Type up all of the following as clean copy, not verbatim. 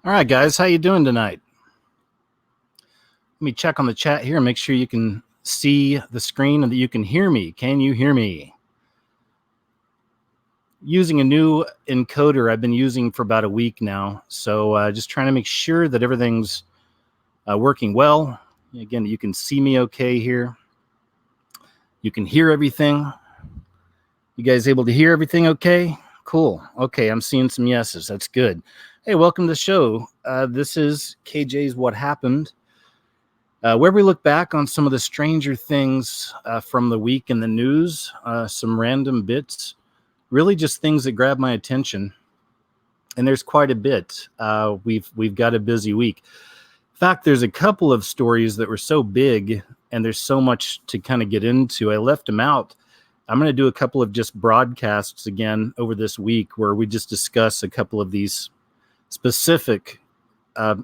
All right, guys, how you doing tonight? Let me check on the chat here and make sure you can see the screen and that you can hear me. Can you hear me? Using a new encoder I've been using for about a week now, so just trying to make sure that everything's working well. Again, you can see me okay here. You can hear everything. You guys able to hear everything okay? Cool. Okay, I'm seeing some yeses. That's good. Hey, welcome to the show. This is KJ's What Happened, where we look back on some of the stranger things from the week in the news, some random bits, really just things that grab my attention. And there's quite a bit. We've got a busy week. In fact, there's a couple of stories that were so big and there's so much to kind of get into. I left them out. I'm going to do a couple of just broadcasts again over this week where we just discuss a couple of these specific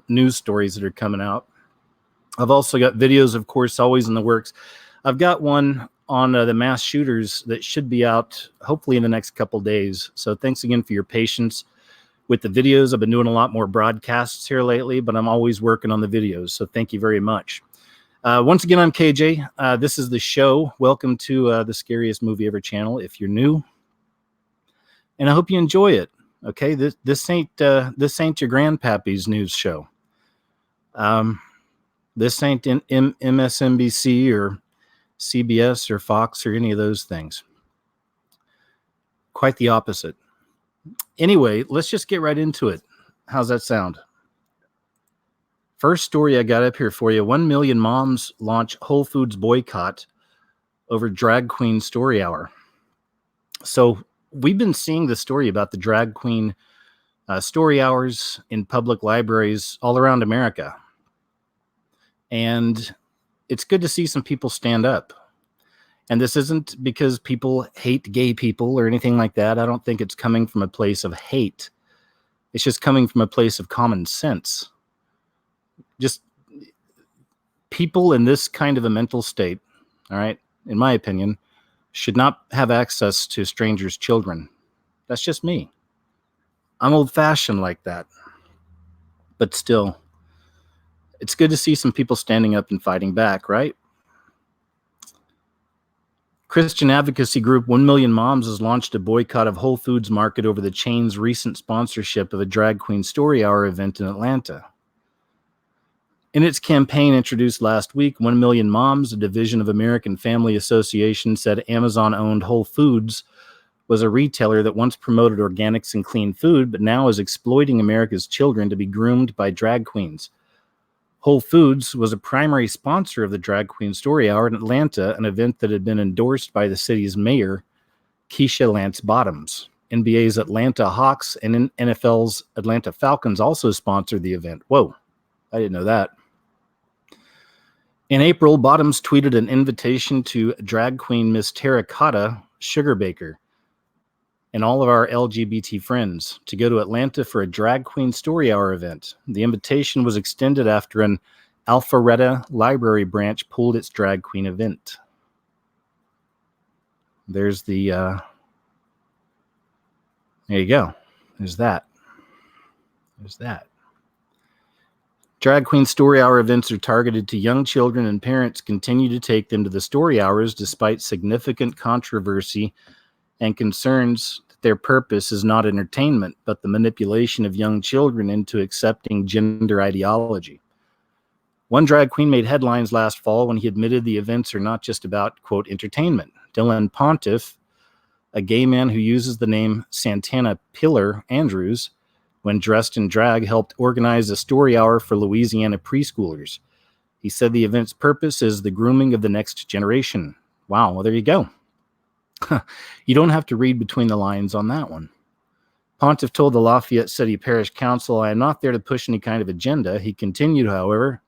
news stories that are coming out. I've also got videos, of course, always in the works. I've got one on the mass shooters that should be out hopefully in the next couple days. So thanks again for your patience with the videos. I've been doing a lot more broadcasts here lately, but I'm always working on the videos. So thank you very much. Once again, I'm KJ. This is the show. Welcome to the Scariest Movie Ever channel if you're new. And I hope you enjoy it. Okay, this ain't your grandpappy's news show. This ain't in MSNBC or CBS or Fox or any of those things. Quite the opposite. Anyway, let's just get right into it. How's that sound? First story I got up here for you. 1 million moms launch Whole Foods boycott over drag queen story hour. So we've been seeing the story about the drag queen story hours in public libraries all around America. And it's good to see some people stand up. And this isn't because people hate gay people or anything like that. I don't think it's coming from a place of hate. It's just coming from a place of common sense. Just people in this kind of a mental state, all right, in my opinion, should not have access to strangers' children. That's just me. I'm old-fashioned like that. But still, it's good to see some people standing up and fighting back, right? Christian advocacy group 1 Million Moms has launched a boycott of Whole Foods Market over the chain's recent sponsorship of a drag queen story hour event in Atlanta. In its campaign introduced last week, 1 Million Moms, a division of American Family Association, said Amazon-owned Whole Foods was a retailer that once promoted organics and clean food, but now is exploiting America's children to be groomed by drag queens. Whole Foods was a primary sponsor of the Drag Queen Story Hour in Atlanta, an event that had been endorsed by the city's mayor, Keisha Lance Bottoms. NBA's Atlanta Hawks and NFL's Atlanta Falcons also sponsored the event. Whoa, I didn't know that. In April, Bottoms tweeted an invitation to drag queen Miss Terracotta Sugarbaker and all of our LGBT friends to go to Atlanta for a drag queen story hour event. The invitation was extended after an Alpharetta Library branch pulled its drag queen event. There's the, there you go. There's that. There's that. Drag queen story hour events are targeted to young children, and parents continue to take them to the story hours despite significant controversy and concerns that their purpose is not entertainment, but the manipulation of young children into accepting gender ideology. One drag queen made headlines last fall when he admitted the events are not just about, quote, entertainment. Dylan Pontiff, a gay man who uses the name Santana Pillar Andrews, when dressed in drag, helped organize a story hour for Louisiana preschoolers. He said the event's purpose is the grooming of the next generation. Wow, well, there you go. You don't have to read between the lines on that one. Pontiff told the Lafayette City Parish Council, "I am not there to push any kind of agenda." He continued, however,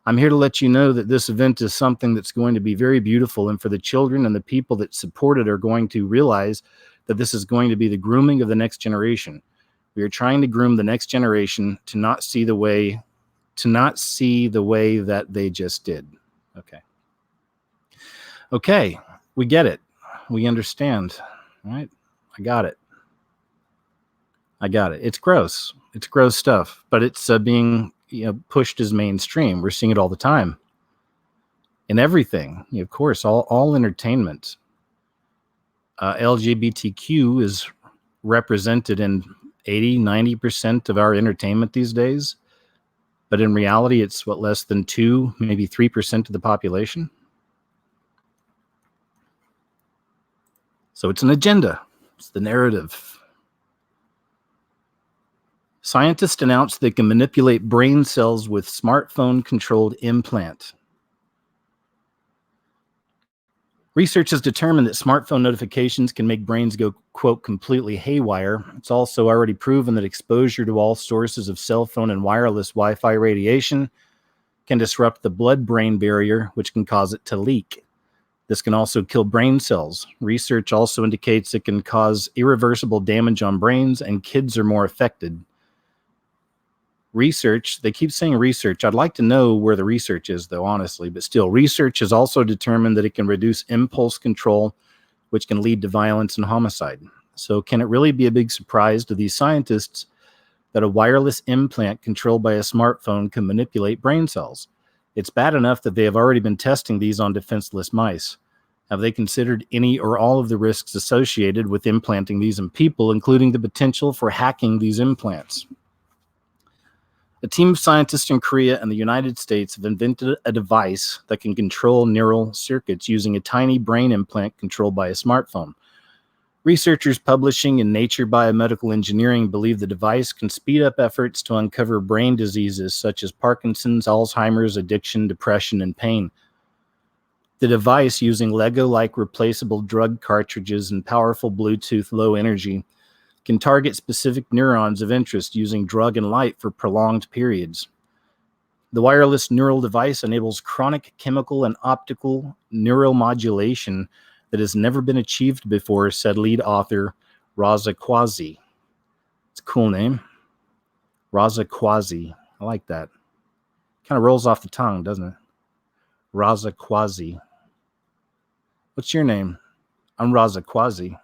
"I'm here to let you know that this event is something that's going to be very beautiful, and for the children and the people that support it are going to realize that this is going to be the grooming of the next generation. We are trying to groom the next generation to not see the way that they just did." Okay, we get it. We understand, right? I got it. It's gross. It's gross stuff, but it's being pushed as mainstream. We're seeing it all the time in everything. Of course, all entertainment. LGBTQ is represented in 80-90% of our entertainment these days, but in reality, it's less than 2, maybe 3% of the population. So it's an agenda. It's the narrative. Scientists announced they can manipulate brain cells with smartphone-controlled implant. Research has determined that smartphone notifications can make brains go, quote, completely haywire. It's also already proven that exposure to all sources of cell phone and wireless Wi-Fi radiation can disrupt the blood-brain barrier, which can cause it to leak. This can also kill brain cells. Research also indicates it can cause irreversible damage on brains, and kids are more affected. Research, they keep saying research. I'd like to know where the research is, though, honestly, but still, research has also determined that it can reduce impulse control, which can lead to violence and homicide. So can it really be a big surprise to these scientists that a wireless implant controlled by a smartphone can manipulate brain cells? It's bad enough that they have already been testing these on defenseless mice. Have they considered any or all of the risks associated with implanting these in people, including the potential for hacking these implants? A team of scientists in Korea and the United States have invented a device that can control neural circuits using a tiny brain implant controlled by a smartphone. Researchers publishing in Nature Biomedical Engineering believe the device can speed up efforts to uncover brain diseases such as Parkinson's, Alzheimer's, addiction, depression, and pain. The device, using Lego-like replaceable drug cartridges and powerful Bluetooth low energy, can target specific neurons of interest using drug and light for prolonged periods. The wireless neural device enables chronic chemical and optical neuromodulation that has never been achieved before, said lead author Raza Quasi. It's a cool name. Raza Quasi. I like that. Kind of rolls off the tongue, doesn't it? Raza Quasi. What's your name? I'm Raza Quasi.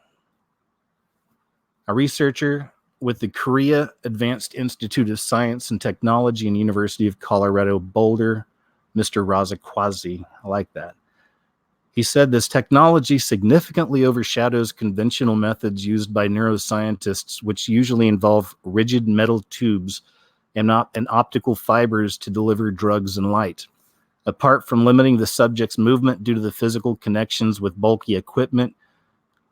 A researcher with the Korea Advanced Institute of Science and Technology and University of Colorado Boulder, Mr. Raza Quasi. I like that. He said this technology significantly overshadows conventional methods used by neuroscientists, which usually involve rigid metal tubes and optical fibers to deliver drugs and light. Apart from limiting the subject's movement due to the physical connections with bulky equipment,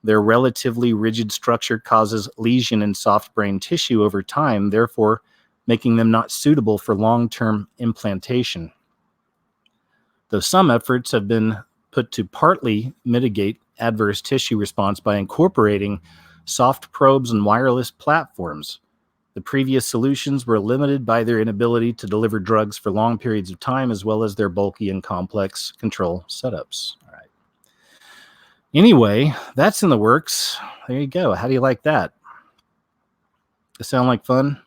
their relatively rigid structure causes lesion in soft brain tissue over time, therefore making them not suitable for long-term implantation. Though some efforts have been put to partly mitigate adverse tissue response by incorporating soft probes and wireless platforms, the previous solutions were limited by their inability to deliver drugs for long periods of time, as well as their bulky and complex control setups. All right. Anyway, that's in the works. There you go. How do you like that? Does it sound like fun?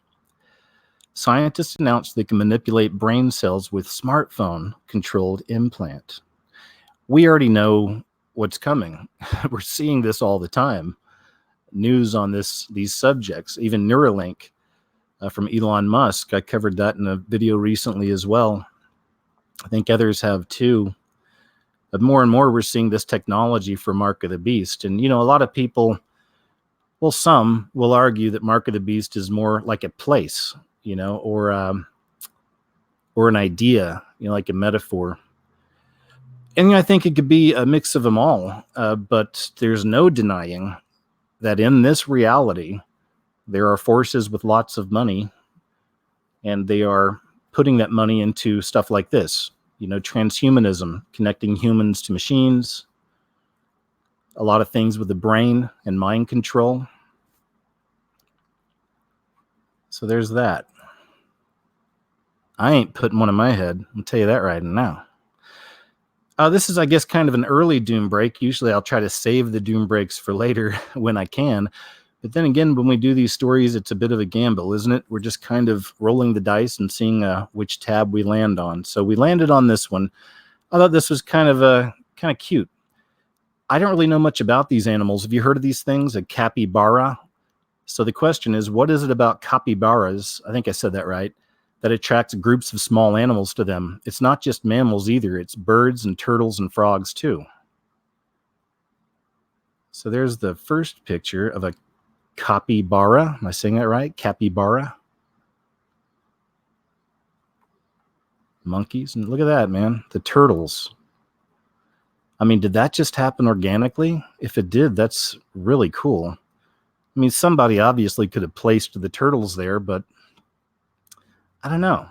Scientists announced they can manipulate brain cells with smartphone-controlled implant. We already know what's coming. We're seeing this all the time. News on these subjects, even Neuralink from Elon Musk. I covered that in a video recently as well. I think others have too. But more and more we're seeing this technology for Mark of the Beast. And, a lot of people, well, some will argue that Mark of the Beast is more like a place, or an idea, like a metaphor. And I think it could be a mix of them all, but there's no denying that in this reality, there are forces with lots of money, and they are putting that money into stuff like this, transhumanism, connecting humans to machines, a lot of things with the brain and mind control. So there's that. I ain't putting one in my head. I'll tell you that right now. This is, I guess, kind of an early doom break. Usually I'll try to save the doom breaks for later when I can. But then again, when we do these stories, it's a bit of a gamble, isn't it? We're just kind of rolling the dice and seeing which tab we land on. So we landed on this one. I thought this was kind of cute. I don't really know much about these animals. Have you heard of these things? A capybara? So the question is, what is it about capybaras, I think I said that right, that attracts groups of small animals to them? It's not just mammals either. It's birds and turtles and frogs too. So there's the first picture of a capybara. Am I saying that right? Capybara. Monkeys. And look at that, man. The turtles. I mean, did that just happen organically? If it did, that's really cool. I mean, somebody obviously could have placed the turtles there, but I don't know.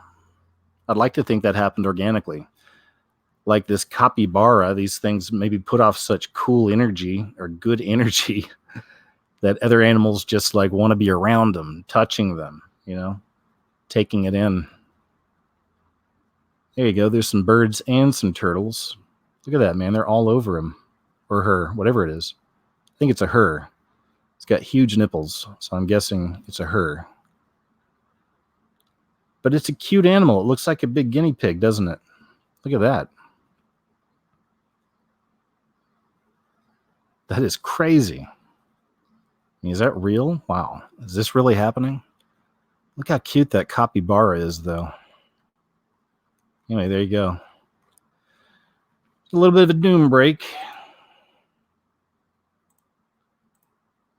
I'd like to think that happened organically. Like this capybara, these things maybe put off such cool energy or good energy that other animals just like want to be around them, touching them, you know, taking it in. There you go. There's some birds and some turtles. Look at that, man. They're all over him or her, whatever it is. I think it's a her. It's got huge nipples, so I'm guessing it's a her. But it's a cute animal. It looks like a big guinea pig, doesn't it? Look at that. That is crazy. I mean, is that real? Wow. Is this really happening? Look how cute that capybara is, though. Anyway, there you go. A little bit of a doom break.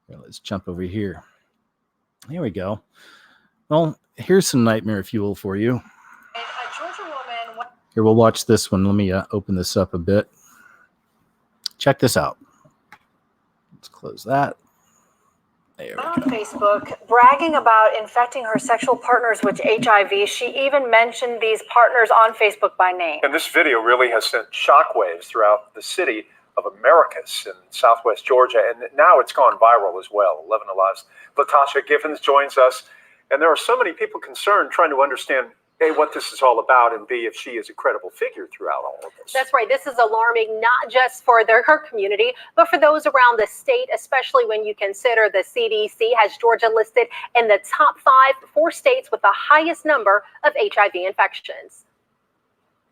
Here, let's jump over here. Here we go. Well, here's some nightmare fuel for you. Here, we'll watch this one. Let me open this up a bit. Check this out. Let's close that. On Facebook, bragging about infecting her sexual partners with HIV. She even mentioned these partners on Facebook by name. And this video really has sent shockwaves throughout the city of Americus in southwest Georgia, and now it's gone viral as well. 11 Alive's Latasha Giffens joins us, and there are so many people concerned trying to understand A, what this is all about, and B, if she is a credible figure throughout all of this. That's right. This is alarming, not just for her community, but for those around the state, especially when you consider the CDC has Georgia listed in the top 5 for states with the highest number of HIV infections.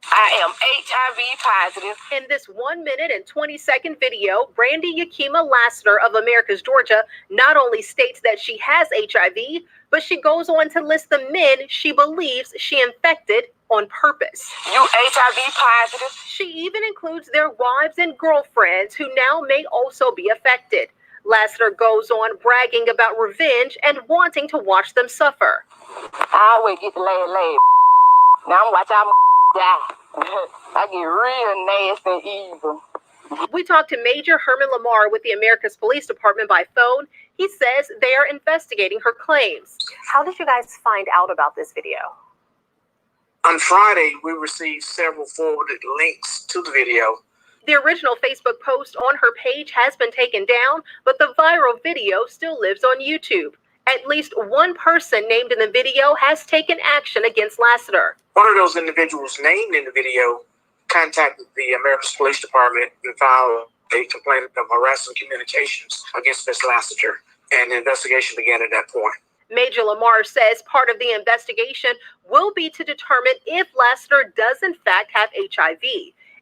I am HIV positive. In this 1 minute and 20-second video, Brandy Yakima Lassiter of Americus, Georgia, not only states that she has HIV, but she goes on to list the men she believes she infected on purpose. You HIV positive? She even includes their wives and girlfriends who now may also be affected. Lassiter goes on bragging about revenge and wanting to watch them suffer. I always get the lay. Now I'm watching them die. I get real nasty and evil. We talked to Major Herman Lamar with the Americus Police Department by phone. He says they are investigating her claims. How did you guys find out about this video? On Friday, we received several forwarded links to the video. The original Facebook post on her page has been taken down, but the viral video still lives on YouTube. At least one person named in the video has taken action against Lassiter. One of those individuals named in the video contacted the Americus Police Department and filed a complaint of harassing communications against Ms. Lassiter, and the investigation began at that point. Major Lamar says part of the investigation will be to determine if Lassiter does in fact have HIV.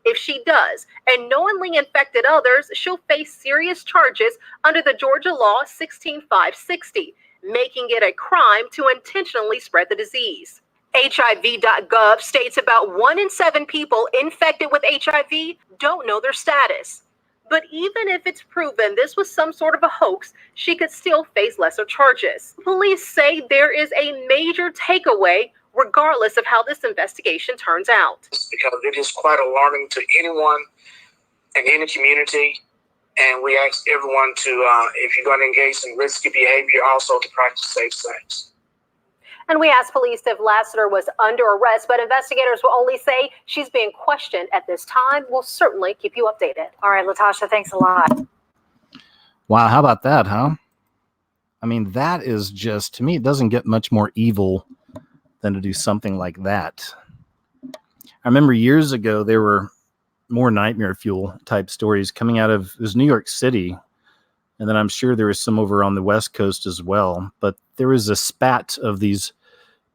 If she does, and knowingly infected others, she'll face serious charges under the Georgia law 16560, making it a crime to intentionally spread the disease. HIV.gov states about 1 in 7 people infected with HIV don't know their status. But even if it's proven this was some sort of a hoax, she could still face lesser charges. Police say there is a major takeaway regardless of how this investigation turns out. Because it is quite alarming to anyone in any community, and we ask everyone to, if you're going to engage in risky behavior, also to practice safe sex. And we asked police if Lassiter was under arrest, but investigators will only say she's being questioned at this time. We'll certainly keep you updated. All right, Latasha, thanks a lot. Wow, how about that, huh? I mean, that is just, to me, it doesn't get much more evil than to do something like that. I remember years ago, there were more nightmare fuel type stories coming out of, it was New York City, and then I'm sure there was some over on the West Coast as well, but there was a spat of these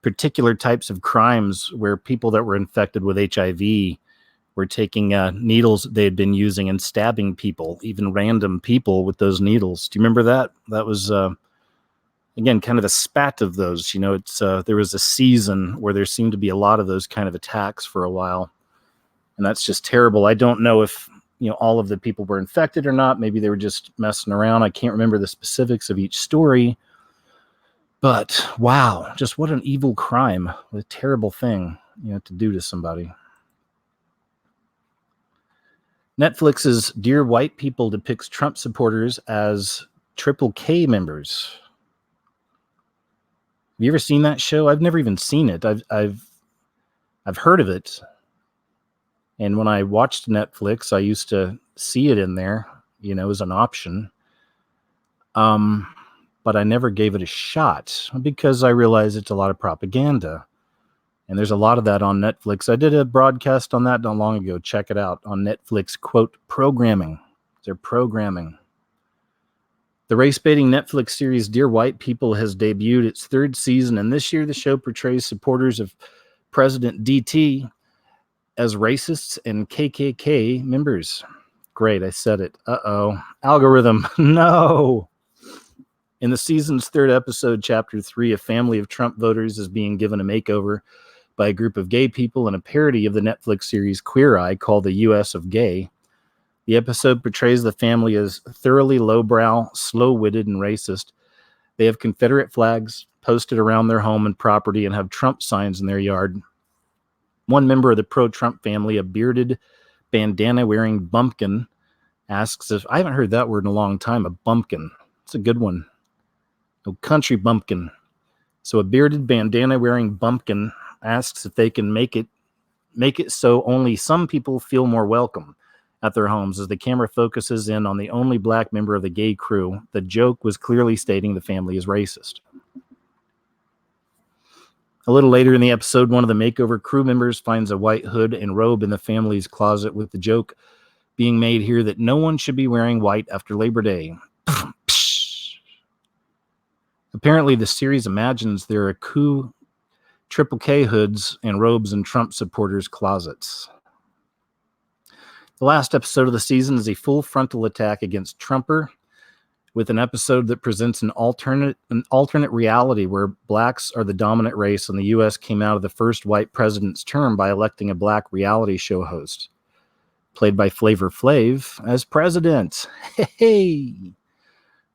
particular types of crimes where people that were infected with HIV were taking needles they had been using and stabbing people, even random people with those needles. Do you remember that? That was again, kind of a spat of those. It's there was a season where there seemed to be a lot of those kind of attacks for a while, and that's just terrible. I don't know if all of the people were infected or not. Maybe they were just messing around. I can't remember the specifics of each story, but wow, just what an evil crime, what a terrible thing to do to somebody. Netflix's Dear White People depicts Trump supporters as Triple K members. Have you ever seen that show? I've never even seen it. I've heard of it. And when I watched Netflix, I used to see it in there, as an option. But I never gave it a shot because I realize it's a lot of propaganda. And there's a lot of that on Netflix. I did a broadcast on that not long ago. Check it out on Netflix, quote, programming. They're programming. The race-baiting Netflix series Dear White People has debuted its 3rd season, and this year the show portrays supporters of President DT as racists and KKK members. Great, I said it. Uh-oh. Algorithm. No. In the season's 3rd episode, Chapter 3, a family of Trump voters is being given a makeover by a group of gay people in a parody of the Netflix series Queer Eye called The U.S. of Gay. The episode portrays the family as thoroughly lowbrow, slow-witted, and racist. They have Confederate flags posted around their home and property and have Trump signs in their yard. One member of the pro-Trump family, a bearded, bandana-wearing bumpkin, asks if... I haven't heard that word in a long time, a bumpkin. It's a good one. A country bumpkin. So a bearded, bandana-wearing bumpkin asks if they can make it so only some people feel more welcome at their homes. As the camera focuses in on the only black member of the gay crew, the joke was clearly stating the family is racist. A little later in the episode, one of the makeover crew members finds a white hood and robe in the family's closet, with the joke being made here that no one should be wearing white after Labor Day. Apparently, the series imagines there are Triple K hoods and robes in Trump supporters' closets. The last episode of the season is a full frontal attack against Trumper, with an episode that presents an alternate reality where blacks are the dominant race, and the U.S. came out of the first white president's term by electing a black reality show host, played by Flavor Flav, as president. Hey!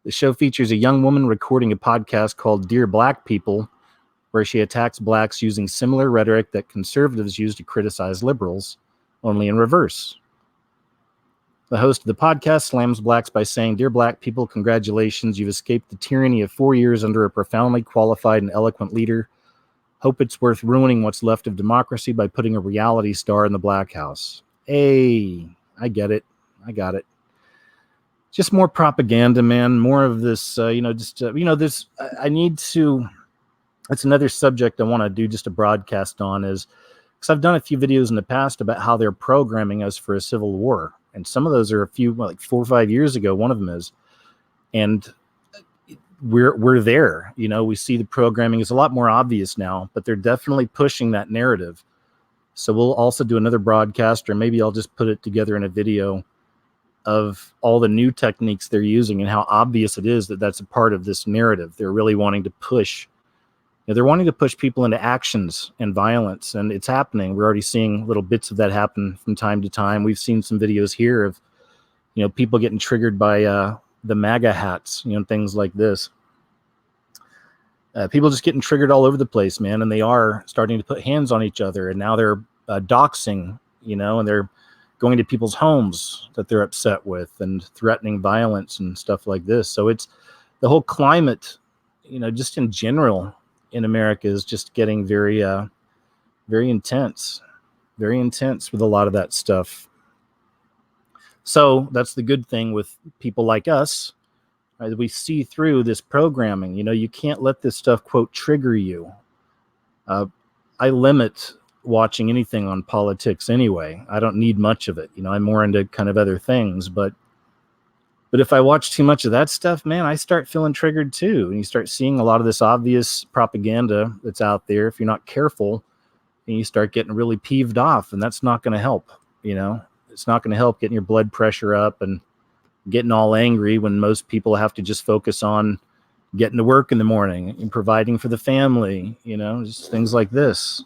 The show features a young woman recording a podcast called Dear Black People, where she attacks blacks using similar rhetoric that conservatives use to criticize liberals, only in reverse. The host of the podcast slams blacks by saying, "Dear black people, congratulations, you've escaped the tyranny of 4 years under a profoundly qualified and eloquent leader. Hope it's worth ruining what's left of democracy by putting a reality star in the Black House." Hey, I get it. I got it. Just more propaganda, man. More of this, this, I need to... That's another subject I want to do just a broadcast on, is because I've done a few videos in the past about how they're programming us for a civil war. And some of those are a few, like 4 or 5 years ago, one of them is. And we're there. We see the programming is a lot more obvious now, but they're definitely pushing that narrative. So we'll also do another broadcast, or maybe I'll just put it together in a video of all the new techniques they're using and how obvious it is that that's a part of this narrative. They're really wanting to push. They're wanting to push people into actions and violence, and it's happening. We're already seeing little bits of that happen from time to time. We've seen some videos here of, people getting triggered by the MAGA hats, things like this. People just getting triggered all over the place, man, and they are starting to put hands on each other, and now they're doxing, and they're going to people's homes that they're upset with and threatening violence and stuff like this. So it's the whole climate, just in general, in America is just getting very, very intense with a lot of that stuff. So that's the good thing with people like us. Right? We see through this programming. You can't let this stuff, quote, trigger you. I limit watching anything on politics anyway. I don't need much of it. I'm more into kind of other things, but if I watch too much of that stuff, man, I start feeling triggered too. And you start seeing a lot of this obvious propaganda that's out there. If you're not careful, and you start getting really peeved off, and that's not going to help. It's not going to help getting your blood pressure up and getting all angry when most people have to just focus on, getting to work in the morning and providing for the family, just things like this.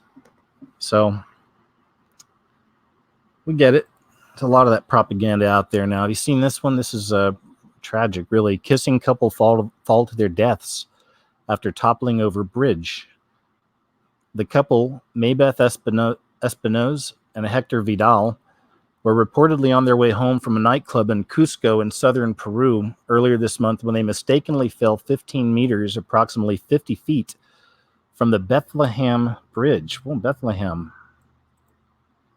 So we get it. There's a lot of that propaganda out there now. Have you seen this one? This is tragic, really. Kissing couple fall to their deaths after toppling over bridge. The couple, Maybeth Espinoz and Hector Vidal, were reportedly on their way home from a nightclub in Cusco in southern Peru earlier this month when they mistakenly fell 15 meters, approximately 50 feet, from the Bethlehem Bridge. Well, Bethlehem.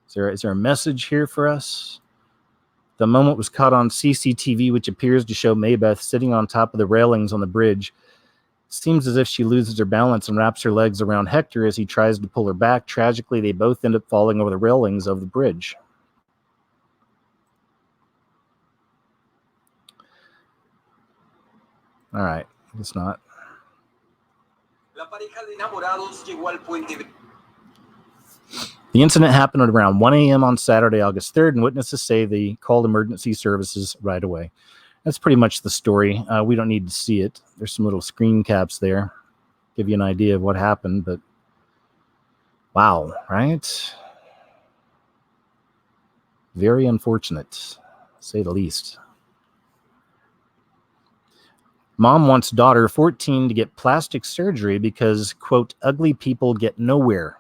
Is there a message here for us? The moment was caught on CCTV, which appears to show Maybeth sitting on top of the railings on the bridge. Seems as if she loses her balance and wraps her legs around Hector as he tries to pull her back. Tragically, they both end up falling over the railings of the bridge. All right, it's not. The incident happened at around 1 a.m. on Saturday, August 3rd, and witnesses say they called emergency services right away. That's pretty much the story. We don't need to see it. There's some little screen caps there. Give you an idea of what happened, but wow, right? Very unfortunate, to say the least. Mom wants daughter 14 to get plastic surgery because, quote, ugly people get nowhere.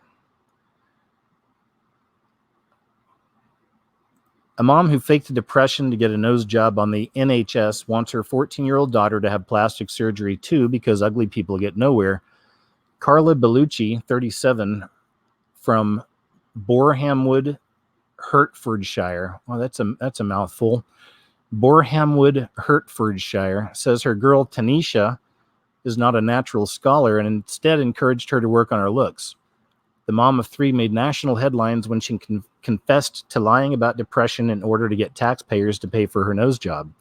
A mom who faked a depression to get a nose job on the NHS wants her 14-year-old daughter to have plastic surgery too because ugly people get nowhere. Carla Bellucci, 37, from Borehamwood, Hertfordshire. Well, that's a mouthful. Borehamwood, Hertfordshire, says her girl Tanisha is not a natural scholar and instead encouraged her to work on her looks. The mom of 3 made national headlines when she confessed to lying about depression in order to get taxpayers to pay for her nose job.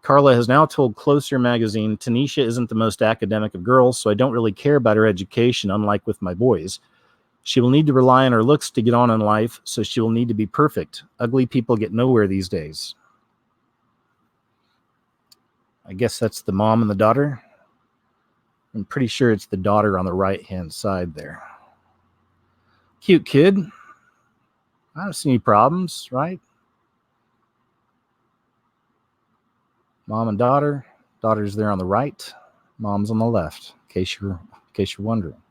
Carla has now told Closer magazine, Tanisha isn't the most academic of girls, so I don't really care about her education, unlike with my boys. She will need to rely on her looks to get on in life, so she will need to be perfect. Ugly people get nowhere these days. I guess that's the mom and the daughter. I'm pretty sure it's the daughter on the right-hand side there. Cute kid. I don't see any problems, right? Mom and daughter. Daughter's there on the right. Mom's on the left, in case you're wondering.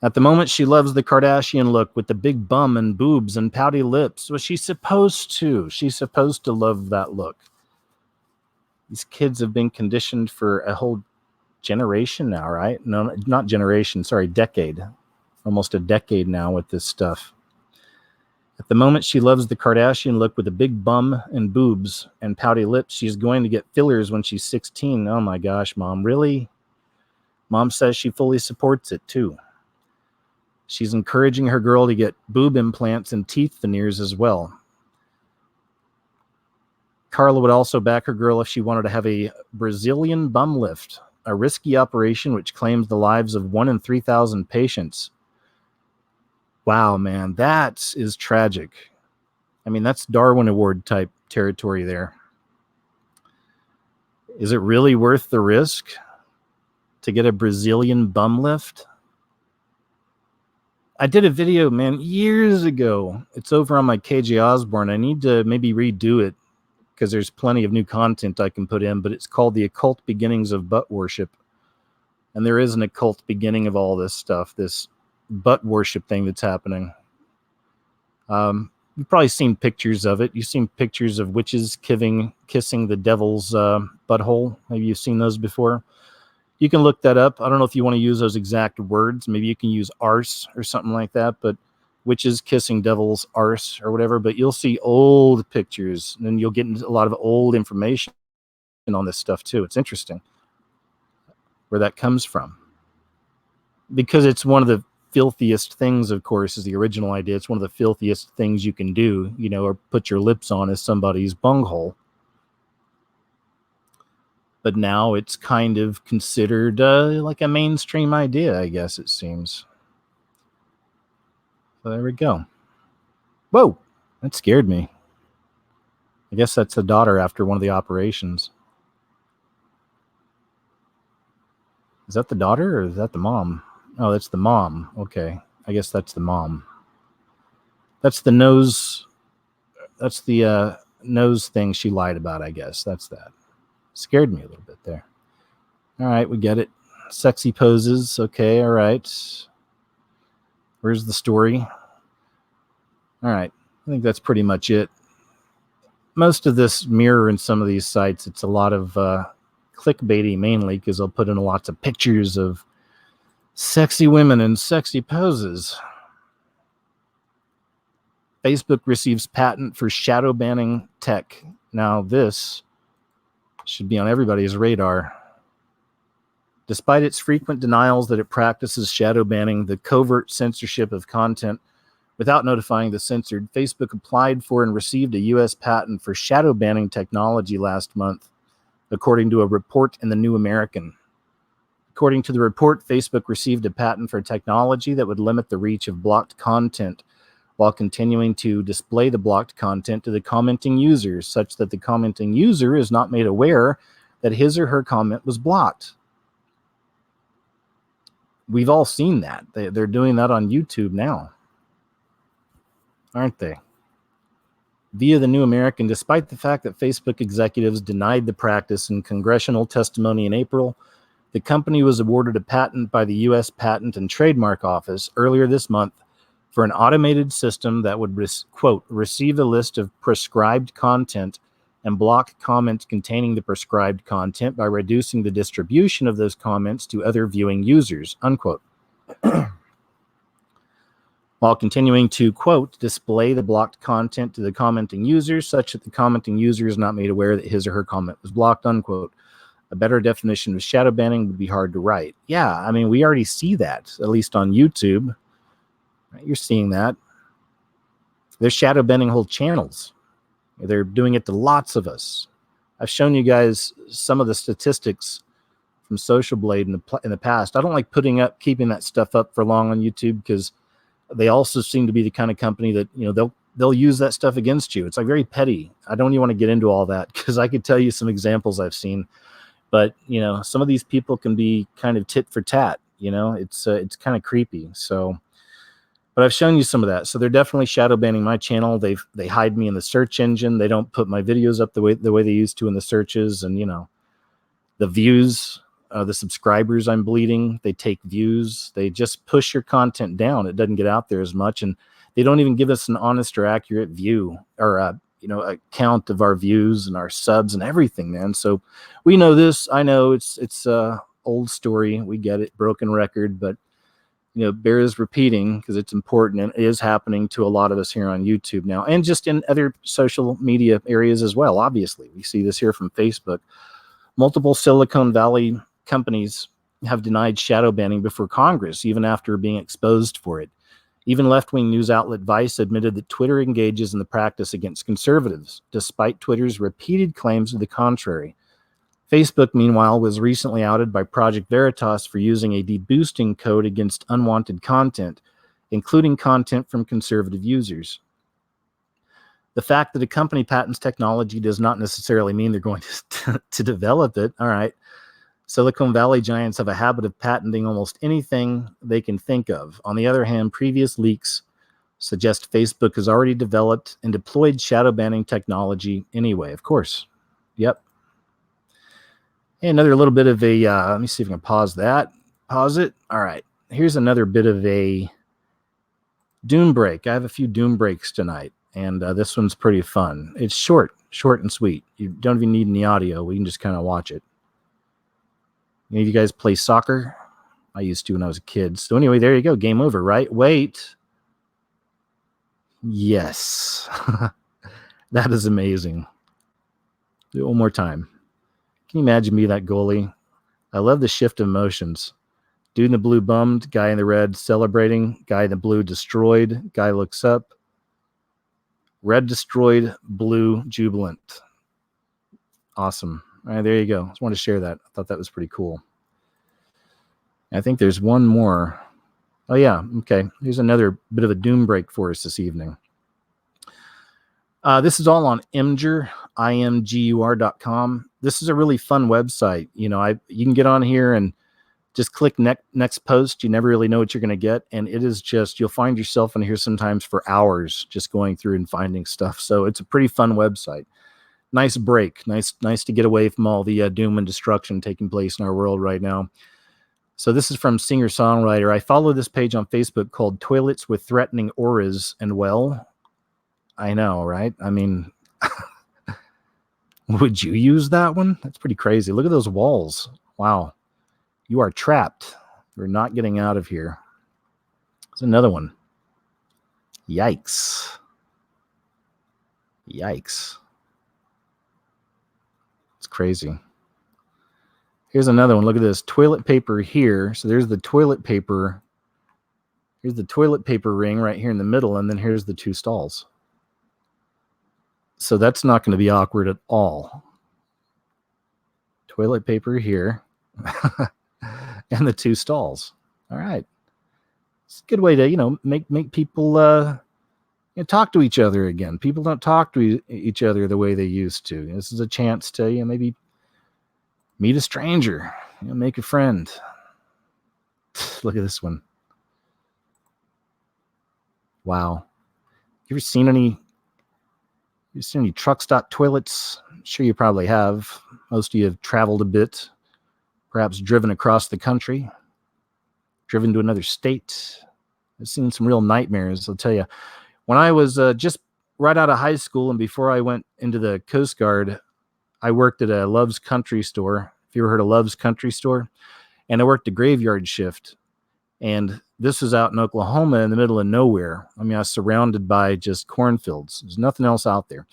At the moment, she loves the Kardashian look with the big bum and boobs and pouty lips. Well, she's supposed to. She's supposed to love that look. These kids have been conditioned for a whole generation now, right? No, not generation. Sorry, decade. Almost a decade now with this stuff. At the moment, she loves the Kardashian look with a big bum and boobs and pouty lips. She's going to get fillers when she's 16. Oh my gosh, Mom, really? Mom says she fully supports it too. She's encouraging her girl to get boob implants and teeth veneers as well. Carla would also back her girl if she wanted to have a Brazilian bum lift, a risky operation which claims the lives of 1 in 3,000 patients. Wow, man, that is tragic. I mean, that's Darwin Award type territory there. Is it really worth the risk to get a Brazilian bum lift? I did a video, man, years ago. It's over on my KJ Osborne. I need to maybe redo it because there's plenty of new content I can put in, but it's called The Occult Beginnings of Butt Worship. And there is an occult beginning of all this stuff, this butt worship thing that's happening. You've probably seen pictures of it. You've seen pictures of witches kissing the devil's butthole. Maybe you've seen those before. You can look that up. I don't know if you want to use those exact words. Maybe you can use arse or something like that, but witches kissing devil's arse or whatever. But you'll see old pictures, and then you'll get into a lot of old information on this stuff too. It's interesting where that comes from. Because it's one of the filthiest things, of course, is the original idea. It's one of the filthiest things you can do, or put your lips on as somebody's bunghole. But now it's kind of considered like a mainstream idea, I guess it seems. So there we go. Whoa, that scared me. I guess that's the daughter after one of the operations. Is that the daughter or is that the mom? Oh, that's the mom. Okay. I guess that's the mom. That's the nose. That's the nose thing she lied about, I guess. That's that. Scared me a little bit there. All right, we get it. Sexy poses. Okay, all right. Where's the story? All right. I think that's pretty much it. Most of this mirror in some of these sites, it's a lot of clickbaity mainly because they'll put in lots of pictures of sexy women in sexy poses. Facebook receives patent for shadow banning tech. Now this should be on everybody's radar. Despite its frequent denials that it practices shadow banning, the covert censorship of content without notifying the censored, Facebook applied for and received a U.S. patent for shadow banning technology last month, according to a report in the New American. According to the report, Facebook received a patent for technology that would limit the reach of blocked content while continuing to display the blocked content to the commenting users, such that the commenting user is not made aware that his or her comment was blocked. We've all seen that. They're doing that on YouTube now, aren't they? Via the New American, despite the fact that Facebook executives denied the practice in congressional testimony in April, the company was awarded a patent by the U.S. Patent and Trademark Office earlier this month for an automated system that would, quote, receive a list of prescribed content and block comments containing the prescribed content by reducing the distribution of those comments to other viewing users, unquote. While continuing to, quote, display the blocked content to the commenting users such that the commenting user is not made aware that his or her comment was blocked, unquote. A better definition of shadow banning would be hard to write. Yeah, I mean, we already see that, at least on YouTube. You're seeing that. They're shadow banning whole channels. They're doing it to lots of us. I've shown you guys some of the statistics from Social Blade in the past. I don't like keeping that stuff up for long on YouTube because they also seem to be the kind of company that, you know, they'll use that stuff against you. It's like very petty. I don't even want to get into all that because I could tell you some examples I've seen. But, you know, some of these people can be kind of tit for tat. You know, it's kind of creepy. So, but I've shown you some of that. So they're definitely shadow banning my channel. They hide me in the search engine. They don't put my videos up the way they used to in the searches. And, you know, the views, the subscribers I'm bleeding, they take views. They just push your content down. It doesn't get out there as much. And they don't even give us an honest or accurate view or a count of our views and our subs and everything, man. So we know this. I know it's old story. We get it, broken record, but you know, bears repeating because it's important and it is happening to a lot of us here on YouTube now, and just in other social media areas as well. Obviously, we see this here from Facebook. Multiple Silicon Valley companies have denied shadow banning before Congress, even after being exposed for it. Even left-wing news outlet Vice admitted that Twitter engages in the practice against conservatives, despite Twitter's repeated claims to the contrary. Facebook, meanwhile, was recently outed by Project Veritas for using a deboosting code against unwanted content, including content from conservative users. The fact that a company patents technology does not necessarily mean they're going to develop it. All right. Silicon Valley giants have a habit of patenting almost anything they can think of. On the other hand, previous leaks suggest Facebook has already developed and deployed shadow banning technology anyway. Of course. Yep. And another little bit of a, let me see if I can pause that. Pause it. All right. Here's another bit of a doom break. I have a few doom breaks tonight, and this one's pretty fun. It's short and sweet. You don't even need any audio. We can just kind of watch it. Any of you guys play soccer? I used to when I was a kid. So anyway, there you go. Game over, right? Wait. Yes. That is amazing. Do it one more time. Can you imagine me, that goalie? I love the shift of emotions. Dude in the blue bummed, guy in the red celebrating, guy in the blue destroyed, guy looks up. Red destroyed, blue jubilant. Awesome. All right, there you go. I just wanted to share that. I thought that was pretty cool. I think there's one more. Oh, yeah. Okay. Here's another bit of a doom break for us this evening. This is all on Imgur, imgur.com. This is a really fun website. You know, you can get on here and Just click next post. You never really know what you're going to get. And it is just, you'll find yourself in here sometimes for hours just going through and finding stuff. So it's a pretty fun website. Nice break. Nice to get away from all the doom and destruction taking place in our world right now. So this is from singer-songwriter. I follow this page on Facebook called Toilets with Threatening Auras. And well, I know, right? I mean, would you use that one? That's pretty crazy. Look at those walls. Wow. You are trapped. You're not getting out of here. There's another one. Yikes. Yikes. It's crazy. Here's another one. Look at this. Toilet paper here. So there's the toilet paper. Here's the toilet paper ring right here in the middle. And then here's the two stalls. So that's not going to be awkward at all. Toilet paper here. And the two stalls. All right. It's a good way to, make people talk to each other again. People don't talk to each other the way they used to. This is a chance to, maybe meet a stranger, make a friend. Look at this one. Wow. You ever seen any truck stop toilets? I'm sure you probably have. Most of you have traveled a bit. Perhaps driven across the country, driven to another state. I've seen some real nightmares, I'll tell you. When I was just right out of high school and before I went into the Coast Guard, I worked at a Love's Country Store. If you ever heard of Love's Country Store? And I worked a graveyard shift. And this was out in Oklahoma in the middle of nowhere. I mean, I was surrounded by just cornfields. There's nothing else out there.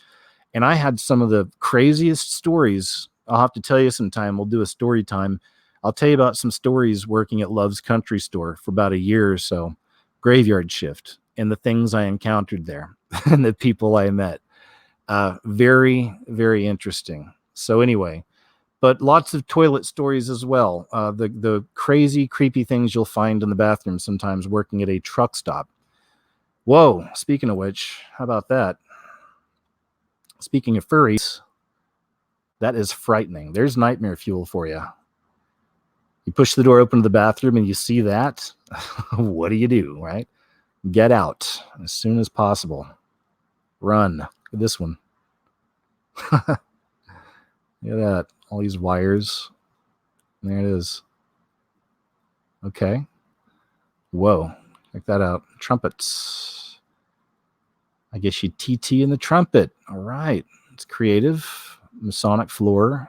And I had some of the craziest stories. I'll have to tell you sometime. We'll do a story time. I'll tell you about some stories working at Love's Country Store for about a year or so. Graveyard shift and the things I encountered there and the people I met. Very, very interesting. So anyway, but lots of toilet stories as well. The crazy, creepy things you'll find in the bathroom sometimes working at a truck stop. Whoa, speaking of which, how about that? Speaking of furries, that is frightening. There's nightmare fuel for you. You push the door open to the bathroom and you see that. What do, right? Get out as soon as possible. Run. Look at this one. Look at that. All these wires. There it is. Okay. Whoa. Check that out. Trumpets. I guess you TT in the trumpet. All right. It's creative. Masonic floor.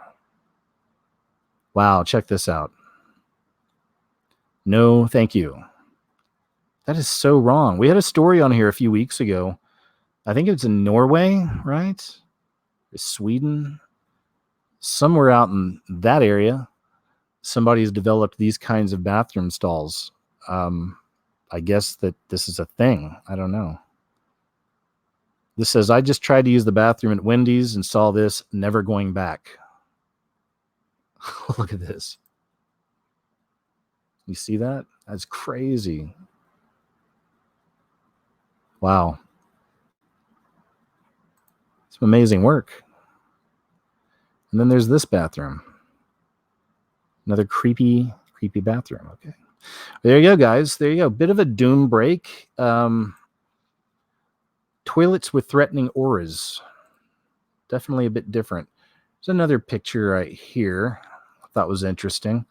Wow, check this out. No, thank you. That is so wrong. We had a story on here a few weeks ago. I think it's in Norway, right? Sweden. Somewhere out in that area, somebody's developed these kinds of bathroom stalls. I guess that this is a thing. I don't know. This says, I just tried to use the bathroom at Wendy's and saw this, never going back. Look at this. You see that? That's crazy. Wow. Some amazing work. And then there's this bathroom. Another creepy bathroom. Okay. There you go, guys. There you go. Bit of a doom break. Toilets with threatening auras. Definitely a bit different. There's another picture right here I thought was interesting.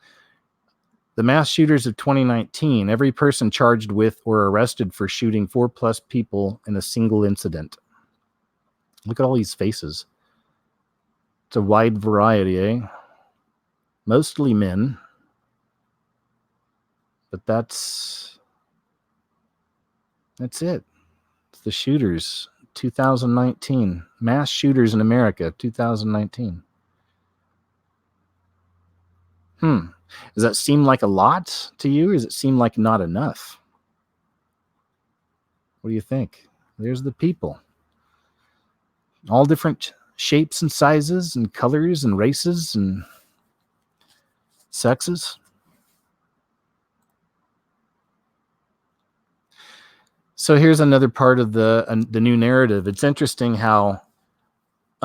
The mass shooters of 2019. Every person charged with or arrested for shooting 4+ people in a single incident. Look at all these faces. It's a wide variety, eh? Mostly men. But that's it. It's the shooters. 2019. Mass shooters in America, 2019. Does that seem like a lot to you, or does it seem like not enough? What do you think? There's the people. All different shapes and sizes and colors and races and sexes. So here's another part of the new narrative. It's interesting how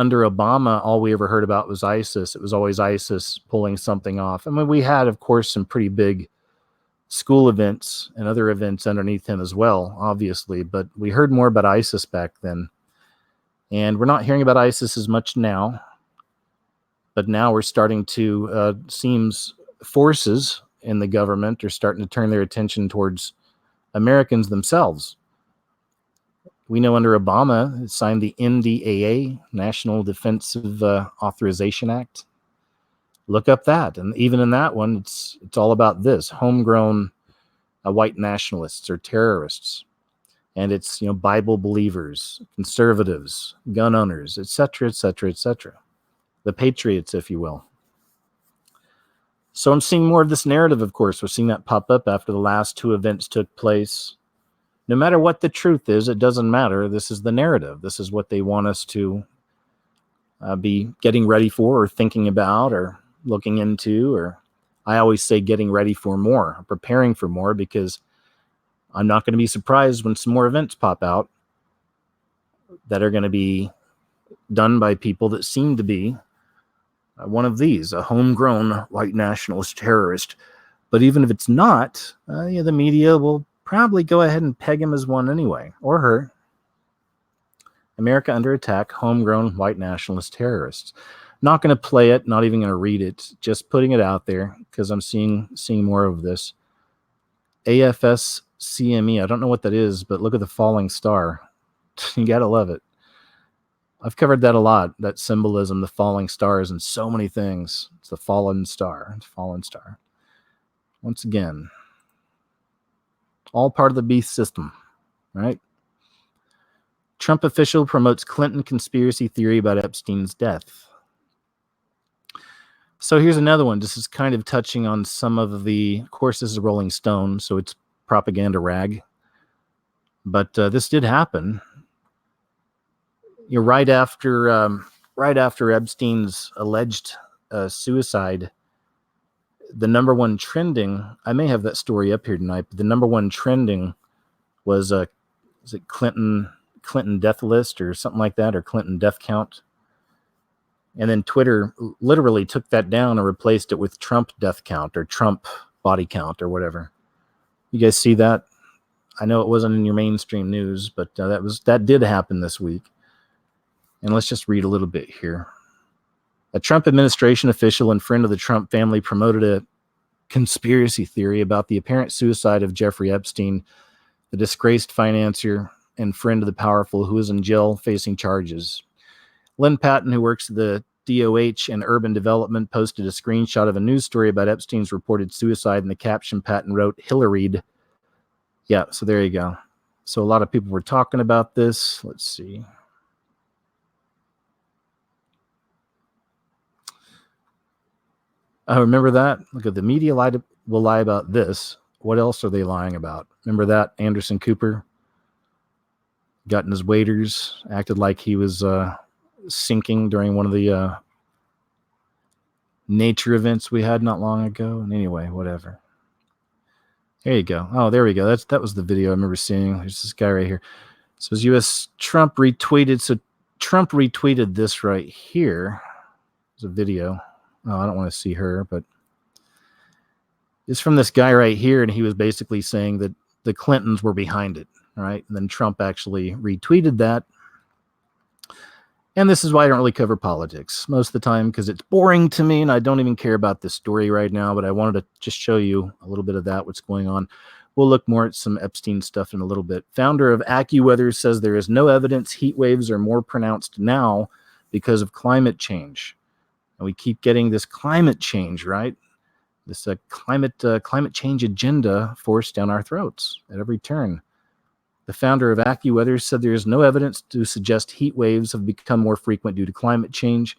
under Obama, all we ever heard about was ISIS. It was always ISIS pulling something off. I mean, we had, of course, some pretty big school events and other events underneath him as well, obviously, but we heard more about ISIS back then. And we're not hearing about ISIS as much now, but now we're starting to, seems forces in the government are starting to turn their attention towards Americans themselves. We know under Obama, it signed the NDAA, National Defensive Authorization Act. Look up that. And even in that one, it's all about this. Homegrown white nationalists or terrorists. And it's, Bible believers, conservatives, gun owners, etc., etc., etc. The patriots, if you will. So I'm seeing more of this narrative, of course. We're seeing that pop up after the last two events took place. No matter what the truth is, it doesn't matter. This is the narrative. This is what they want us to be getting ready for or thinking about or looking into, or I always say getting ready for more, preparing for more, because I'm not going to be surprised when some more events pop out that are going to be done by people that seem to be one of these, a homegrown white nationalist terrorist. But even if it's not, the media will probably go ahead and peg him as one anyway, or her. America under attack, homegrown white nationalist terrorists. Not going to play it, not even going to read it, just putting it out there because I'm seeing more of this. AFSCME, I don't know what that is, but look at the falling star. You got to love it. I've covered that a lot, that symbolism, the falling stars, and so many things. It's the fallen star. It's fallen star. Once again, all part of the beast system, right? Trump official promotes Clinton conspiracy theory about Epstein's death. So here's another one. This is kind of touching on some of the, of course, this is Rolling Stone, so it's propaganda rag. But this did happen. Right after Epstein's alleged suicide, the number one trending, I may have that story up here tonight, but the number one trending was is it Clinton death list or something like that, or Clinton death count. And then Twitter literally took that down and replaced it with Trump death count or Trump body count or whatever. You guys see that? I know it wasn't in your mainstream news, but that did happen this week. And let's just read a little bit here. A Trump administration official and friend of the Trump family promoted a conspiracy theory about the apparent suicide of Jeffrey Epstein, the disgraced financier and friend of the powerful who is in jail facing charges. Lynn Patton, who works at the DOH and Urban Development, posted a screenshot of a news story about Epstein's reported suicide, and the caption Patton wrote, Hillaried. Yeah, so there you go. So a lot of people were talking about this. Let's see. Oh, remember that? Look at the media will lie about this. What else are they lying about? Remember that? Anderson Cooper got in his waders, acted like he was sinking during one of the nature events we had not long ago. And anyway, whatever. There you go. Oh, there we go. That was the video I remember seeing. There's this guy right here. It says U.S. Trump retweeted. So Trump retweeted this right here. It's a video. Oh, I don't want to see her, but it's from this guy right here, and he was basically saying that the Clintons were behind it, right? And then Trump actually retweeted that. And this is why I don't really cover politics most of the time, because it's boring to me, and I don't even care about this story right now, but I wanted to just show you a little bit of that, what's going on. We'll look more at some Epstein stuff in a little bit. Founder of AccuWeather says there is no evidence heat waves are more pronounced now because of climate change. And we keep getting this climate change, right? This climate change agenda forced down our throats at every turn. The founder of AccuWeather said there is no evidence to suggest heat waves have become more frequent due to climate change.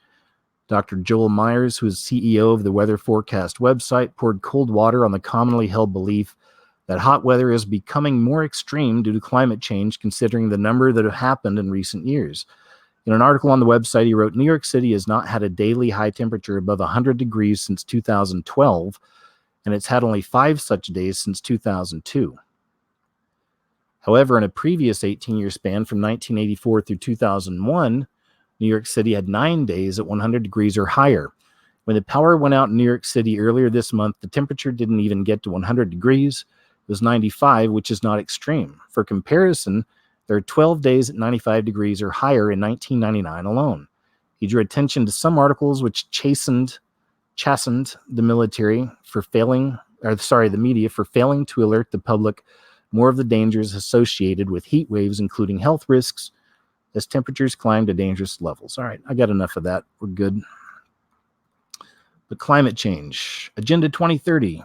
Dr. Joel Myers, who is CEO of the weather forecast website, poured cold water on the commonly held belief that hot weather is becoming more extreme due to climate change, considering the number that have happened in recent years. In an article on the website, he wrote, New York City has not had a daily high temperature above 100 degrees since 2012, and it's had only 5 such days since 2002. However, in a previous 18-year span from 1984 through 2001, New York City had 9 days at 100 degrees or higher. When the power went out in New York City earlier this month, the temperature didn't even get to 100 degrees. It was 95, which is not extreme. For comparison, there are 12 days at 95 degrees or higher in 1999 alone. He drew attention to some articles which chastened the military for failing, the media for failing to alert the public more of the dangers associated with heat waves, including health risks, as temperatures climb to dangerous levels. All right, I got enough of that. We're good. But climate change, Agenda 2030.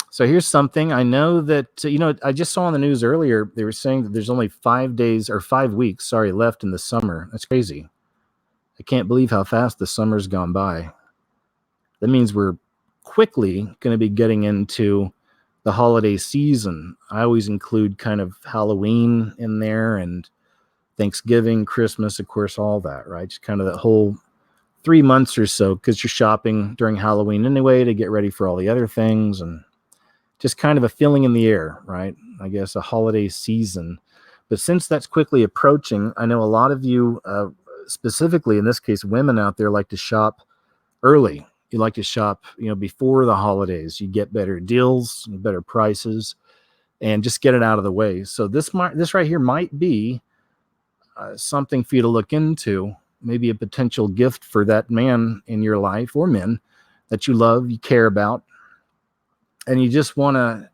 So here's something I know that, I just saw on the news earlier, they were saying that there's only 5 weeks left in the summer. That's crazy. I can't believe how fast the summer's gone by. That means we're quickly going to be getting into the holiday season. I always include kind of Halloween in there and Thanksgiving, Christmas, of course, all that, right? Just kind of that whole 3 months or so, because you're shopping during Halloween anyway to get ready for all the other things, and just kind of a feeling in the air, right? I guess a holiday season. But since that's quickly approaching, I know a lot of you, specifically in this case, women out there, like to shop early. You like to shop, before the holidays. You get better deals, better prices, and just get it out of the way. So this right here might be something for you to look into. Maybe a potential gift for that man in your life, or men that you love, you care about, and you just want to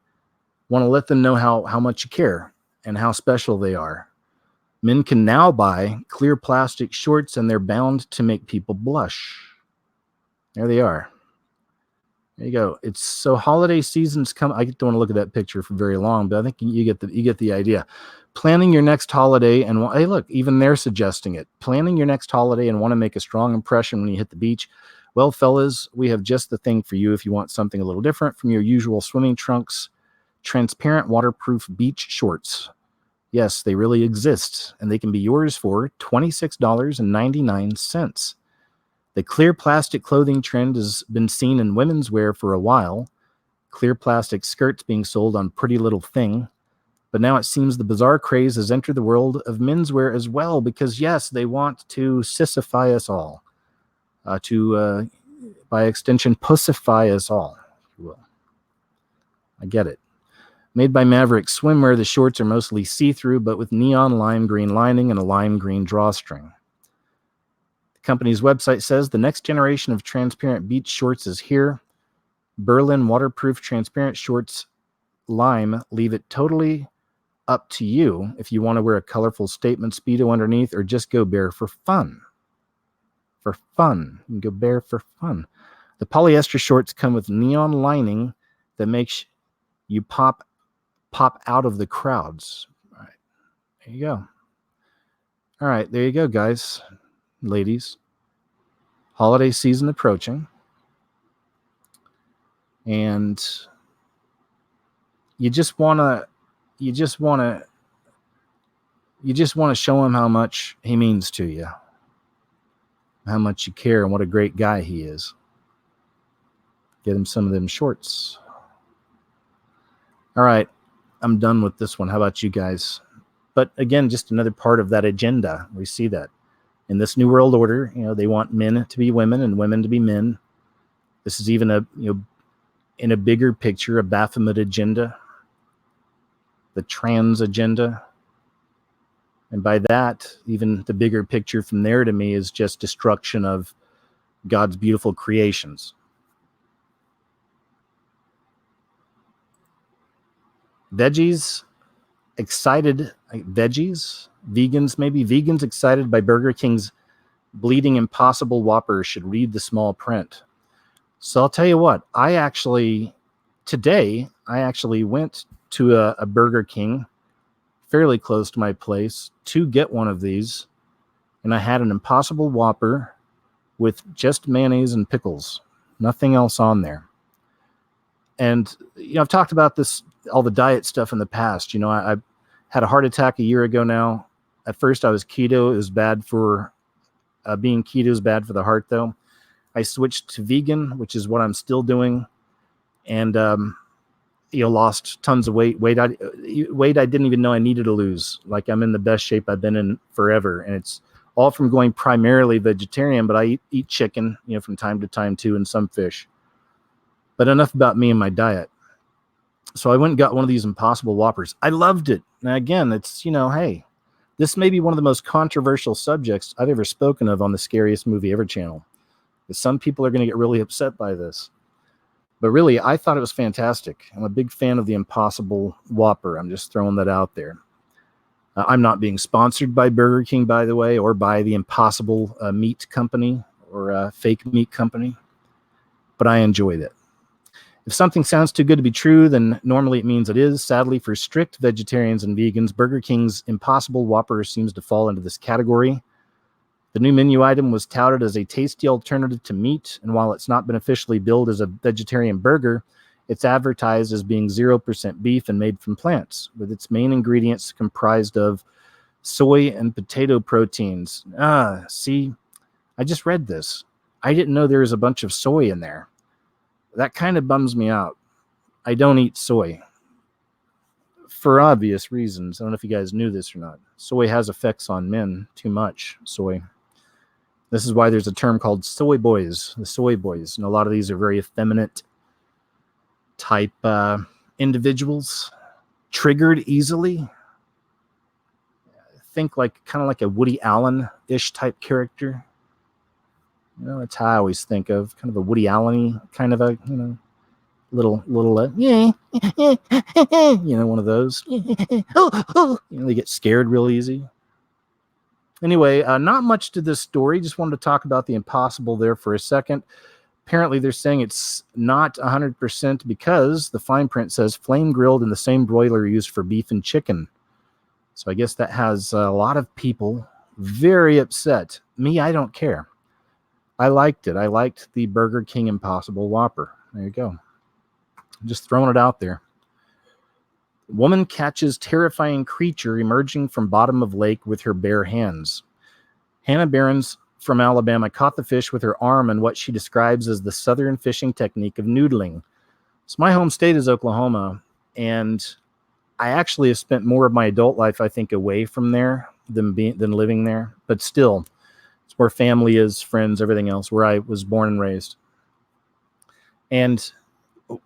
let them know how much you care and how special they are. Men can now buy clear plastic shorts, and they're bound to make people blush. There they are. There you go. It's so holiday season's come. I don't want to look at that picture for very long, but I think you get the idea. Planning your next holiday, and hey, look, even they're suggesting it. Planning your next holiday and want to make a strong impression when you hit the beach. Well, fellas, we have just the thing for you if you want something a little different from your usual swimming trunks. Transparent waterproof beach shorts. Yes, they really exist, and they can be yours for $26.99. The clear plastic clothing trend has been seen in women's wear for a while. Clear plastic skirts being sold on Pretty Little Thing. But now it seems the bizarre craze has entered the world of menswear as well, because yes, they want to sissify us all. To by extension, pussify us all, if you will. I get it. Made by Maverick Swimwear, the shorts are mostly see-through, but with neon lime green lining and a lime green drawstring. The company's website says the next generation of transparent beach shorts is here. Berlin waterproof transparent shorts lime leave it totally up to you if you want to wear a colorful statement Speedo underneath, or just go bare for fun. For fun. You can go bare for fun. The polyester shorts come with neon lining that makes you pop out of the crowds. All right. There you go. All right. There you go, guys. Ladies. Holiday season approaching. And you just want to show him how much he means to you. How much you care and what a great guy he is. Get him some of them shorts. All right. I'm done with this one. How about you guys? But again, just another part of that agenda. We see that in this new world order, they want men to be women and women to be men. This is even in a bigger picture, a Baphomet agenda, the trans agenda. And by that, even the bigger picture from there to me is just destruction of God's beautiful creations. Vegans excited by Burger King's Bleeding Impossible Whopper should read the small print. So I'll tell you what, today I went to a Burger King fairly close to my place to get one of these, and I had an Impossible Whopper with just mayonnaise and pickles, nothing else on there. And I've talked about this, all the diet stuff in the past. I had a heart attack a year ago now. At first I was keto. It was bad for being keto is bad for the heart, though. I switched to vegan, which is what I'm still doing. And lost tons of weight I didn't even know I needed to lose. Like, I'm in the best shape I've been in forever, and it's all from going primarily vegetarian, but I eat chicken, from time to time too, and some fish. But enough about me and my diet. So I went and got one of these Impossible Whoppers. I loved it. Now again, it's, hey, this may be one of the most controversial subjects I've ever spoken of on the Scariest Movie Ever channel. Because some people are going to get really upset by this. But really, I thought it was fantastic. I'm a big fan of the Impossible Whopper. I'm just throwing that out there. I'm not being sponsored by Burger King, by the way, or by the Impossible Meat Company or Fake Meat Company. But I enjoyed it. If something sounds too good to be true, then normally it means it is. Sadly, for strict vegetarians and vegans, Burger King's Impossible Whopper seems to fall into this category. The new menu item was touted as a tasty alternative to meat, and while it's not been officially billed as a vegetarian burger, it's advertised as being 0% beef and made from plants, with its main ingredients comprised of soy and potato proteins. See, I just read this. I didn't know there was a bunch of soy in there. That kind of bums me out. I don't eat soy. For obvious reasons. I don't know if you guys knew this or not. Soy has effects on men. Too much soy. This is why there's a term called soy boys. The soy boys. And a lot of these are very effeminate type individuals. Triggered easily. Think kind of like a Woody Allen-ish type character. That's how I always think of kind of a Woody Allen-y kind of a, little, one of those. They get scared real easy. Anyway, not much to this story. Just wanted to talk about the Impossible there for a second. Apparently, they're saying it's not 100% because the fine print says flame grilled in the same broiler used for beef and chicken. So I guess that has a lot of people very upset. Me, I don't care. I liked it. I liked the Burger King Impossible Whopper. There you go. Just throwing it out there. Woman catches terrifying creature emerging from bottom of lake with her bare hands. Hannah Behrens from Alabama caught the fish with her arm in what she describes as the southern fishing technique of noodling. So my home state is Oklahoma, and I actually have spent more of my adult life, I think, away from there than living there. But still, it's where family is, friends, everything else, where I was born and raised. And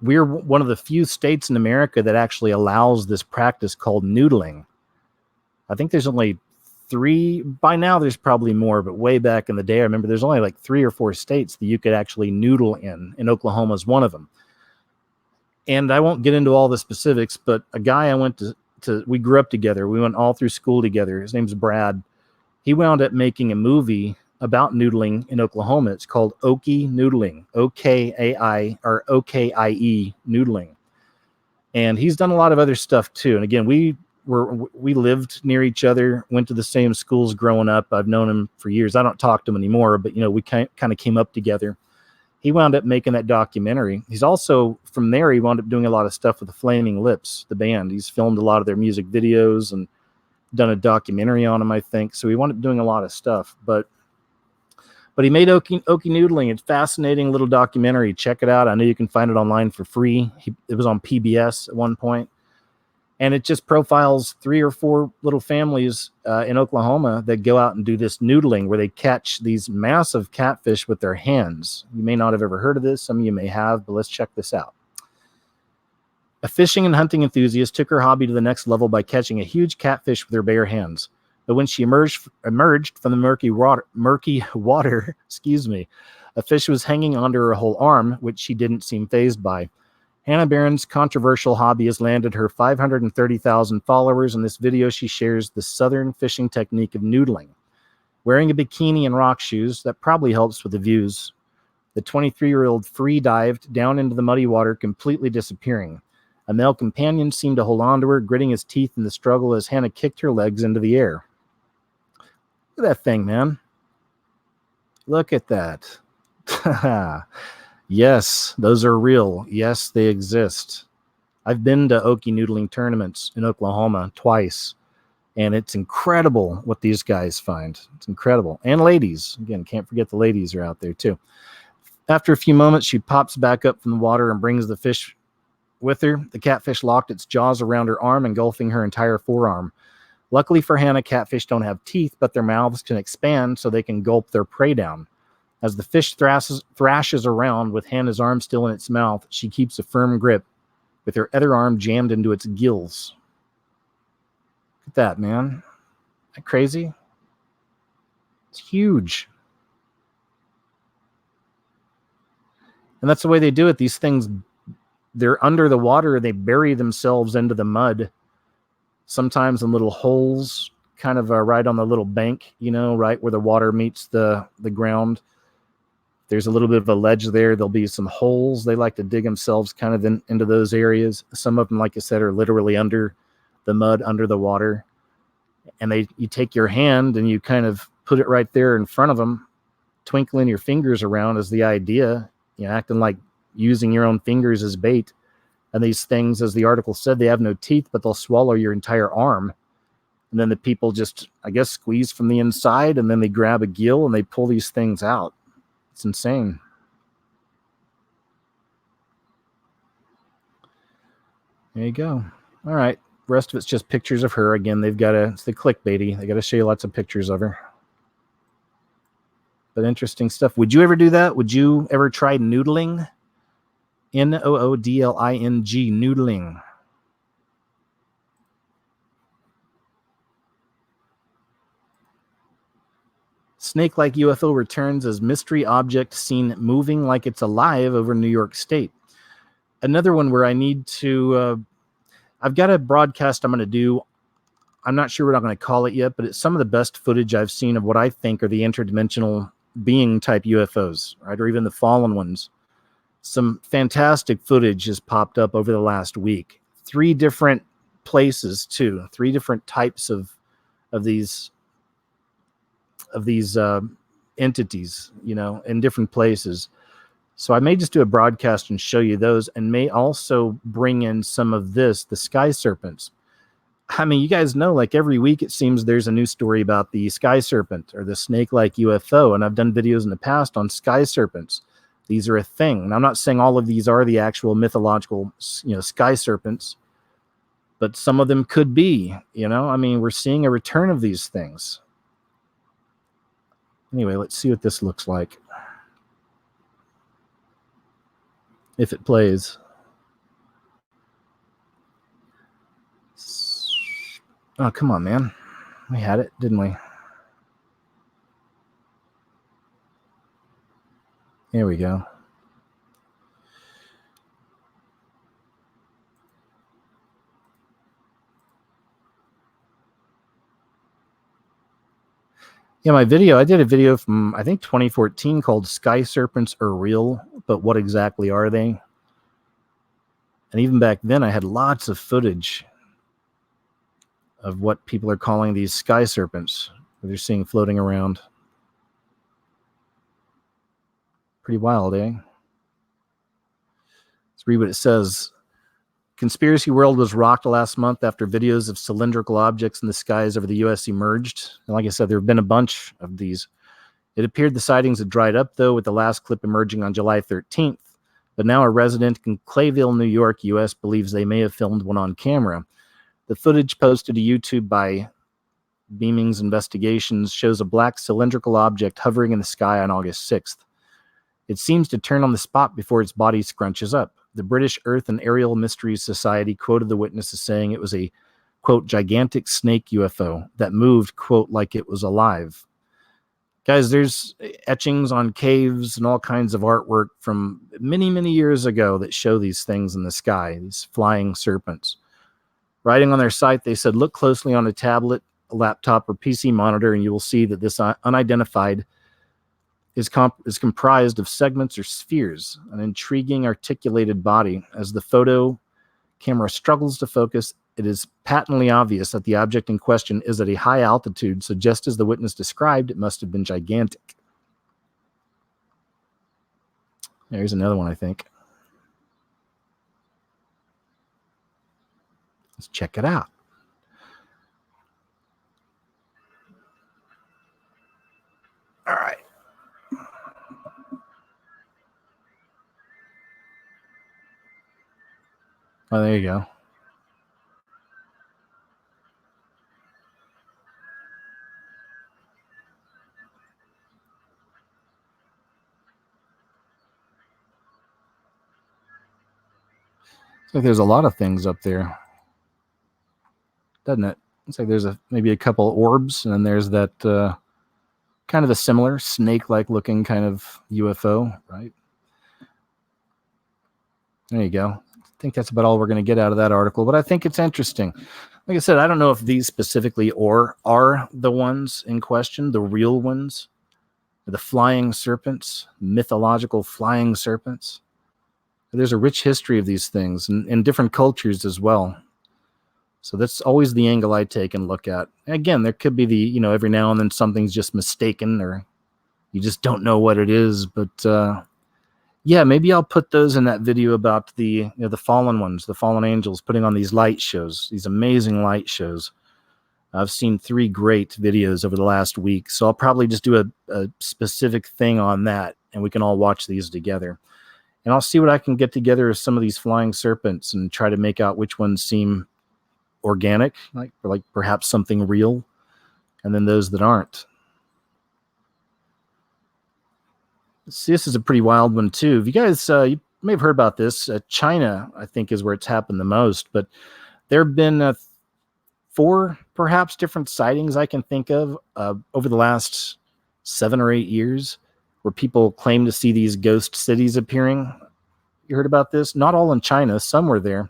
we're one of the few states in America that actually allows this practice called noodling. I think there's only 3, by now there's probably more, but way back in the day, I remember there's only like 3 or 4 states that you could actually noodle in, and Oklahoma is one of them. And I won't get into all the specifics, but a guy I went to we grew up together. We went all through school together. His name's Brad. He wound up making a movie about noodling in Oklahoma. It's called Okie Noodling, O-K-A-I or O-K-I-E Noodling. And he's done a lot of other stuff too. And again, we lived near each other, went to the same schools growing up. I've known him for years. I don't talk to him anymore, but we kind of came up together. He wound up making that documentary. He's also, from there, he wound up doing a lot of stuff with the Flaming Lips, the band. He's filmed a lot of their music videos and done a documentary on them, I think. So he wound up doing a lot of stuff. But he made Okie Noodling. It's a fascinating little documentary. Check it out. I know you can find it online for free. It was on PBS at one point. And it just profiles 3 or 4 little families in Oklahoma that go out and do this noodling where they catch these massive catfish with their hands. You may not have ever heard of this. Some of you may have, but let's check this out. A fishing and hunting enthusiast took her hobby to the next level by catching a huge catfish with her bare hands. But when she emerged from the murky water, a fish was hanging onto her whole arm, which she didn't seem fazed by. Hannah Behrens' controversial hobby has landed her 530,000 followers. In this video, she shares the southern fishing technique of noodling. Wearing a bikini and rock shoes, that probably helps with the views. The 23-year-old free dived down into the muddy water, completely disappearing. A male companion seemed to hold on to her, gritting his teeth in the struggle as Hannah kicked her legs into the air. Look at that thing, man. Look at that. Yes, those are real. Yes, they exist. I've been to Okie Noodling tournaments in Oklahoma twice, and it's incredible what these guys find. It's incredible. And ladies. Again, can't forget the ladies are out there too. After a few moments, she pops back up from the water and brings the fish with her. The catfish locked its jaws around her arm, engulfing her entire forearm. Luckily for Hannah, catfish don't have teeth, but their mouths can expand so they can gulp their prey down. As the fish thrashes around with Hannah's arm still in its mouth, she keeps a firm grip with her other arm jammed into its gills. Look at that, man. Isn't that crazy? It's huge. And that's the way they do it. These things, they're under the water. They bury themselves into the mud, sometimes in little holes, kind of right on the little bank, right where the water meets the ground. There's a little bit of a ledge there. There'll be some holes. They like to dig themselves kind of into those areas. Some of them, like I said, are literally under the mud, under the water. And you take your hand and you kind of put it right there in front of them, twinkling your fingers around is the idea, acting like using your own fingers as bait. And these things, as the article said, they have no teeth, but they'll swallow your entire arm. And then the people just, I guess, squeeze from the inside, and then they grab a gill and they pull these things out. It's insane. There you go. All right. The rest of it's just pictures of her. Again, it's the clickbaity. They got to show you lots of pictures of her. But interesting stuff. Would you ever do that? Would you ever try noodling? Noodling. Noodling. Snake-like UFO returns as mystery object seen moving like it's alive over New York State. Another one where I need to... I've got a broadcast I'm going to do. I'm not sure what I'm going to call it yet, but it's some of the best footage I've seen of what I think are the interdimensional being type UFOs, right? Or even the fallen ones. Some fantastic footage has popped up over the last week. 3 different places too. 3 different types of these entities, in different places. So I may just do a broadcast and show you those, and may also bring in some of the sky serpents. I mean, you guys know, like every week it seems there's a new story about the sky serpent or the snake-like UFO, and I've done videos in the past on sky serpents. These are a thing. And I'm not saying all of these are the actual mythological, sky serpents, but some of them could be, I mean, we're seeing a return of these things. Anyway, let's see what this looks like. If it plays. Oh, come on, man. We had it, didn't we? Here we go. Yeah, I did a video from, I think, 2014 called Sky Serpents Are Real, but what exactly are they? And even back then, I had lots of footage of what people are calling these sky serpents that they're seeing floating around. Pretty wild, eh? Let's read what it says. Conspiracy world was rocked last month after videos of cylindrical objects in the skies over the U.S. emerged. And like I said, there have been a bunch of these. It appeared the sightings had dried up, though, with the last clip emerging on July 13th. But now a resident in Clayville, New York, U.S. believes they may have filmed one on camera. The footage posted to YouTube by Beaming's Investigations shows a black cylindrical object hovering in the sky on August 6th. It seems to turn on the spot before its body scrunches up. The British Earth and Aerial Mysteries Society quoted the witness as saying it was a, quote, gigantic snake UFO that moved, quote, like it was alive. Guys, there's etchings on caves and all kinds of artwork from many, many years ago that show these things in the sky, these flying serpents. Writing on their site, they said, look closely on a tablet, a laptop, or PC monitor, and you will see that this unidentified is comprised of segments or spheres, an intriguing articulated body. As the photo camera struggles to focus, it is patently obvious that the object in question is at a high altitude, so just as the witness described, it must have been gigantic. There's another one, I think. Let's check it out. All right. Oh, there you go. Looks like there's a lot of things up there, doesn't it? Looks like there's maybe a couple orbs, and then there's that kind of a similar snake-like looking kind of UFO, right? There you go. I think that's about all we're going to get out of that article, but I think it's interesting. Like I said, I don't know if these specifically are the ones in question, the real ones, the flying serpents, mythological flying serpents. There's a rich history of these things in different cultures as well. So that's always the angle I take and look at. And again, there could be the, every now and then something's just mistaken or you just don't know what it is. But yeah, maybe I'll put those in that video about the fallen ones, the fallen angels putting on these light shows, these amazing light shows. I've seen 3 great videos over the last week. So I'll probably just do a specific thing on that and we can all watch these together. And I'll see what I can get together of some of these flying serpents and try to make out which ones seem organic, like perhaps something real, and then those that aren't. See, this is a pretty wild one too. If you guys, you may have heard about this. China, I think, is where it's happened the most, but there have been 4 perhaps different sightings I can think of over the last 7 or 8 years where people claim to see these ghost cities appearing. You heard about this? Not all in China. Some were there.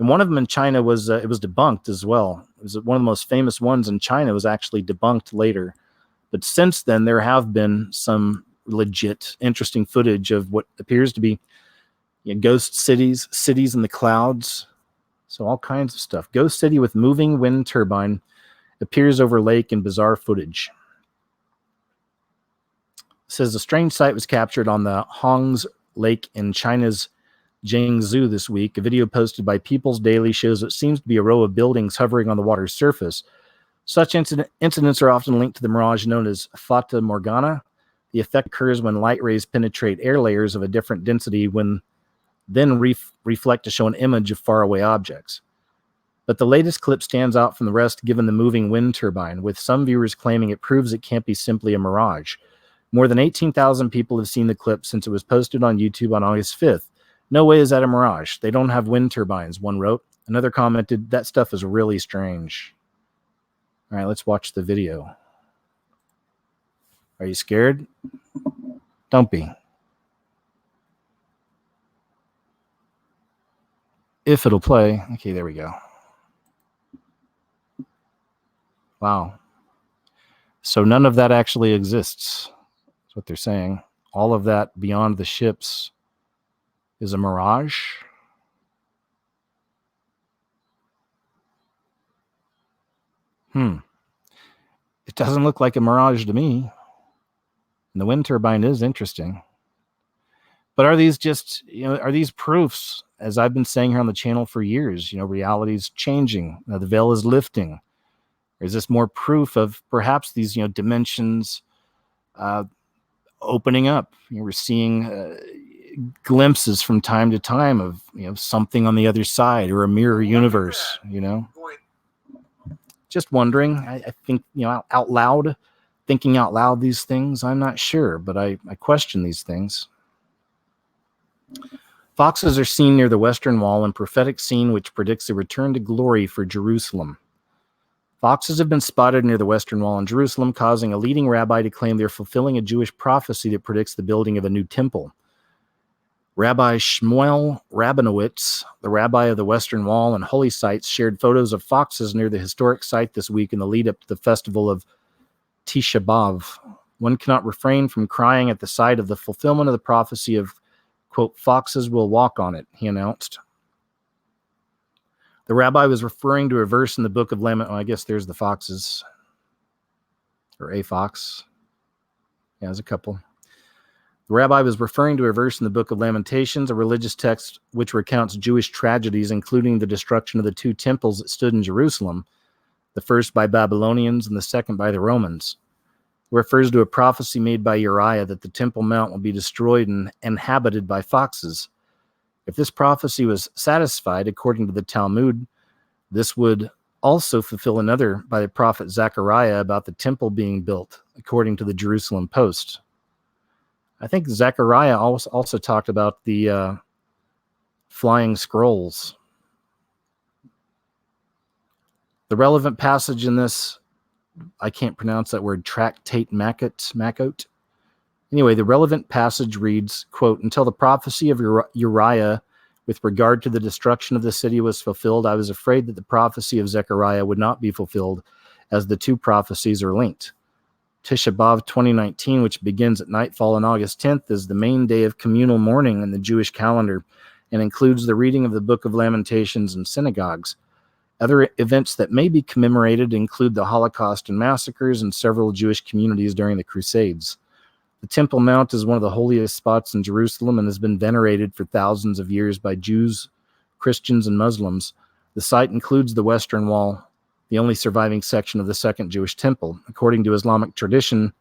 And one of them in China was it was debunked as well. It was one of the most famous ones in China. Was actually debunked later. But since then, there have been some legit, interesting footage of what appears to be ghost cities, cities in the clouds. So all kinds of stuff. Ghost city with moving wind turbine appears over lake in bizarre footage. It says a strange sight was captured on the Hongs Lake in China's Jiangsu this week. A video posted by People's Daily shows what seems to be a row of buildings hovering on the water's surface. Such incidents are often linked to the mirage known as Fata Morgana. The effect occurs when light rays penetrate air layers of a different density when then reflect to show an image of faraway objects. But the latest clip stands out from the rest given the moving wind turbine, with some viewers claiming it proves it can't be simply a mirage. More than 18,000 people have seen the clip since it was posted on YouTube on August 5th. No way is that a mirage. They don't have wind turbines, one wrote. Another commented, that stuff is really strange. All right, let's watch the video. Are you scared? Don't be. If it'll play. Okay, there we go. Wow. So none of that actually exists. That's what they're saying. All of that beyond the ships is a mirage. It doesn't look like a mirage to me. And the wind turbine is interesting. But are these just, are these proofs, as I've been saying here on the channel for years, reality's changing, the veil is lifting? Or is this more proof of perhaps these, dimensions opening up? We're seeing glimpses from time to time of, something on the other side or a mirror universe, Just wondering. I think, out loud, thinking out loud these things, I'm not sure, but I question these things. Foxes are seen near the Western Wall in prophetic scene which predicts a return to glory for Jerusalem. Foxes have been spotted near the Western Wall in Jerusalem, causing a leading rabbi to claim they're fulfilling a Jewish prophecy that predicts the building of a new temple. Rabbi Shmuel Rabinowitz, the rabbi of the Western Wall and holy sites, shared photos of foxes near the historic site this week in the lead-up to the festival of Tisha B'Av. One cannot refrain from crying at the sight of the fulfillment of the prophecy of, quote, foxes will walk on it, he announced. The rabbi was referring to a verse in the book of Lament. I guess there's the foxes. Or a fox. Yeah, there's a couple. The rabbi was referring to a verse in the book of Lamentations, a religious text which recounts Jewish tragedies, including the destruction of the 2 temples that stood in Jerusalem, the first by Babylonians and the second by the Romans. It refers to a prophecy made by Uriah that the Temple Mount will be destroyed and inhabited by foxes. If this prophecy was satisfied, according to the Talmud, this would also fulfill another by the prophet Zechariah about the temple being built, according to the Jerusalem Post. I think Zechariah also talked about the flying scrolls. The relevant passage in this, I can't pronounce that word, tractate Makot. Anyway, the relevant passage reads, quote, until the prophecy of Uriah with regard to the destruction of the city was fulfilled, I was afraid that the prophecy of Zechariah would not be fulfilled, as the two prophecies are linked. Tisha B'Av 2019, which begins at nightfall on August 10th, is the main day of communal mourning in the Jewish calendar and includes the reading of the Book of Lamentations in synagogues. Other events that may be commemorated include the Holocaust and massacres in several Jewish communities during the Crusades. The Temple Mount is one of the holiest spots in Jerusalem and has been venerated for thousands of years by Jews, Christians, and Muslims. The site includes the Western Wall, the only surviving section of the Second Jewish Temple. According to Islamic tradition,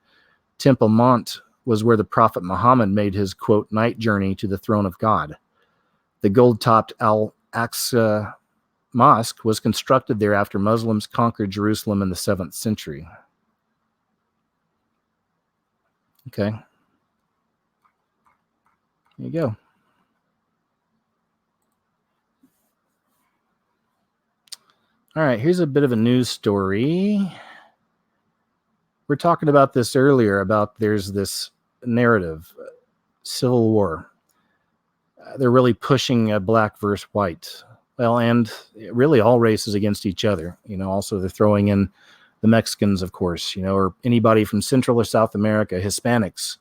Temple Mount was where the Prophet Muhammad made his, quote, night journey to the throne of God. The gold-topped Al-Aqsa Mosque was constructed there after Muslims conquered Jerusalem in the 7th century. Okay. There you go. All right, here's a bit of a news story. We're talking about this earlier, about there's this narrative, civil war. They're really pushing black versus white. Well, and really all races against each other. You know, also they're throwing in the Mexicans, of course, you know, or anybody from Central or South America, Hispanics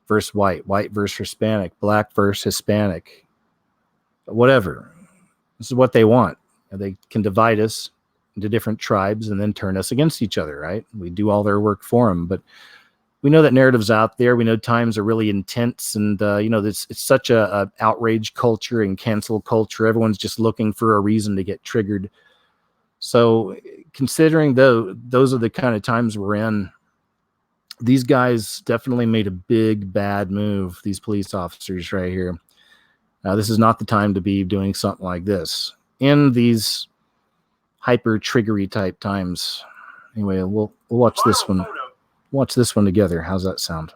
versus white versus Hispanic, black versus Hispanic, whatever. This is what they want. They can divide us into different tribes and then turn us against each other, right? We do all their work for them. But we know that narrative's out there. We know times are really intense. And, you know, it's such a outrage culture and cancel culture. Everyone's just looking for a reason to get triggered. So considering those are the kind of times we're in, these guys definitely made a big, bad move, these police officers right here. This is not the time to be doing something like this in these hyper triggery type times. Anyway, we'll watch this one. Watch this one together. How's that sound?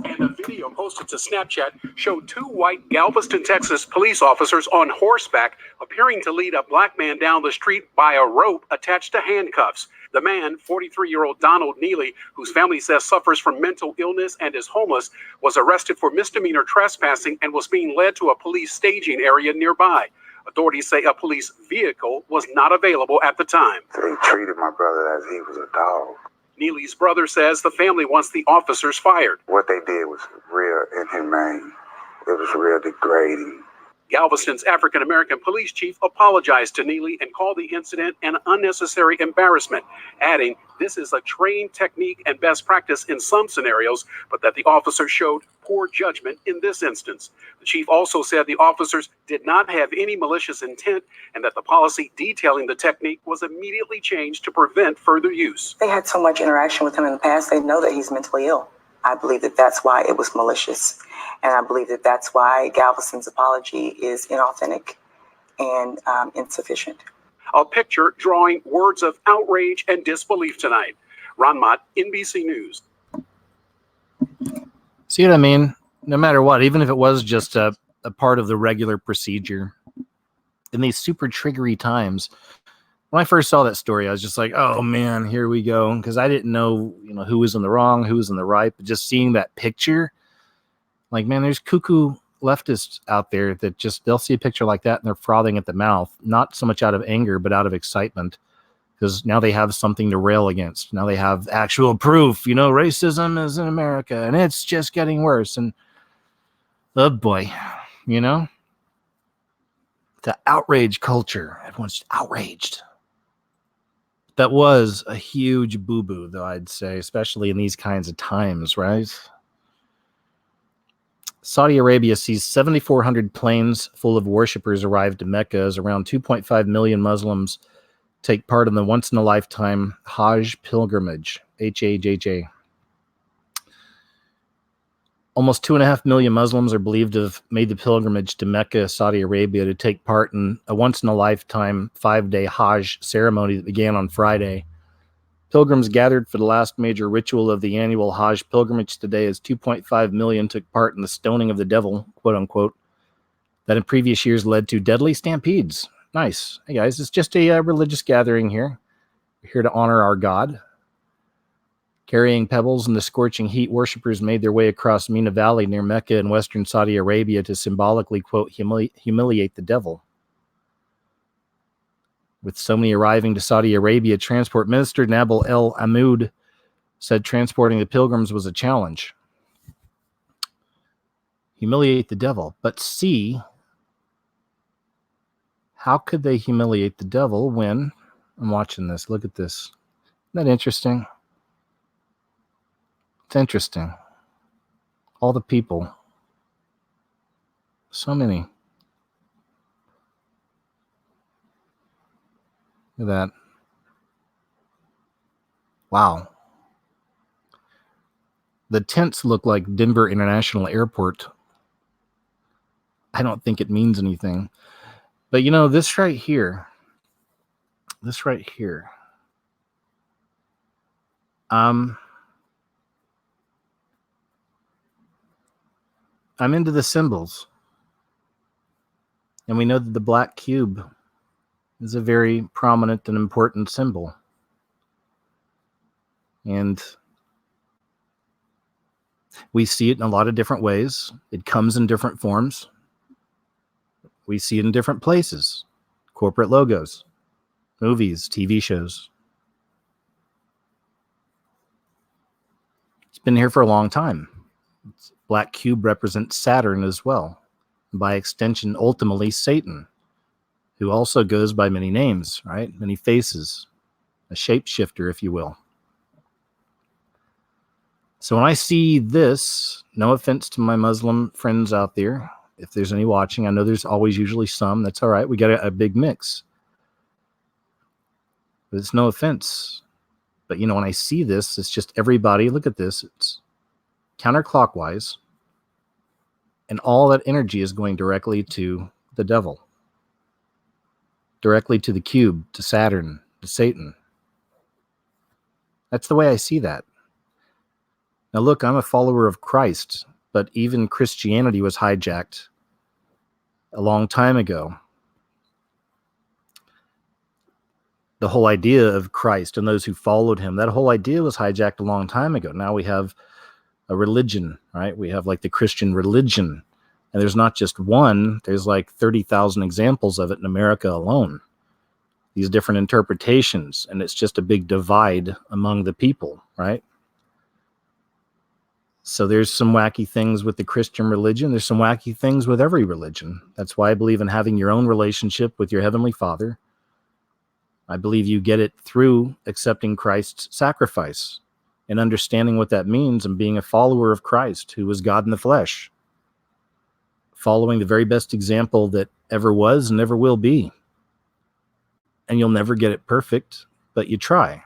And a video posted to Snapchat showed two white Galveston, Texas police officers on horseback appearing to lead a black man down the street by a rope attached to handcuffs. The man, 43-year-old Donald Neely, whose family says suffers from mental illness and is homeless, was arrested for misdemeanor trespassing and was being led to a police staging area nearby. Authorities say a police vehicle was not available at the time. They treated my brother as he was a dog. Neely's brother says the family wants the officers fired. What they did was real inhumane. It was real degrading. Galveston's African-American police chief apologized to Neely and called the incident an unnecessary embarrassment, adding, this is a trained technique and best practice in some scenarios, but that the officer showed poor judgment in this instance. The chief also said the officers did not have any malicious intent and that the policy detailing the technique was immediately changed to prevent further use. They had so much interaction with him in the past, they know that he's mentally ill. I believe that that's why it was malicious. And I believe that that's why Galveston's apology is inauthentic and insufficient. A picture drawing words of outrage and disbelief tonight. Ron Mott, NBC News. See what I mean? No matter what, even if it was just a part of the regular procedure, in these super triggery times, when I first saw that story, I was just like, oh man, here we go. Because I didn't know, who was in the wrong, who was in the right. But just seeing that picture, like, man, there's cuckoo leftists out there that they'll see a picture like that and they're frothing at the mouth, not so much out of anger, but out of excitement. Because now they have something to rail against. Now they have actual proof, racism is in America and it's just getting worse. And oh boy, the outrage culture. Everyone's outraged. That was a huge boo-boo, though, I'd say, especially in these kinds of times, right? Saudi Arabia sees 7,400 planes full of worshippers arrive to Mecca as around 2.5 million Muslims take part in the Almost 2.5 million Muslims are believed to have made the pilgrimage to Mecca, Saudi Arabia, to take part in a once-in-a-lifetime 5-day Hajj ceremony that began on Friday. Pilgrims gathered for the last major ritual of the annual Hajj pilgrimage today, as 2.5 million took part in the stoning of the devil, quote unquote, that in previous years led to deadly stampedes. Nice. Hey guys, it's just a religious gathering here. We're here to honor our God. Carrying pebbles in the scorching heat, worshippers made their way across Mina Valley near Mecca in western Saudi Arabia to symbolically, quote, humiliate the devil. With so many arriving to Saudi Arabia, Transport Minister Nabil El Amoud said transporting the pilgrims was a challenge. Humiliate the devil. But see, how could they humiliate the devil when... I'm watching this. Look at this. Isn't that interesting? It's interesting. All the people. So many. Look at that. Wow. The tents look like Denver International Airport. I don't think it means anything. But you know, this right here. I'm into the symbols. And we know that the black cube is a very prominent and important symbol. And we see it in a lot of different ways. It comes in different forms. We see it in different places. Corporate logos, movies, TV shows. It's been here for a long time. Black cube represents Saturn as well. By extension, ultimately Satan, who also goes by many names, right? Many faces. A shapeshifter, if you will. So when I see this, no offense to my Muslim friends out there, if there's any watching, I know there's always usually some. That's all right. We got a big mix. But it's no offense. But, you know, when I see this, it's just everybody, look at this. It's counterclockwise. And all that energy is going directly to the devil. Directly to the cube, to Saturn, to Satan. That's the way I see that. Now look, I'm a follower of Christ, but even Christianity was hijacked a long time ago. The whole idea of Christ and those who followed him, that whole idea was hijacked a long time ago. Now we have a religion, right? We have like the Christian religion. And there's not just one, there's like 30,000 examples of it in America alone. These different interpretations, and it's just a big divide among the people, right? So there's some wacky things with the Christian religion. There's some wacky things with every religion. That's why I believe in having your own relationship with your Heavenly Father. I believe you get it through accepting Christ's sacrifice and understanding what that means and being a follower of Christ, who was God in the flesh, following the very best example that ever was and ever will be. And you'll never get it perfect, but you try.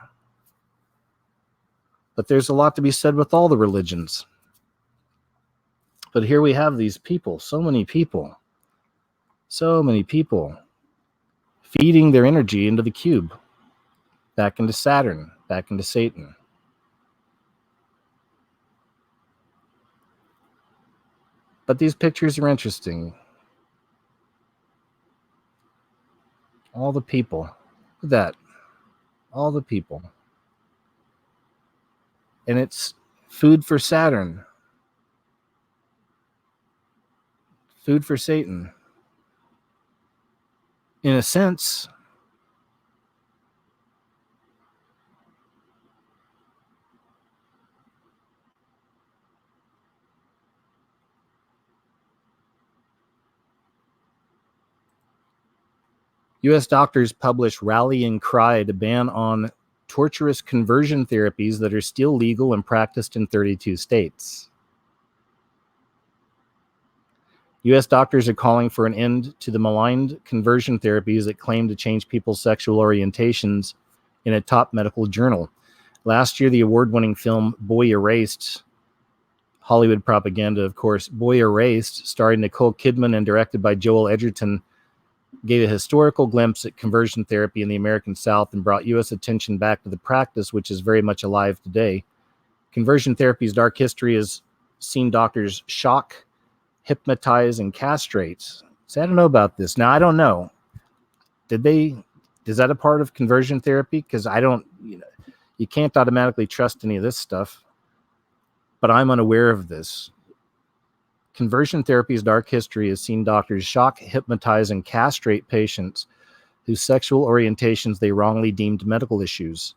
But there's a lot to be said with all the religions. But here we have these people, so many people, feeding their energy into the cube, back into Saturn, back into Satan. But these pictures are interesting. All the people, look at that, all the people. And it's food for Saturn, food for Satan. In a sense, U.S. doctors publish rallying cry to ban on torturous conversion therapies that are still legal and practiced in 32 states. U.S. doctors are calling for an end to the maligned conversion therapies that claim to change people's sexual orientations in a top medical journal. Last year, the award-winning film Boy Erased Hollywood propaganda, of course. Boy Erased, starring Nicole Kidman and directed by Joel Edgerton, gave a historical glimpse at conversion therapy in the American South and brought U.S. attention back to the practice, which is very much alive today. Conversion therapy's dark history has seen doctors shock, hypnotize, and castrate. So I don't know about this. Now, I don't know. Is that a part of conversion therapy? Because I don't, you can't automatically trust any of this stuff, but I'm unaware of this. Conversion therapy's dark history has seen doctors shock, hypnotize, and castrate patients whose sexual orientations they wrongly deemed medical issues.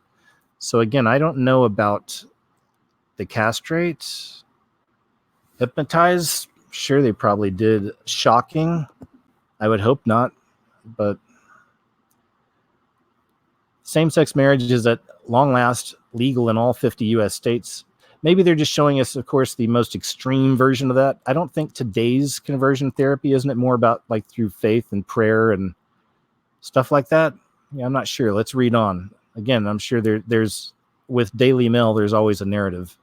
So again, I don't know about the castrate, hypnotize. Sure, they probably did. Shocking, I would hope not, but same-sex marriage is at long last legal in all 50 U.S. states. Maybe they're just showing us, of course, the most extreme version of that. I don't think today's conversion therapy, isn't it more about like through faith and prayer and stuff like that? Yeah, I'm not sure. Let's read on. Again, I'm sure there's, with Daily Mail, there's always a narrative.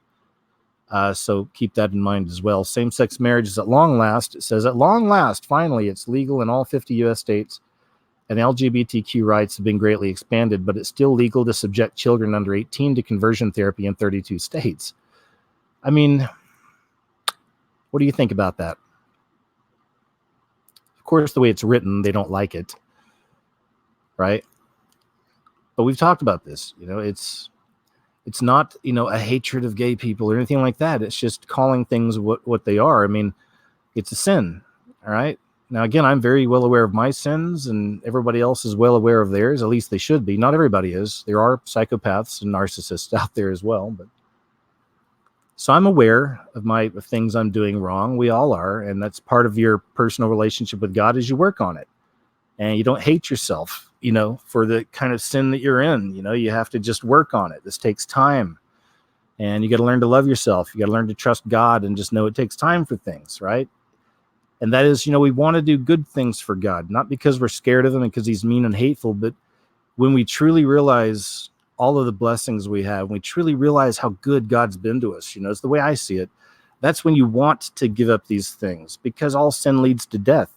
So keep that in mind as well. Same-sex marriage is at long last. It says, at long last, finally, it's legal in all 50 U.S. states. And LGBTQ rights have been greatly expanded, but it's still legal to subject children under 18 to conversion therapy in 32 states. I mean, what do you think about that? Of course, the way it's written, they don't like it, right? But we've talked about this. It's not, a hatred of gay people or anything like that. It's just calling things what they are. I mean, it's a sin, all right? Now, again, I'm very well aware of my sins, and everybody else is well aware of theirs. At least they should be. Not everybody is. There are psychopaths and narcissists out there as well. But so I'm aware of things I'm doing wrong. We all are, and that's part of your personal relationship with God as you work on it. And you don't hate yourself, for the kind of sin that you're in. You have to just work on it. This takes time. And you got to learn to love yourself. You got to learn to trust God and just know it takes time for things, right? And that is, we want to do good things for God, not because we're scared of him and because he's mean and hateful, but when we truly realize all of the blessings we have, when we truly realize how good God's been to us, it's the way I see it. That's when you want to give up these things, because all sin leads to death.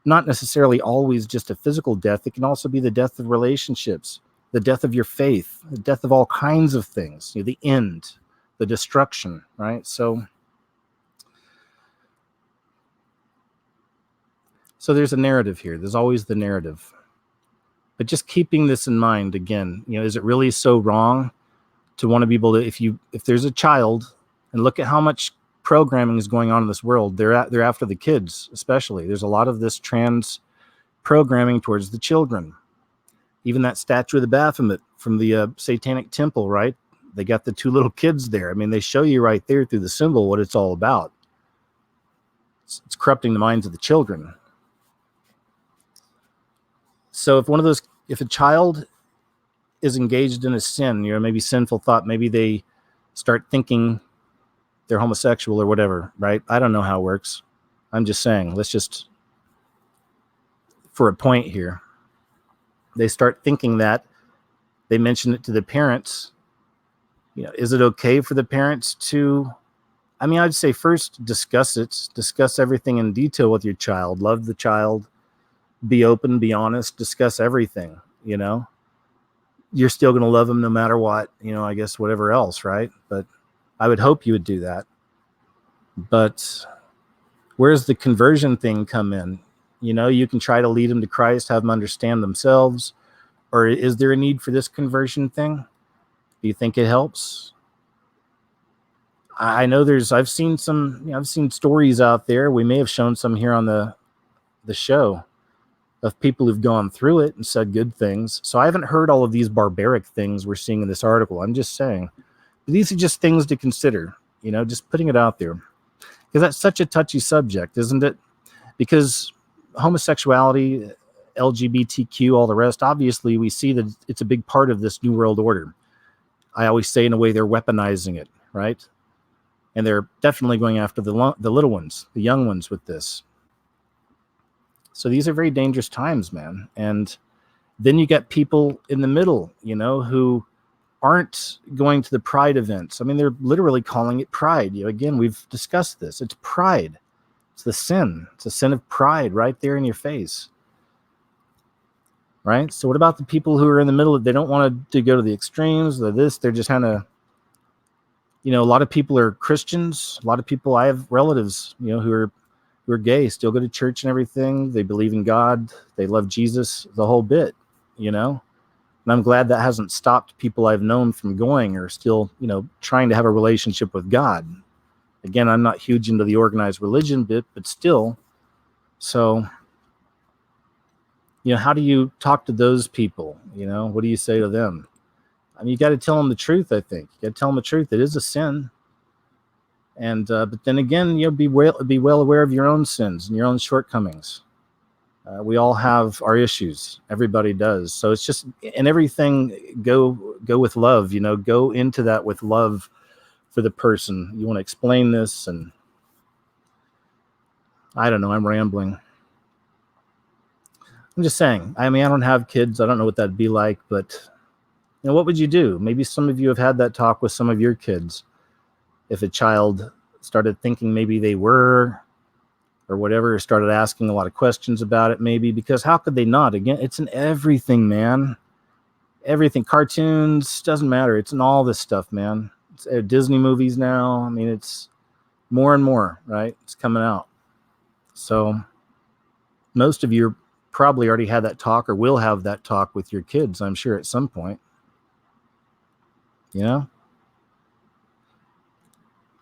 Not necessarily always just a physical death. It can also be the death of relationships, the death of your faith, the death of all kinds of things, the end, the destruction, right? So there's a narrative here. There's always the narrative. But just keeping this in mind, again, is it really so wrong to want to be able to, if there's a child, and look at how much programming is going on in this world, they're after the kids, especially. There's a lot of this trans programming towards the children. Even that statue of the Baphomet from the Satanic Temple, right? They got the two little kids there. I mean, they show you right there through the symbol what it's all about. It's corrupting the minds of the children. So if a child is engaged in a sin, maybe sinful thought, maybe they start thinking they're homosexual or whatever, right? I don't know how it works. I'm just saying, let's just, for a point here, they start thinking that, they mention it to the parents. Is it okay for the parents to, I'd say first discuss everything in detail with your child, love the child, be open, be honest, discuss everything, you're still going to love them no matter what, I guess whatever else, right? But I would hope you would do that. But where's the conversion thing come in? You can try to lead them to Christ, have them understand themselves, or is there a need for this conversion thing? Do you think it helps? I know I've seen stories out there. We may have shown some here on the show of people who've gone through it and said good things. So I haven't heard all of these barbaric things we're seeing in this article. I'm just saying, these are just things to consider, just putting it out there. Because that's such a touchy subject, isn't it? Because homosexuality, LGBTQ, all the rest, obviously we see that it's a big part of this New World Order. I always say, in a way, they're weaponizing it, right? And they're definitely going after the little ones, the young ones with this. So these are very dangerous times, man. And then you get people in the middle, who aren't going to the pride events. I mean, they're literally calling it pride. Again, we've discussed this. It's pride. It's the sin. It's a sin of pride right there in your face. Right? So what about the people who are in the middle? They don't want to go to the extremes. They're just kind of, a lot of people are Christians. A lot of people, I have relatives, who are gay, still go to church and everything. They believe in God. They love Jesus, the whole bit, And I'm glad that hasn't stopped people I've known from going or still, trying to have a relationship with God. Again, I'm not huge into the organized religion bit, but still. So, how do you talk to those people? What do you say to them? I mean, you got to tell them the truth, I think. You got to tell them the truth. It is a sin. And, but then again, be well aware of your own sins and your own shortcomings. We all have our issues. Everybody does. So it's just, and everything go with love, go into that with love for the person. You want to explain this, and I don't know, I'm rambling. I'm just saying, I mean, I don't have kids. I don't know what that'd be like, but what would you do? Maybe some of you have had that talk with some of your kids. If a child started thinking maybe they were, or whatever, started asking a lot of questions about it, maybe, because how could they not? Again, it's in everything, man. Everything, cartoons, doesn't matter. It's in all this stuff, man. It's Disney movies now. I mean, it's more and more, right? It's coming out. So most of you probably already had that talk or will have that talk with your kids, I'm sure, at some point.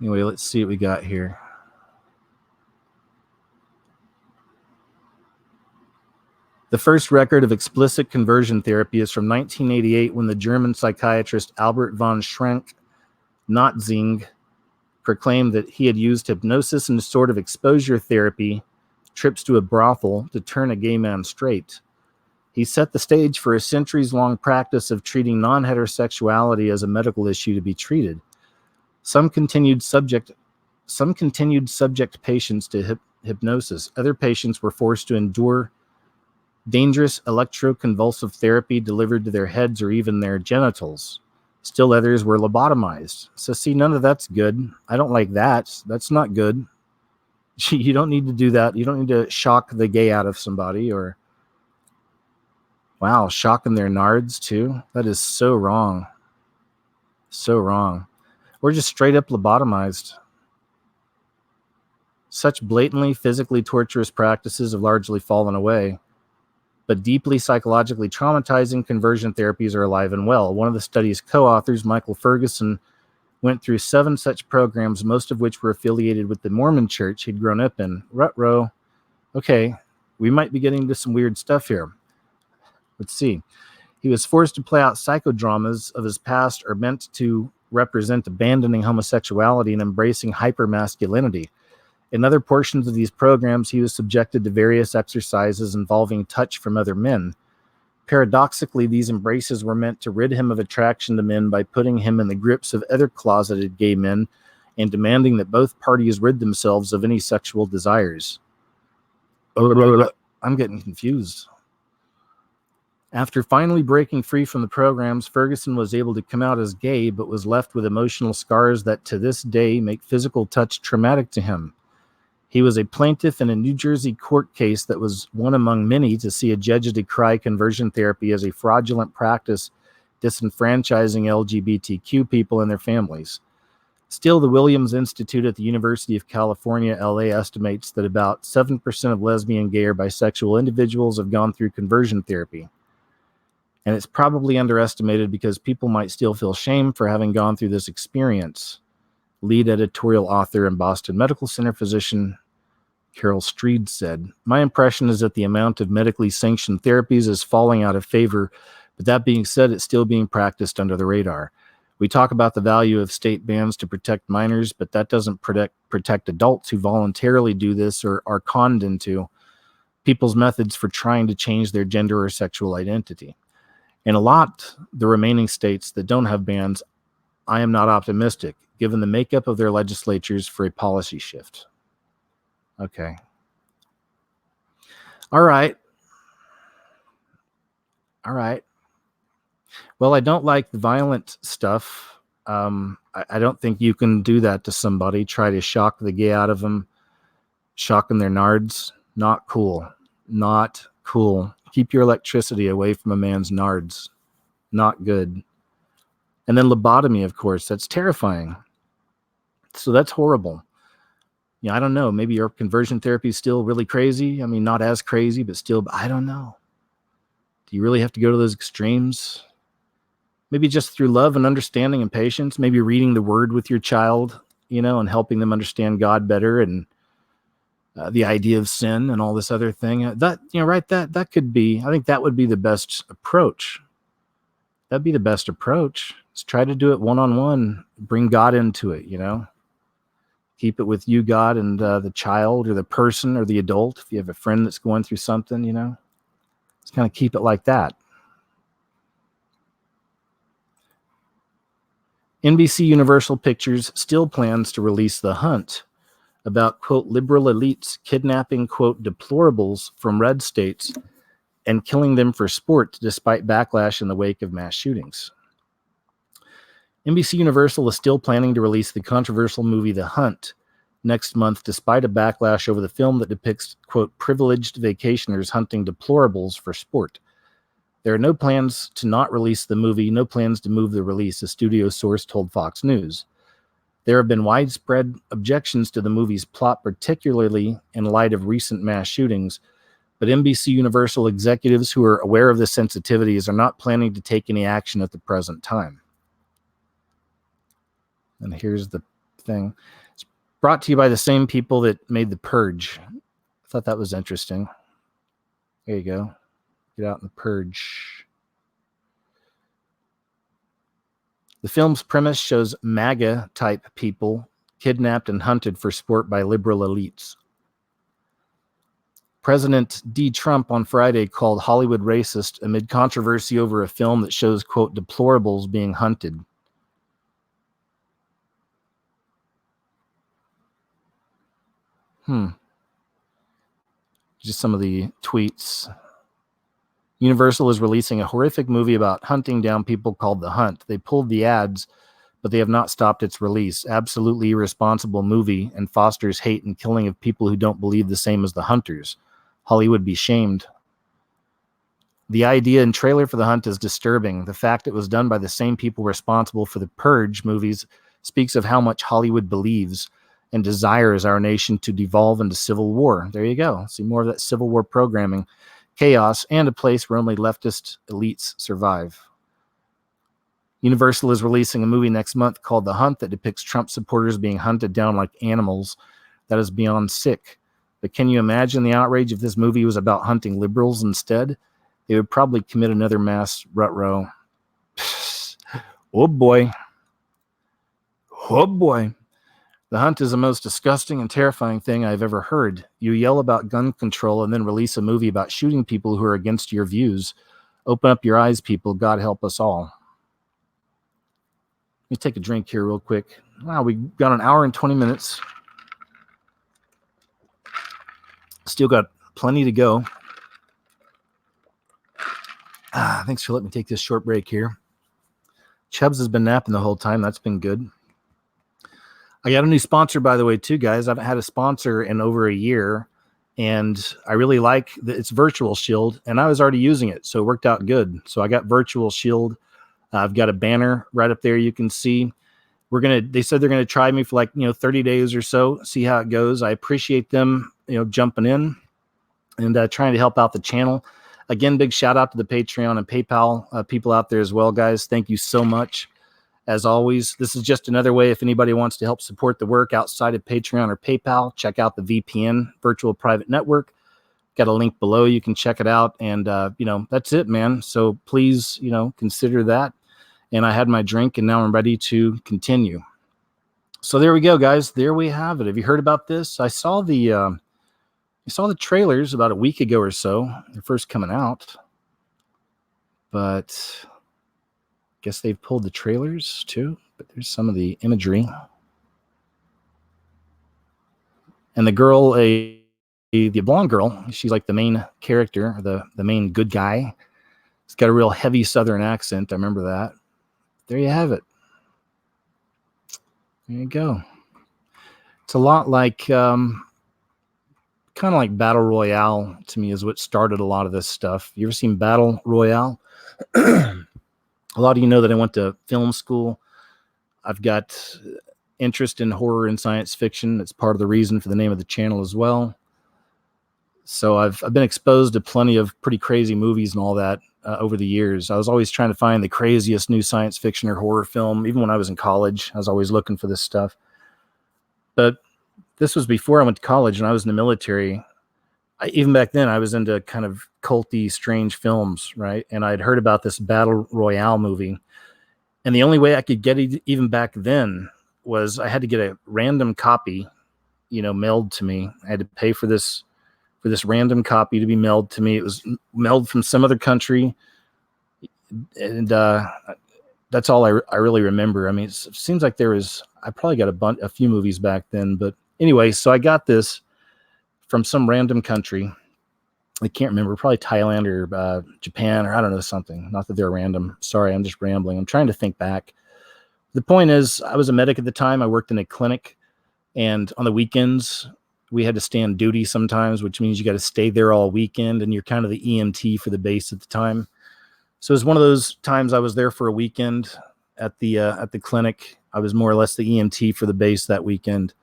Anyway, let's see what we got here. The first record of explicit conversion therapy is from 1988, when the German psychiatrist Albert von Schrenck-Notzing proclaimed that he had used hypnosis and a sort of exposure therapy, trips to a brothel, to turn a gay man straight. He set the stage for a centuries-long practice of treating non-heterosexuality as a medical issue to be treated. Some continued subject patients to hypnosis. Other patients were forced to endure dangerous electroconvulsive therapy delivered to their heads or even their genitals. Still others were lobotomized. So see, none of that's good. I don't like that. That's not good. You don't need to do that. You don't need to shock the gay out of somebody, or, wow, shocking their nards too. That is so wrong. So wrong. Or just straight up lobotomized. Such blatantly physically torturous practices have largely fallen away. But deeply psychologically traumatizing conversion therapies are alive and well. One of the study's co-authors, Michael Ferguson, went through 7 such programs, most of which were affiliated with the Mormon church he'd grown up in. Ruh-roh. Okay, we might be getting into some weird stuff here. Let's see. He was forced to play out psychodramas of his past are meant to represent abandoning homosexuality and embracing hypermasculinity. In other portions of these programs, he was subjected to various exercises involving touch from other men. Paradoxically, these embraces were meant to rid him of attraction to men by putting him in the grips of other closeted gay men and demanding that both parties rid themselves of any sexual desires. I'm getting confused. After finally breaking free from the programs, Ferguson was able to come out as gay, but was left with emotional scars that to this day make physical touch traumatic to him. He was a plaintiff in a New Jersey court case that was one among many to see a judge decry conversion therapy as a fraudulent practice disenfranchising LGBTQ people and their families. Still, the Williams Institute at the University of California, LA, estimates that about 7% of lesbian, gay, or bisexual individuals have gone through conversion therapy. And it's probably underestimated because people might still feel shame for having gone through this experience. Lead editorial author and Boston Medical Center physician Carol Streed said, "My impression is that the amount of medically sanctioned therapies is falling out of favor, but that being said, it's still being practiced under the radar. We talk about the value of state bans to protect minors, but that doesn't protect adults who voluntarily do this or are conned into people's methods for trying to change their gender or sexual identity. In the remaining states that don't have bans, I am not optimistic, given the makeup of their legislatures, for a policy shift." Okay. All right. Well, I don't like the violent stuff. I don't think you can do that to somebody. Try to shock the gay out of them, shock them their nards. Not cool. Not cool. Keep your electricity away from a man's nards. Not good. And then lobotomy, of course. That's terrifying. So that's horrible. I don't know. Maybe your conversion therapy is still really crazy. I mean, not as crazy, but still, I don't know. Do you really have to go to those extremes? Maybe just through love and understanding and patience, maybe reading the word with your child, and helping them understand God better and the idea of sin and all this other thing. That could be, I think that would be the best approach. That'd be the best approach. Let's try to do it one-on-one, bring God into it, Keep it with you, God, and the child or the person or the adult. If you have a friend that's going through something, let's kind of keep it like that. NBC Universal Pictures still plans to release The Hunt, about, quote, liberal elites kidnapping, quote, deplorables from red states and killing them for sport despite backlash in the wake of mass shootings. NBC Universal is still planning to release the controversial movie The Hunt next month, despite a backlash over the film that depicts, quote, privileged vacationers hunting deplorables for sport. There are no plans to not release the movie, no plans to move the release, a studio source told Fox News. There have been widespread objections to the movie's plot, particularly in light of recent mass shootings, but NBC Universal executives who are aware of the sensitivities are not planning to take any action at the present time. And here's the thing. It's brought to you by the same people that made The Purge. I thought that was interesting. There you go. Get out in The Purge. The film's premise shows MAGA-type people kidnapped and hunted for sport by liberal elites. President D. Trump on Friday called Hollywood racist amid controversy over a film that shows, quote, deplorables being hunted. Just some of the tweets. Universal is releasing a horrific movie about hunting down people called The Hunt. They pulled the ads, but they have not stopped its release. Absolutely irresponsible movie and fosters hate and killing of people who don't believe the same as the hunters. Hollywood be shamed. The idea and trailer for The Hunt is disturbing. The fact it was done by the same people responsible for the Purge movies speaks of how much Hollywood believes and desires our nation to devolve into civil war. There you go. See more of that Civil War programming, chaos, and a place where only leftist elites survive. Universal is releasing a movie next month called The Hunt that depicts Trump supporters being hunted down like animals. That is beyond sick. But can you imagine the outrage if this movie was about hunting liberals instead? They would probably commit another mass rut-row. Oh boy. Oh boy. The Hunt is the most disgusting and terrifying thing I've ever heard. You yell about gun control and then release a movie about shooting people who are against your views. Open up your eyes, people. God help us all. Let me take a drink here real quick. Wow, we got an hour and 20 minutes. Still got plenty to go. Thanks for letting me take this short break here. Chubbs has been napping the whole time. That's been good. I got a new sponsor, by the way, too, guys. I haven't had a sponsor in over a year, and I really like it's Virtual Shield, and I was already using it, so it worked out good. So I got Virtual Shield. I've got a banner right up there you can see. They said they're gonna try me for 30 days or so, see how it goes. I appreciate them, jumping in and trying to help out the channel. Again, big shout out to the Patreon and PayPal people out there as well, guys. Thank you so much. As always, this is just another way if anybody wants to help support the work outside of Patreon or PayPal, check out the VPN, Virtual Private Network. Got a link below. You can check it out. And, that's it, man. So please, consider that. And I had my drink, and now I'm ready to continue. So there we go, guys. There we have it. Have you heard about this? I saw the trailers about a week ago or so. They're first coming out. But guess they've pulled the trailers too, but there's some of the imagery. And the girl, the blonde girl, she's like the main character, the main good guy. It's got a real heavy Southern accent. I remember that. There you have it. There you go. It's a lot like, kind of like Battle Royale to me is what started a lot of this stuff. You ever seen Battle Royale? A lot of you know that I went to film school. I've got interest in horror and science fiction. It's part of the reason for the name of the channel as well. So I've been exposed to plenty of pretty crazy movies and all that over the years. I was always trying to find the craziest new science fiction or horror film. Even when I was in college, I was always looking for this stuff. But this was before I went to college, and I was in the military. Even back then, I was into kind of culty, strange films, right? And I'd heard about this Battle Royale movie. And the only way I could get it even back then was I had to get a random copy, mailed to me. I had to pay for this random copy to be mailed to me. It was mailed from some other country. And that's all I really remember. I mean, it seems like I probably got a few movies back then. But anyway, so I got this from some random country. I can't remember, probably Thailand or Japan or I don't know, something. Not that they're random. Sorry, I'm just rambling. I'm trying to think back. The point is, I was a medic at the time. I worked in a clinic, and on the weekends, we had to stay on duty sometimes, which means you got to stay there all weekend, and you're kind of the EMT for the base at the time. So it was one of those times I was there for a weekend at the clinic. I was more or less the EMT for the base that weekend.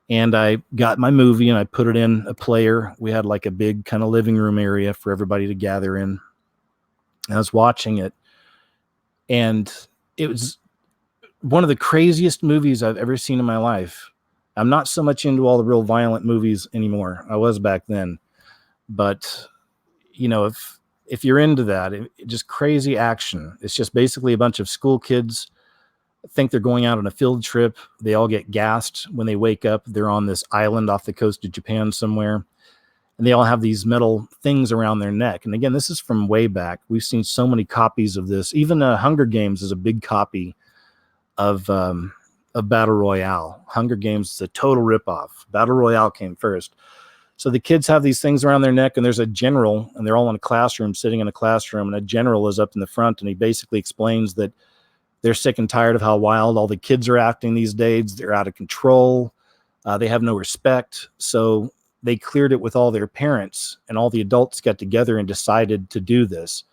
And I got my movie and I put it in a player. We had like a big kind of living room area for everybody to gather in. And I was watching it, and it was one of the craziest movies I've ever seen in my life. I'm not so much into all the real violent movies anymore. I was back then. But, if you're into that, just crazy action. It's just basically a bunch of school kids think they're going out on a field trip. They all get gassed when they wake up. They're on this island off the coast of Japan somewhere, and they all have these metal things around their neck. And again, this is from way back. We've seen so many copies of this. Even Hunger Games is a big copy of Battle Royale. Hunger Games is a total ripoff. Battle Royale came first. So the kids have these things around their neck, and there's a general, and they're all in a classroom, sitting in a classroom, and a general is up in the front, and he basically explains that they're sick and tired of how wild all the kids are acting these days. They're out of control. They have no respect. So they cleared it with all their parents, and all the adults got together and decided to do this.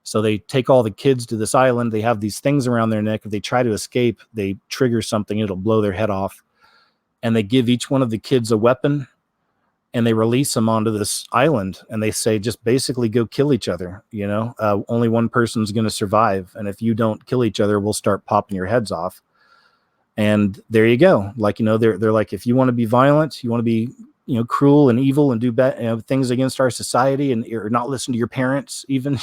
So they take all the kids to this island. They have these things around their neck. If they try to escape, they trigger something. It'll blow their head off. And they give each one of the kids a weapon, and they release them onto this island, and they say, just basically go kill each other. Only one person's going to survive. And if you don't kill each other, we'll start popping your heads off. And there you go. Like, they're like, if you want to be violent, you want to be, cruel and evil and do bad things against our society, and or not listen to your parents even,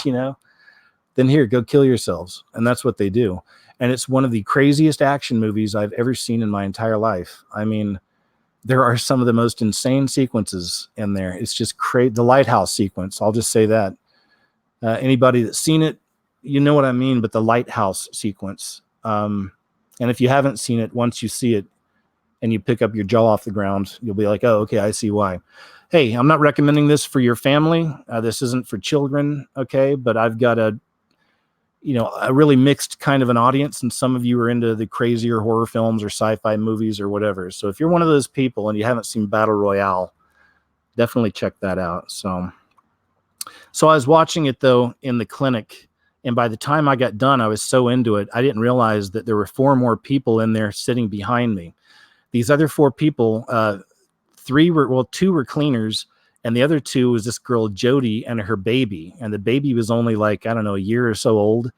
then here, go kill yourselves. And that's what they do. And it's one of the craziest action movies I've ever seen in my entire life. I mean, there are some of the most insane sequences in there. It's just the lighthouse sequence. I'll just say that. Anybody that's seen it, you know what I mean, but the lighthouse sequence. And if you haven't seen it, once you see it and you pick up your jaw off the ground, you'll be like, oh, okay, I see why. Hey, I'm not recommending this for your family. This isn't for children, okay? But I've got a really mixed kind of an audience, and some of you are into the crazier horror films or sci-fi movies or whatever. So if you're one of those people and you haven't seen Battle Royale, definitely check that out. So I was watching it though in the clinic, and by the time I got done, I was so into it, I didn't realize that there were 4 more people in there sitting behind me. These other 4 people, 2 were cleaners, and the other 2 was this girl, Jody, and her baby. And the baby was only like, I don't know, a year or so old,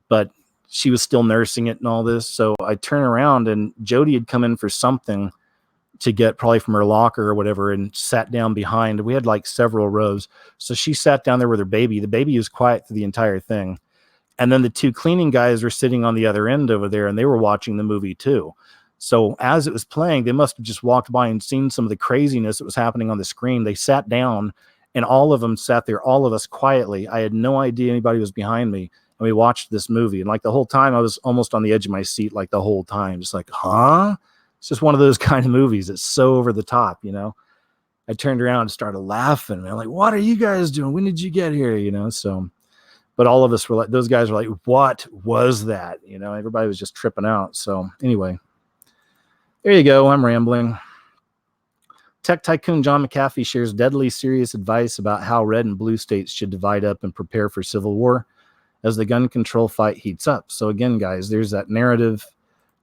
but she was still nursing it and all this. So I turn around, and Jody had come in for something to get probably from her locker or whatever, and sat down behind. We had like several rows. So she sat down there with her baby. The baby was quiet through the entire thing. And then the 2 cleaning guys were sitting on the other end over there, and they were watching the movie too. So as it was playing, they must have just walked by and seen some of the craziness that was happening on the screen. They sat down, and all of them sat there, all of us quietly. I had no idea anybody was behind me. And we watched this movie. And like the whole time, I was almost on the edge of my seat, like the whole time. Just like, huh? It's just one of those kind of movies. It's so over the top, I turned around and started laughing. I'm like, what are you guys doing? When did you get here? So But all of us were like, those guys were like, what was that? You know, everybody was just tripping out. So anyway, there you go. I'm rambling. Tech tycoon John McAfee shares deadly serious advice about how red and blue states should divide up and prepare for civil war as the gun control fight heats up. So again, guys, there's that narrative.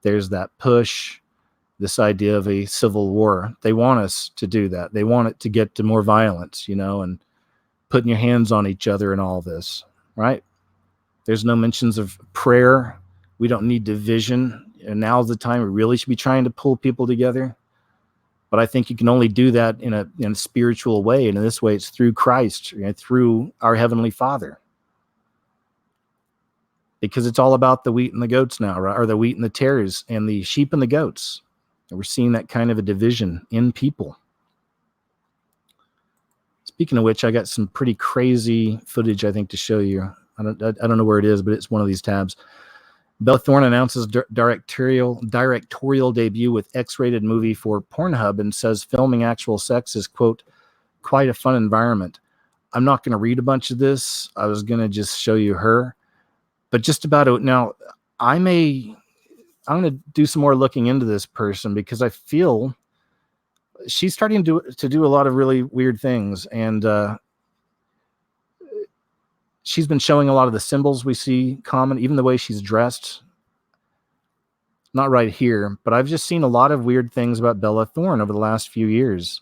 There's that push, this idea of a civil war. They want us to do that. They want it to get to more violence, you know, and putting your hands on each other and all this. Right? There's no mentions of prayer. We don't need division. And now's the time we really should be trying to pull people together. But I think you can only do that in a spiritual way. And in this way, it's through Christ, you know, through our Heavenly Father. Because it's all about the wheat and the goats now, right? Or the wheat and the tares and the sheep and the goats. And we're seeing that kind of a division in people. Speaking of which, I got some pretty crazy footage, I think, to show you. I don't know where it is, but it's one of these tabs. Bella Thorne announces directorial debut with X-rated movie for Pornhub and says filming actual sex is, quote, quite a fun environment. I'm not going to read a bunch of this. I was going to just show you her. But just about it. Now, I'm going to do some more looking into this person because I feel she's starting to do a lot of really weird things. And she's been showing a lot of the symbols we see common, even the way she's dressed. Not right here, but I've just seen a lot of weird things about Bella Thorne over the last few years.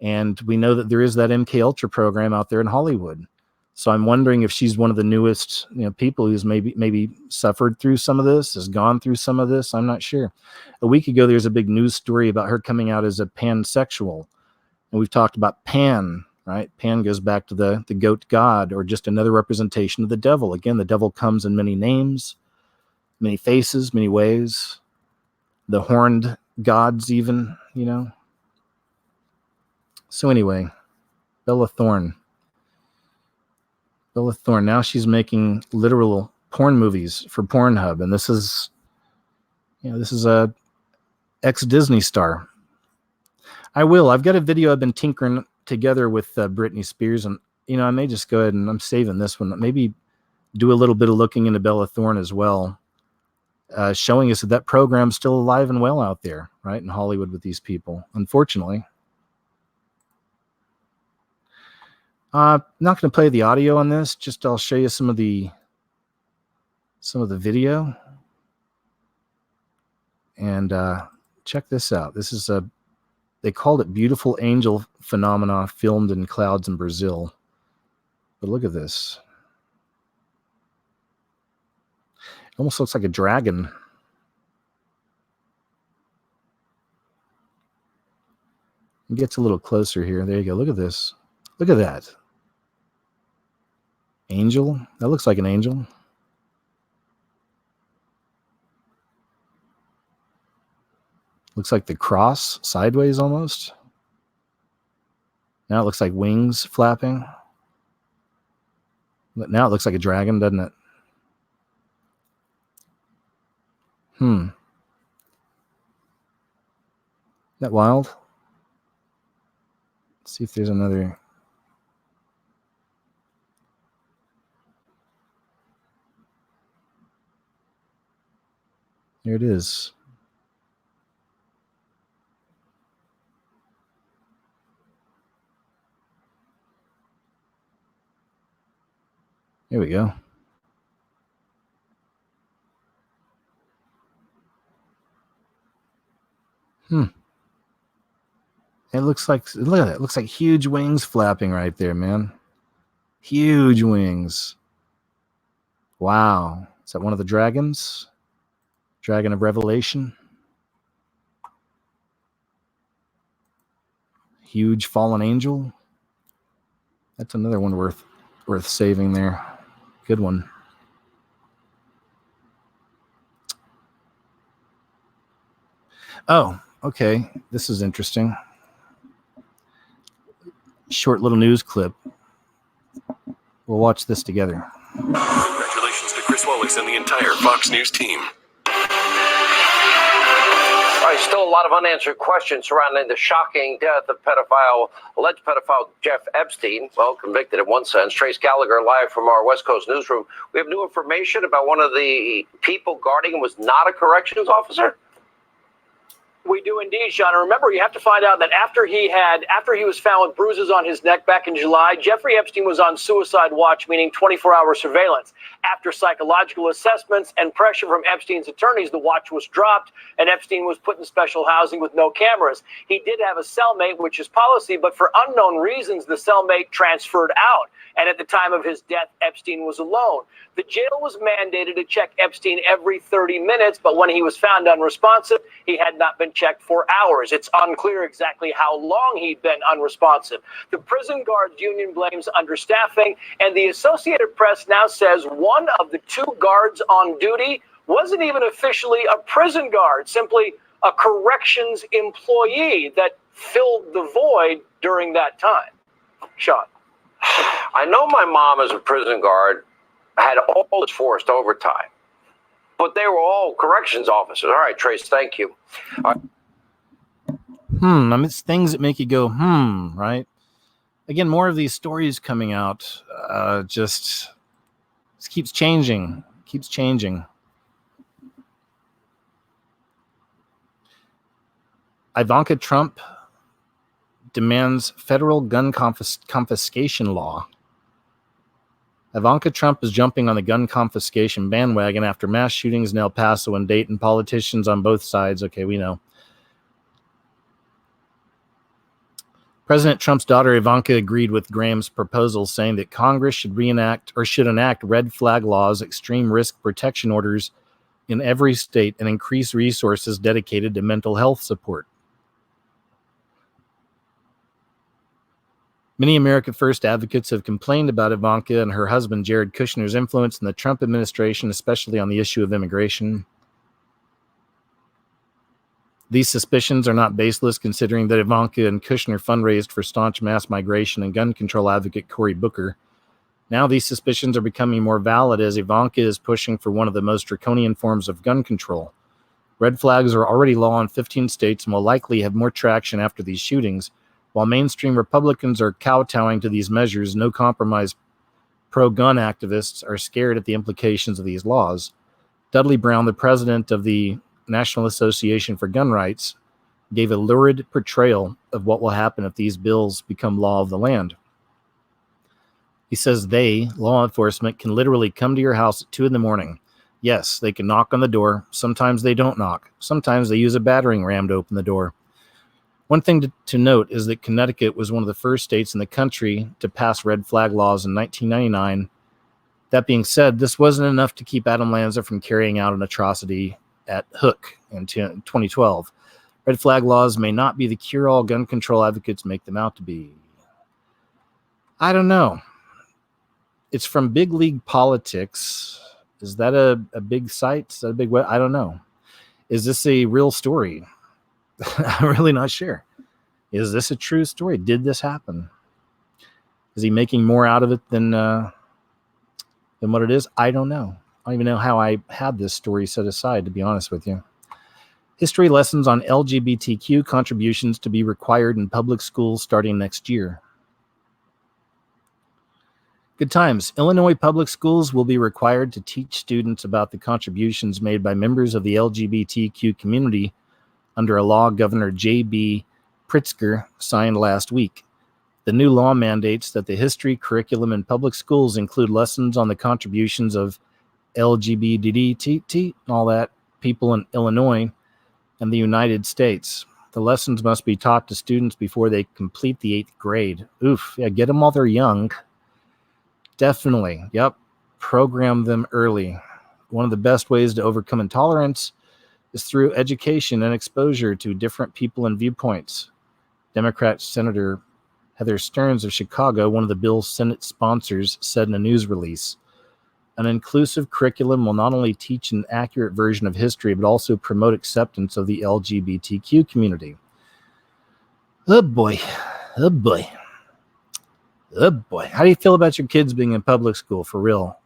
And we know that there is that MK Ultra program out there in Hollywood. So I'm wondering if she's one of the newest, you know, people who's maybe suffered through some of this, has gone through some of this. I'm not sure. A week ago, there's a big news story about her coming out as a pansexual. And we've talked about Pan, right? Pan goes back to the goat god, or just another representation of the devil. Again, the devil comes in many names, many faces, many ways. The horned gods even, you know. So anyway, Bella Thorne. Bella Thorne. Now she's making literal porn movies for Pornhub. And this is, you know, this is a ex-Disney star. I've got a video I've been tinkering together with Britney Spears. And, you know, I may just go ahead and I'm saving this one. Maybe do a little bit of looking into Bella Thorne as well. Showing us that program's still alive and well out there, right? In Hollywood with these people, unfortunately. I'm not going to play the audio on this. Just I'll show you some of the video. And check this out. This is they called it Beautiful Angel Phenomena filmed in clouds in Brazil. But look at this. It almost looks like a dragon. It gets a little closer here. There you go. Look at this. Look at that. Angel. That looks like an angel. Looks like the cross sideways almost. Now it looks like wings flapping. But now it looks like a dragon, doesn't it? Isn't that wild? Let's see if there's another. Here it is. Here we go. It looks like, look at it. It looks like huge wings flapping right there, man. Huge wings. Wow. Is that one of the dragons? Dragon of Revelation. Huge fallen angel. That's another one worth saving there. Good one. Oh, okay. This is interesting. Short little news clip. We'll watch this together. Congratulations to Chris Wallace and the entire Fox News team. All right, There's still a lot of unanswered questions surrounding the shocking death of alleged pedophile Jeff Epstein, well, convicted in one sense. Trace Gallagher live from our West Coast newsroom. We have new information about one of the people guarding him was not a corrections officer. We do indeed, Sean. And remember, you have to find out that after he was found with bruises on his neck back in July, Jeffrey Epstein was on suicide watch, meaning 24-hour surveillance. After psychological assessments and pressure from Epstein's attorneys, the watch was dropped and Epstein was put in special housing with no cameras. He did have a cellmate, which is policy, but for unknown reasons, the cellmate transferred out. And at the time of his death, Epstein was alone. The jail was mandated to check Epstein every 30 minutes, but when he was found unresponsive, he had not been checked for hours. It's unclear exactly how long he'd been unresponsive. The prison guards union blames understaffing, and the Associated Press now says one of the two guards on duty wasn't even officially a prison guard, simply a corrections employee that filled the void during that time. Sean. I know my mom as a prison guard had all this forced overtime, but they were all corrections officers. All right, Trace, thank you. I mean, it's things that make you go, right? Again, more of these stories coming out, just keeps changing. Ivanka Trump demands federal gun confiscation law. Ivanka Trump is jumping on the gun confiscation bandwagon after mass shootings in El Paso and Dayton. Politicians on both sides, okay, we know. President Trump's daughter Ivanka agreed with Graham's proposal, saying that Congress should enact red flag laws, extreme risk protection orders in every state, and increase resources dedicated to mental health support. Many America First advocates have complained about Ivanka and her husband Jared Kushner's influence in the Trump administration, especially on the issue of immigration. These suspicions are not baseless, considering that Ivanka and Kushner fundraised for staunch mass migration and gun control advocate Cory Booker. Now these suspicions are becoming more valid as Ivanka is pushing for one of the most draconian forms of gun control. Red flags are already law in 15 states and will likely have more traction after these shootings. While mainstream Republicans are kowtowing to these measures, no-compromise pro-gun activists are scared at the implications of these laws. Dudley Brown, the president of the National Association for Gun Rights, gave a lurid portrayal of what will happen if these bills become law of the land. He says law enforcement, can literally come to your house at 2 a.m. Yes, they can knock on the door. Sometimes they don't knock. Sometimes they use a battering ram to open the door. One thing to note is that Connecticut was one of the first states in the country to pass red flag laws in 1999. That being said, this wasn't enough to keep Adam Lanza from carrying out an atrocity at Hook in 2012. Red flag laws may not be the cure-all gun control advocates make them out to be. I don't know. It's from Big League Politics. Is that a big site? Is that a big web? I don't know. Is this a real story? I'm really not sure. Is this a true story? Did this happen? Is he making more out of it than what it is? I don't know. I don't even know how I had this story set aside, to be honest with you. History lessons on LGBTQ contributions to be required in public schools starting next year. Good times. Illinois public schools will be required to teach students about the contributions made by members of the LGBTQ community under a law Governor J.B. Pritzker signed last week. The new law mandates that the history curriculum in public schools include lessons on the contributions of LGBT and all that people in Illinois and the United States. The lessons must be taught to students before they complete the 8th grade. Oof, yeah, get them while they're young. Definitely, yep. Program them early. One of the best ways to overcome intolerance is through education and exposure to different people and viewpoints. Democrat Senator Heather Stearns of Chicago, one of the bill's Senate sponsors, said in a news release, an inclusive curriculum will not only teach an accurate version of history, but also promote acceptance of the LGBTQ community. Oh boy. Oh boy. Oh boy. How do you feel about your kids being in public school, for real?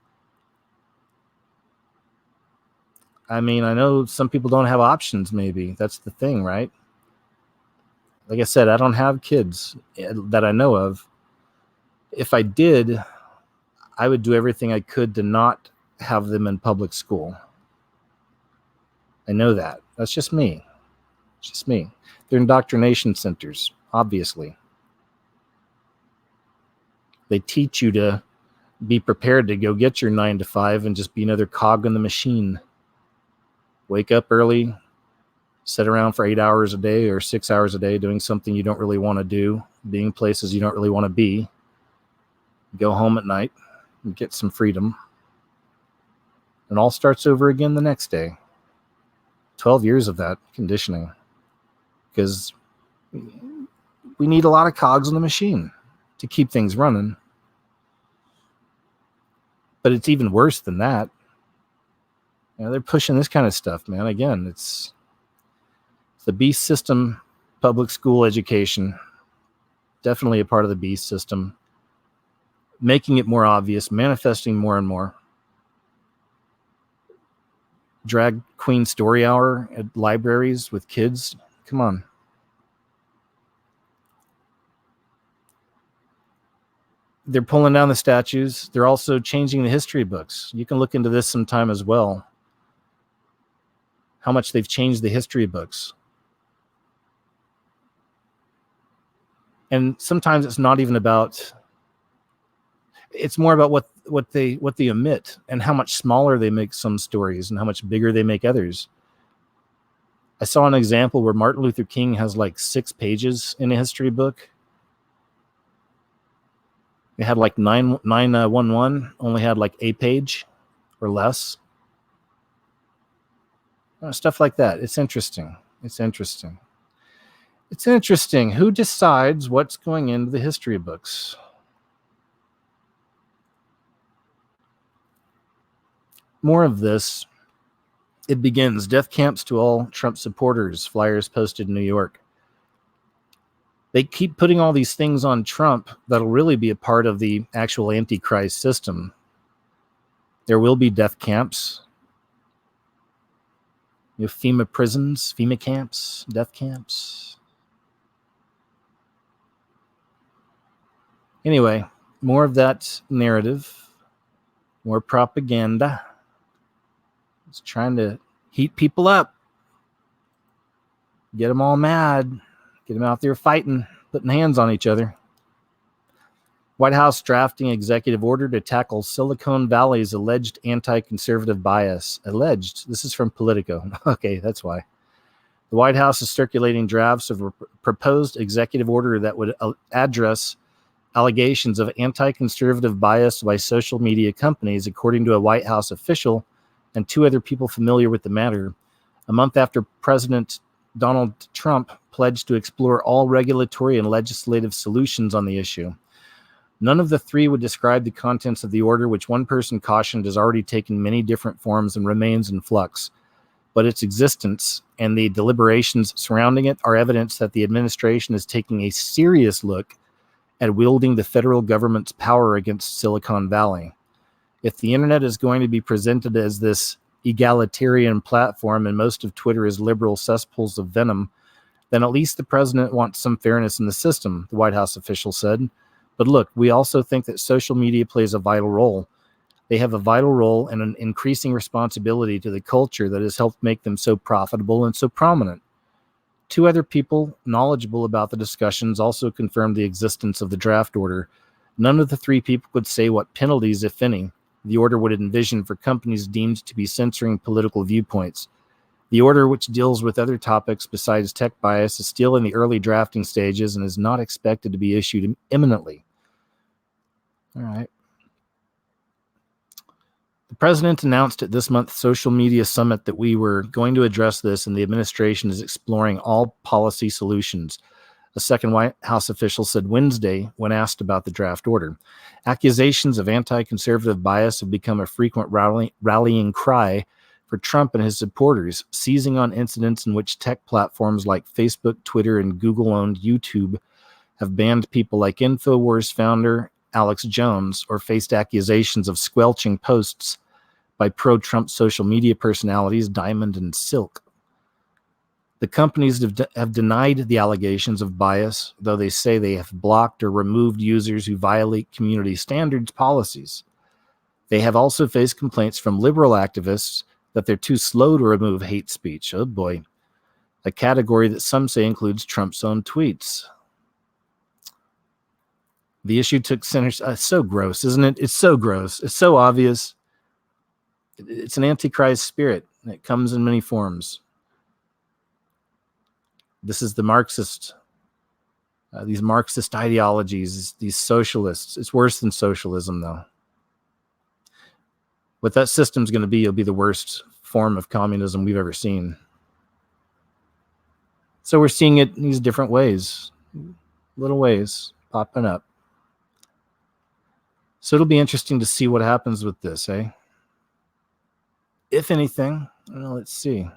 I mean, I know some people don't have options, maybe. That's the thing, right? Like I said, I don't have kids that I know of. If I did, I would do everything I could to not have them in public school. I know that. That's just me. It's just me. They're indoctrination centers, obviously. They teach you to be prepared to go get your 9 to 5 and just be another cog in the machine. Wake up early, sit around for 8 hours a day or 6 hours a day doing something you don't really want to do, being places you don't really want to be. Go home at night and get some freedom. And all starts over again the next day. 12 years of that conditioning. Because we need a lot of cogs in the machine to keep things running. But it's even worse than that. You know, they're pushing this kind of stuff, man. Again, it's the beast system, public school education. Definitely a part of the beast system. Making it more obvious, manifesting more and more. Drag queen story hour at libraries with kids. Come on. They're pulling down the statues. They're also changing the history books. You can look into this sometime as well. How much they've changed the history books. And sometimes it's not even about, it's more about what they omit and how much smaller they make some stories and how much bigger they make others. I saw an example where Martin Luther King has like 6 pages in a history book. They had like 911 only had like a page or less. Stuff like that. It's interesting. It's interesting. It's interesting. Who decides what's going into the history books? More of this. It begins. Death camps to all Trump supporters. Flyers posted in New York. They keep putting all these things on Trump that'll really be a part of the actual Antichrist system. There will be death camps. You know, FEMA prisons, FEMA camps, death camps. Anyway, more of that narrative. More propaganda. It's trying to heat people up. Get them all mad. Get them out there fighting, putting hands on each other. White House drafting executive order to tackle Silicon Valley's alleged anti-conservative bias. Alleged. This is from Politico. Okay, that's why. The White House is circulating drafts of a proposed executive order that would address allegations of anti-conservative bias by social media companies, according to a White House official and 2 other people familiar with the matter. A month after President Donald Trump pledged to explore all regulatory and legislative solutions on the issue. None of the 3 would describe the contents of the order, which one person cautioned has already taken many different forms and remains in flux. But its existence and the deliberations surrounding it are evidence that the administration is taking a serious look at wielding the federal government's power against Silicon Valley. If the internet is going to be presented as this egalitarian platform and most of Twitter is liberal cesspools of venom, then at least the president wants some fairness in the system, the White House official said. But look, we also think that social media plays a vital role. They have a vital role and an increasing responsibility to the culture that has helped make them so profitable and so prominent. 2 other people knowledgeable about the discussions also confirmed the existence of the draft order. None of the 3 people could say what penalties, if any, the order would envision for companies deemed to be censoring political viewpoints. The order, which deals with other topics besides tech bias, is still in the early drafting stages and is not expected to be issued imminently. All right. The president announced at this month's social media summit that we were going to address this, and the administration is exploring all policy solutions. A second White House official said Wednesday when asked about the draft order. Accusations of anti-conservative bias have become a frequent rallying cry for Trump and his supporters, seizing on incidents in which tech platforms like Facebook, Twitter, and Google-owned YouTube have banned people like InfoWars founder Alex Jones or faced accusations of squelching posts by pro-Trump social media personalities Diamond and Silk. The companies have denied the allegations of bias, though they say they have blocked or removed users who violate community standards policies. They have also faced complaints from liberal activists that they're too slow to remove hate speech. Oh boy. A category that some say includes Trump's own tweets. The issue took center. So gross, isn't it? It's so gross. It's so obvious. It's an antichrist spirit. It comes in many forms. This is the Marxist, these Marxist ideologies, these socialists. It's worse than socialism, though. What that system's going to be, it'll be the worst form of communism we've ever seen. So we're seeing it in these different ways, little ways popping up. So it'll be interesting to see what happens with this, eh? If anything, well, let's see.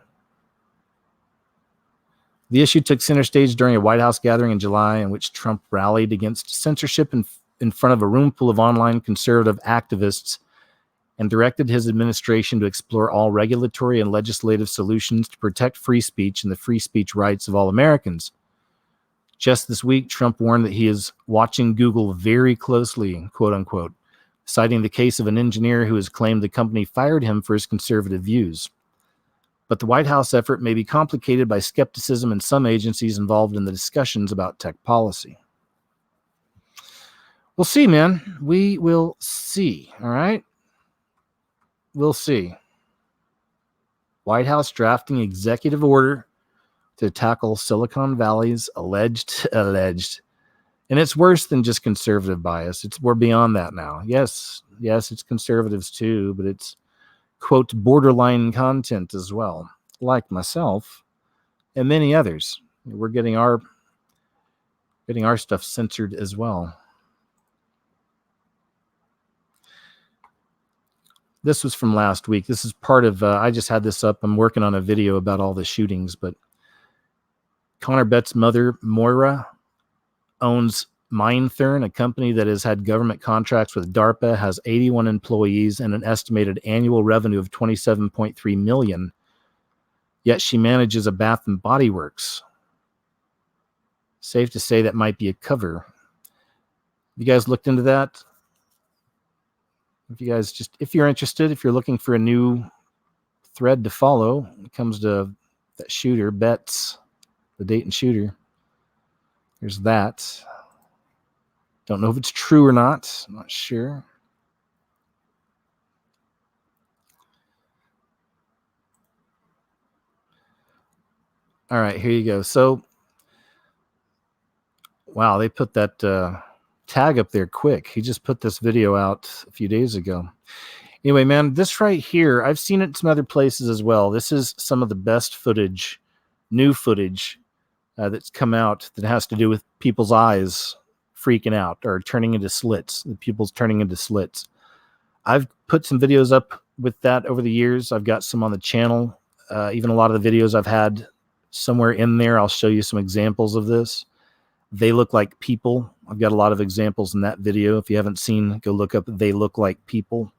The issue took center stage during a White House gathering in July in which Trump rallied against censorship in front of a room full of online conservative activists and directed his administration to explore all regulatory and legislative solutions to protect free speech and the free speech rights of all Americans. Just this week, Trump warned that he is watching Google very closely, quote unquote, citing the case of an engineer who has claimed the company fired him for his conservative views. But the White House effort may be complicated by skepticism in some agencies involved in the discussions about tech policy. We'll see, man. We will see, all right? We'll see. White House drafting executive order to tackle Silicon Valley's alleged. And it's worse than just conservative bias. We're beyond that now. Yes, it's conservatives too, but it's, quote, borderline content as well, like myself and many others. We're getting our stuff censored as well. This was from last week. This is part of, I just had this up. I'm working on a video about all the shootings, but Connor Bett's mother, Moira, owns Thorne, a company that has had government contracts with DARPA, has 81 employees and an estimated annual revenue of $27.3 million. Yet she manages a Bath and Body Works. Safe to say that might be a cover. You guys looked into that? If you're interested, if you're looking for a new thread to follow when it comes to that shooter, Betts, the Dayton shooter, there's that. Don't know if it's true or not. I'm not sure. All right, here you go. So, wow, they put that tag up there quick. He just put this video out a few days ago. Anyway, man, this right here, I've seen it in some other places as well. This is some of the best footage, new footage that's come out that has to do with people's eyes freaking out or turning into slits, the pupils turning into slits. I've put some videos up with that over the years. I've got some on the channel. Even a lot of the videos I've had somewhere in there, I'll show you some examples of this. They look like people. I've got a lot of examples in that video. If you haven't seen, go look up They Look Like People.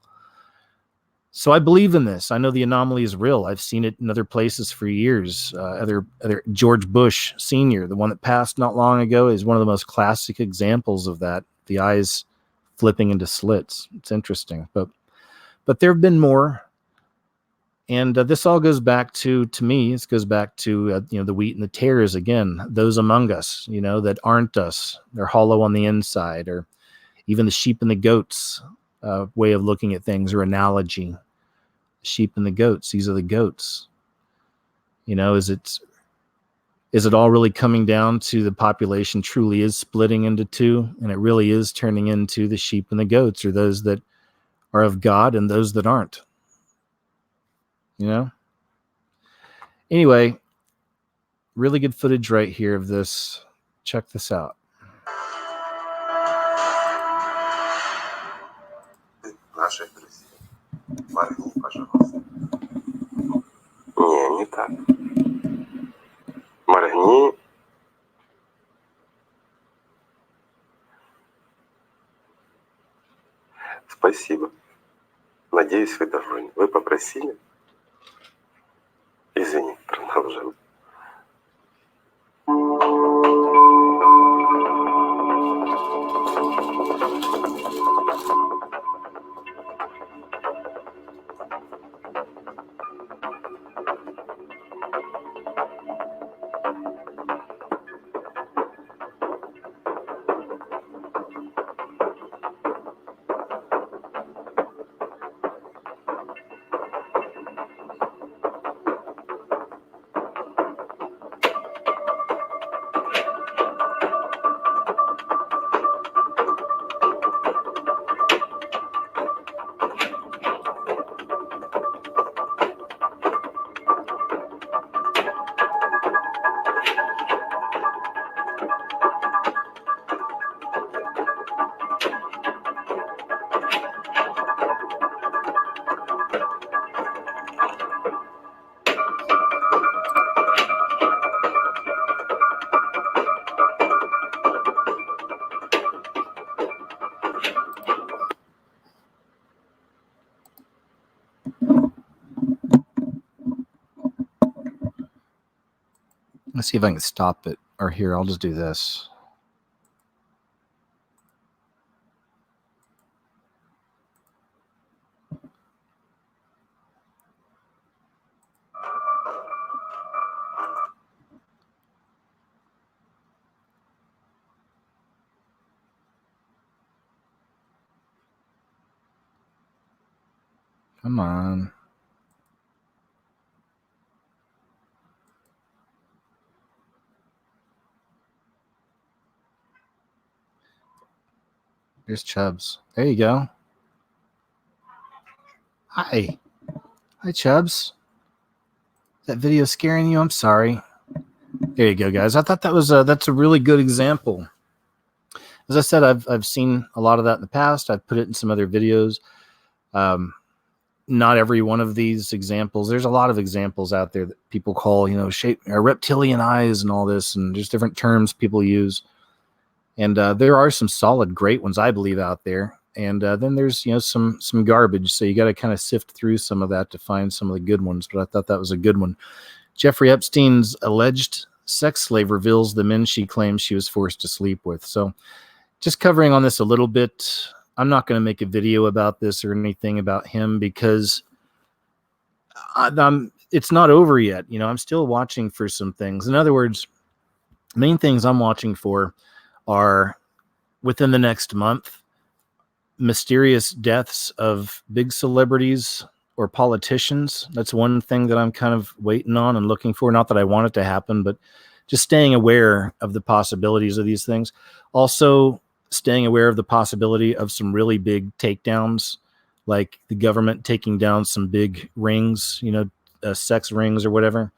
So I believe in this. I know the anomaly is real. I've seen it in other places for years. Other George Bush Sr., the one that passed not long ago, is one of the most classic examples of that. The eyes flipping into slits. It's interesting, but there have been more. And this all goes back to me. This goes back to the wheat and the tares again. Those among us, that aren't us. They're hollow on the inside, or even the sheep and the goats way of looking at things or analogy. Sheep and the goats. These are the goats. Is it all really coming down to the population truly is splitting into two, and it really is turning into the sheep and the goats, or those that are of God and those that aren't? Anyway, really good footage right here of this. Check this out. Не так. Моргни. Спасибо. Надеюсь, вы довольны. Вы попросили? Извини, продолжим. Let's see if I can stop it. Or here, I'll just do this. Come on. There's Chubbs. There you go. Hi. Hi, Chubbs. That video scaring you? I'm sorry. There you go, guys. I thought that was that's a really good example. As I said, I've seen a lot of that in the past. I've put it in some other videos. Not every one of these examples. There's a lot of examples out there that people call, shape or reptilian eyes and all this, and there's different terms people use. And there are some solid, great ones, I believe, out there. And then there's, some garbage. So you got to kind of sift through some of that to find some of the good ones. But I thought that was a good one. Jeffrey Epstein's alleged sex slave reveals the men she claims she was forced to sleep with. So just covering on this a little bit. I'm not going to make a video about this or anything about him because it's not over yet. I'm still watching for some things. In other words, main things I'm watching for are within the next month, mysterious deaths of big celebrities or politicians. That's one thing that I'm kind of waiting on and looking for. Not that I want it to happen, but just staying aware of the possibilities of these things. Also, staying aware of the possibility of some really big takedowns, like the government taking down some big rings, sex rings or whatever.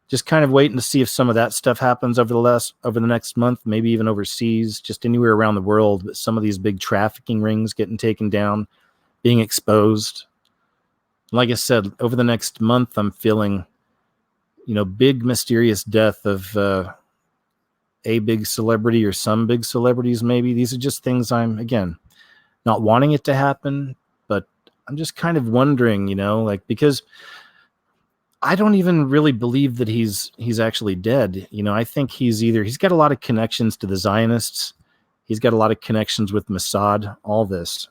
Just kind of waiting to see if some of that stuff happens over the next month, maybe even overseas, just anywhere around the world. But some of these big trafficking rings getting taken down, being exposed. Like I said, over the next month, I'm feeling, big mysterious death of a big celebrity or some big celebrities. Maybe these are just things I'm, again, not wanting it to happen, but I'm just kind of wondering, because I don't even really believe that he's actually dead. I think he's got a lot of connections to the Zionists. He's got a lot of connections with Mossad, all this.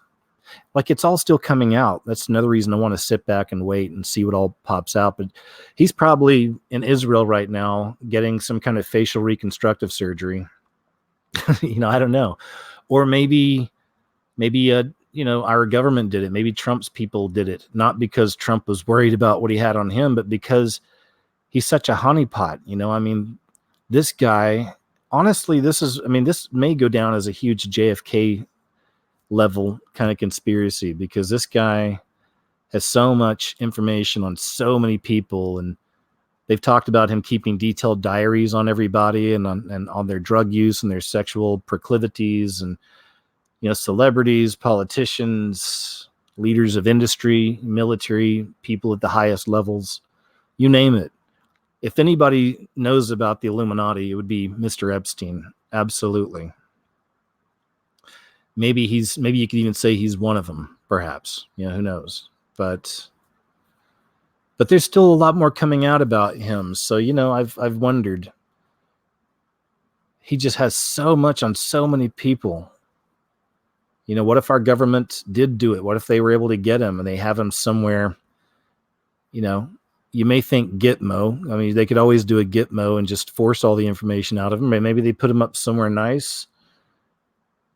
Like, it's all still coming out. That's another reason I want to sit back and wait and see what all pops out. But he's probably in Israel right now getting some kind of facial reconstructive surgery. I don't know. Or maybe our government did it. Maybe Trump's people did it. Not because Trump was worried about what he had on him, but because he's such a honeypot. This guy, honestly, this may go down as a huge JFK level kind of conspiracy, because this guy has so much information on so many people, and they've talked about him keeping detailed diaries on everybody and on their drug use and their sexual proclivities, and celebrities, politicians, leaders of industry, military, people at the highest levels, you name it. If anybody knows about the Illuminati, it would be Mr. Epstein. Absolutely. Maybe you could even say he's one of them, perhaps. Who knows? but there's still a lot more coming out about him. So, I've wondered. He just has so much on so many people. What if our government did do it? What if they were able to get him and they have him somewhere? You may think Gitmo. I mean, they could always do a Gitmo and just force all the information out of him. Maybe they put him up somewhere nice.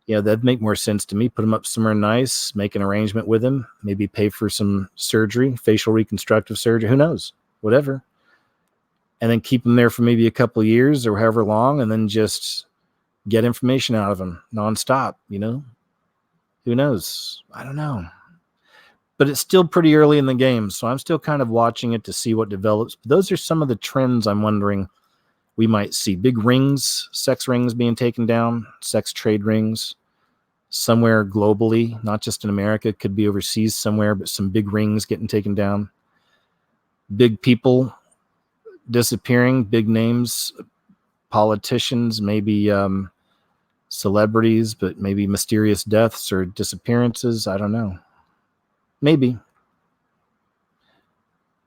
That'd make more sense to me. Put him up somewhere nice, make an arrangement with him, maybe pay for some surgery, facial reconstructive surgery, who knows, whatever. And then keep him there for maybe a couple of years or however long, and then just get information out of him nonstop, Who knows? I don't know. But it's still pretty early in the game, so I'm still kind of watching it to see what develops. But those are some of the trends I'm wondering we might see. Big rings, sex rings being taken down, sex trade rings somewhere globally, not just in America. It could be overseas somewhere, but some big rings getting taken down. Big people disappearing, big names, politicians, maybe celebrities, but maybe mysterious deaths or disappearances. I don't know. Maybe.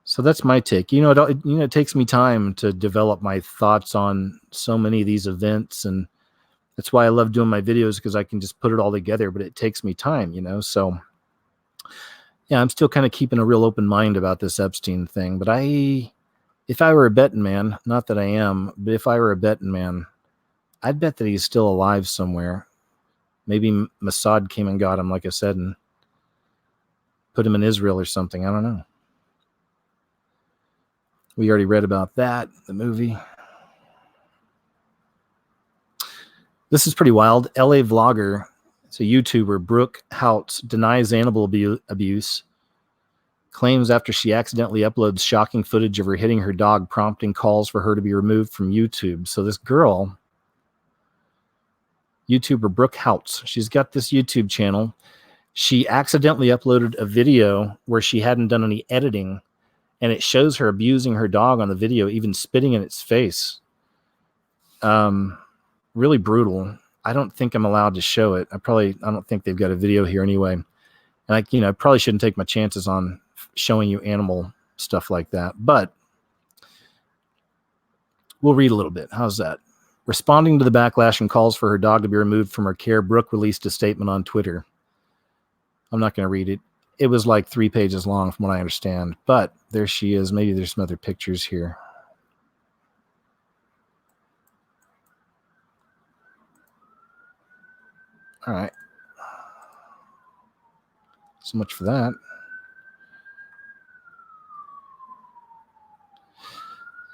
So that's my take. It takes me time to develop my thoughts on so many of these events, and that's why I love doing my videos, because I can just put it all together, but it takes me time, So, yeah, I'm still kind of keeping a real open mind about this Epstein thing. But if I were a betting man, not that I am, but if I were a betting man, I'd bet that he's still alive somewhere. Maybe Mossad came and got him, like I said, and put him in Israel or something. I don't know. We already read about that, the movie. This is pretty wild. LA vlogger, it's a YouTuber, Brooke Houts, denies animal abuse. Claims after she accidentally uploads shocking footage of her hitting her dog, prompting calls for her to be removed from YouTube. So this girl, YouTuber Brooke Houts, she's got this YouTube channel. She accidentally uploaded a video where she hadn't done any editing, and it shows her abusing her dog on the video, even spitting in its face. Really brutal. I don't think I'm allowed to show it. I don't think they've got a video here anyway. And I probably shouldn't take my chances on showing you animal stuff like that, but we'll read a little bit. How's that? Responding to the backlash and calls for her dog to be removed from her care, Brooke released a statement on Twitter. I'm not going to read it. It was like 3 pages long from what I understand, but there she is. Maybe there's some other pictures here. All right. So much for that.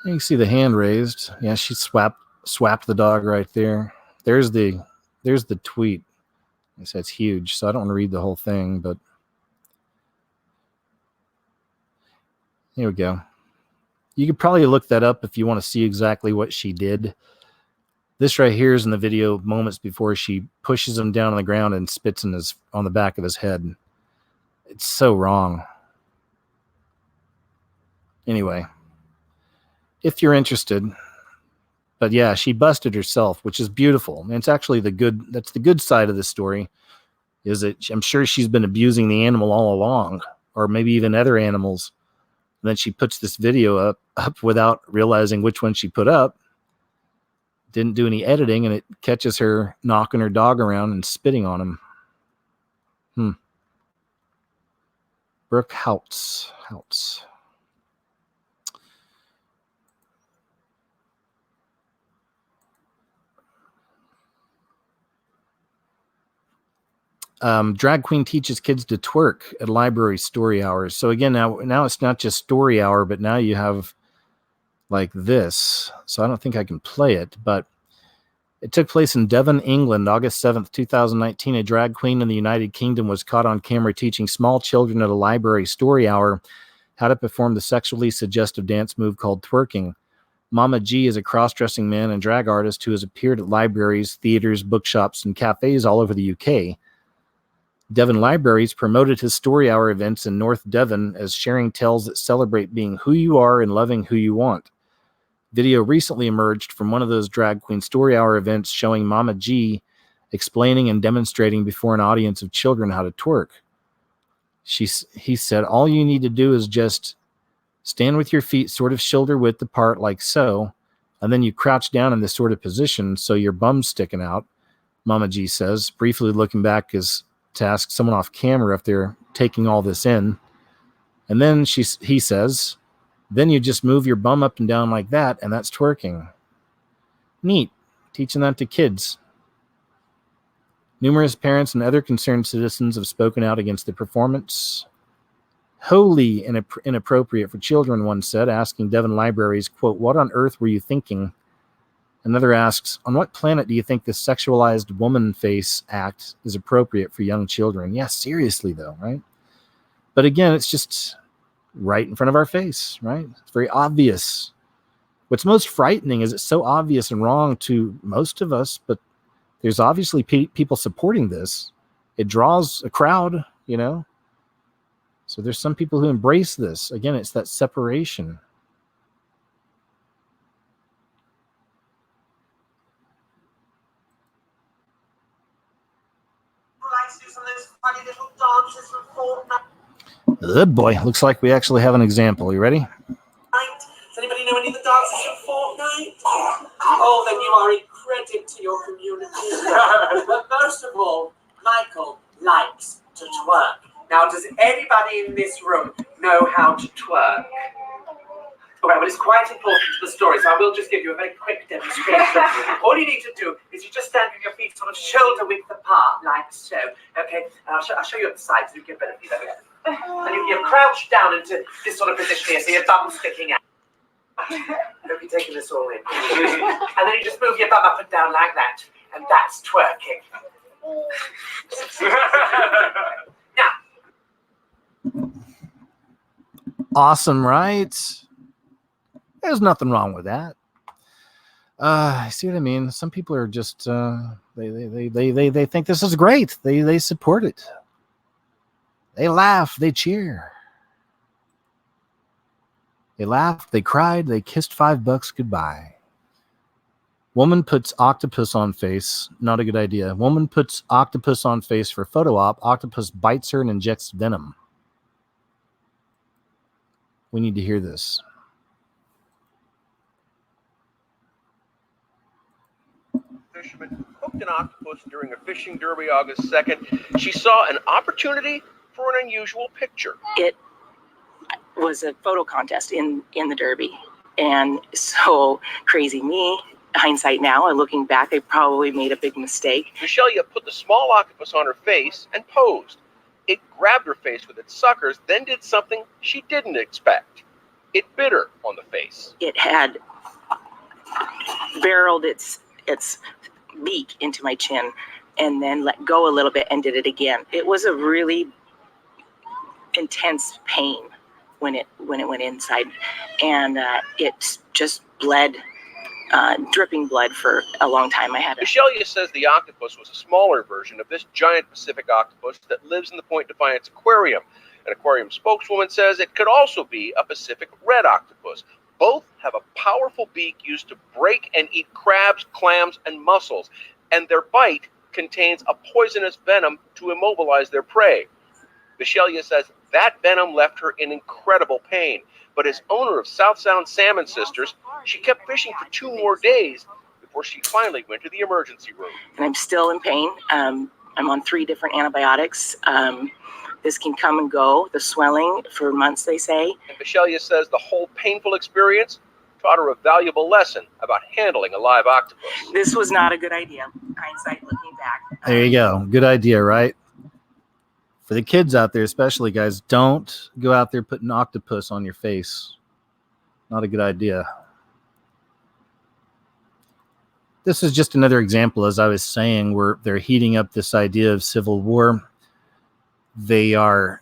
You can see the hand raised. Yeah, she swapped the dog right there. There's the tweet. It says huge, so I don't want to read the whole thing, but here we go. You could probably look that up if you want to see exactly what she did. This right here is in the video moments before she pushes him down on the ground and spits on the back of his head. It's so wrong. Anyway, if you're interested, but yeah, she busted herself, which is beautiful. And it's actually that's the good side of the story, is that I'm sure she's been abusing the animal all along, or maybe even other animals. And then she puts this video up without realizing which one she put up. Didn't do any editing, and it catches her knocking her dog around and spitting on him. Brooke Houts. Drag queen teaches kids to twerk at library story hours. So again, now it's not just story hour, but now you have like this. So I don't think I can play it, but it took place in Devon, England, August 7th, 2019. A drag queen in the United Kingdom was caught on camera teaching small children at a library story hour how to perform the sexually suggestive dance move called twerking. Mama G is a cross-dressing man and drag artist who has appeared at libraries, theaters, bookshops, and cafes all over the UK. Devon Libraries promoted his story hour events in North Devon as sharing tales that celebrate being who you are and loving who you want. Video recently emerged from one of those drag queen story hour events showing Mama G explaining and demonstrating before an audience of children how to twerk. He said, all you need to do is just stand with your feet sort of shoulder width apart like so, and then you crouch down in this sort of position so your bum's sticking out, Mama G says, briefly looking back as to ask someone off camera if they're taking all this in. And then he says, then you just move your bum up and down like that, and that's twerking. Neat. Teaching that to kids. Numerous parents and other concerned citizens have spoken out against the performance. Wholly inappropriate for children, one said, asking Devon Libraries, quote, what on earth were you thinking? Another asks, on what planet do you think this sexualized woman face act is appropriate for young children? Yeah, seriously, though, right? But again, it's just right in front of our face, right? It's very obvious. What's most frightening is it's so obvious and wrong to most of us, but there's obviously people supporting this. It draws a crowd, you know? So there's some people who embrace this. Again, it's that separation. Oh boy, looks like we actually have an example. You ready? Does anybody know any of the dances from Fortnite? Oh, then you are a credit to your community. But most of all, Michael likes to twerk. Now, does anybody in this room know how to twerk? All right, well, it's quite important to the story, so I will just give you a very quick demonstration. All you need to do is you just stand with your feet sort of shoulder width apart, like so. Okay, and I'll show you at the side so you get a better view of it. And you crouch down into this sort of position here, so your bum's sticking out. I hope you're taking this all in. And then you just move your bum up and down like that, and that's twerking. Now. Awesome, right? There's nothing wrong with that. See what I mean? Some people are just they think this is great. They support it. They laugh, they cheer. They laughed, they cried, they kissed $5 goodbye. Woman puts octopus on face. Not a good idea. Woman puts octopus on face for photo op. Octopus bites her and injects venom. We need to hear this. Fisherman hooked an octopus during a fishing derby August 2nd. She saw an opportunity for an unusual picture. It was a photo contest in the derby. And so crazy me, hindsight now, looking back, I probably made a big mistake. Michelle put the small octopus on her face and posed. It grabbed her face with its suckers, then did something she didn't expect. It bit her on the face. It had barreled its beak into my chin and then let go a little bit and did it again. It was a really intense pain when it went inside, and it just bled, dripping blood for a long time. Michelle says the octopus was a smaller version of this giant Pacific octopus that lives in the Point Defiance Aquarium. An aquarium spokeswoman says it could also be a Pacific red octopus. Both have a powerful beak used to break and eat crabs, clams, and mussels, and their bite contains a poisonous venom to immobilize their prey. Michelle says that venom left her in incredible pain, but as owner of South Sound Salmon Sisters, she kept fishing for 2 more days before she finally went to the emergency room. And I'm still in pain. I'm on 3 different antibiotics. This can come and go, the swelling, for months, they say. And Michelle says the whole painful experience taught her a valuable lesson about handling a live octopus. This was not a good idea. Hindsight, looking back. There you go. Good idea, right? For the kids out there, especially, guys, don't go out there putting octopus on your face. Not a good idea. This is just another example, as I was saying, where they're heating up this idea of civil war. They are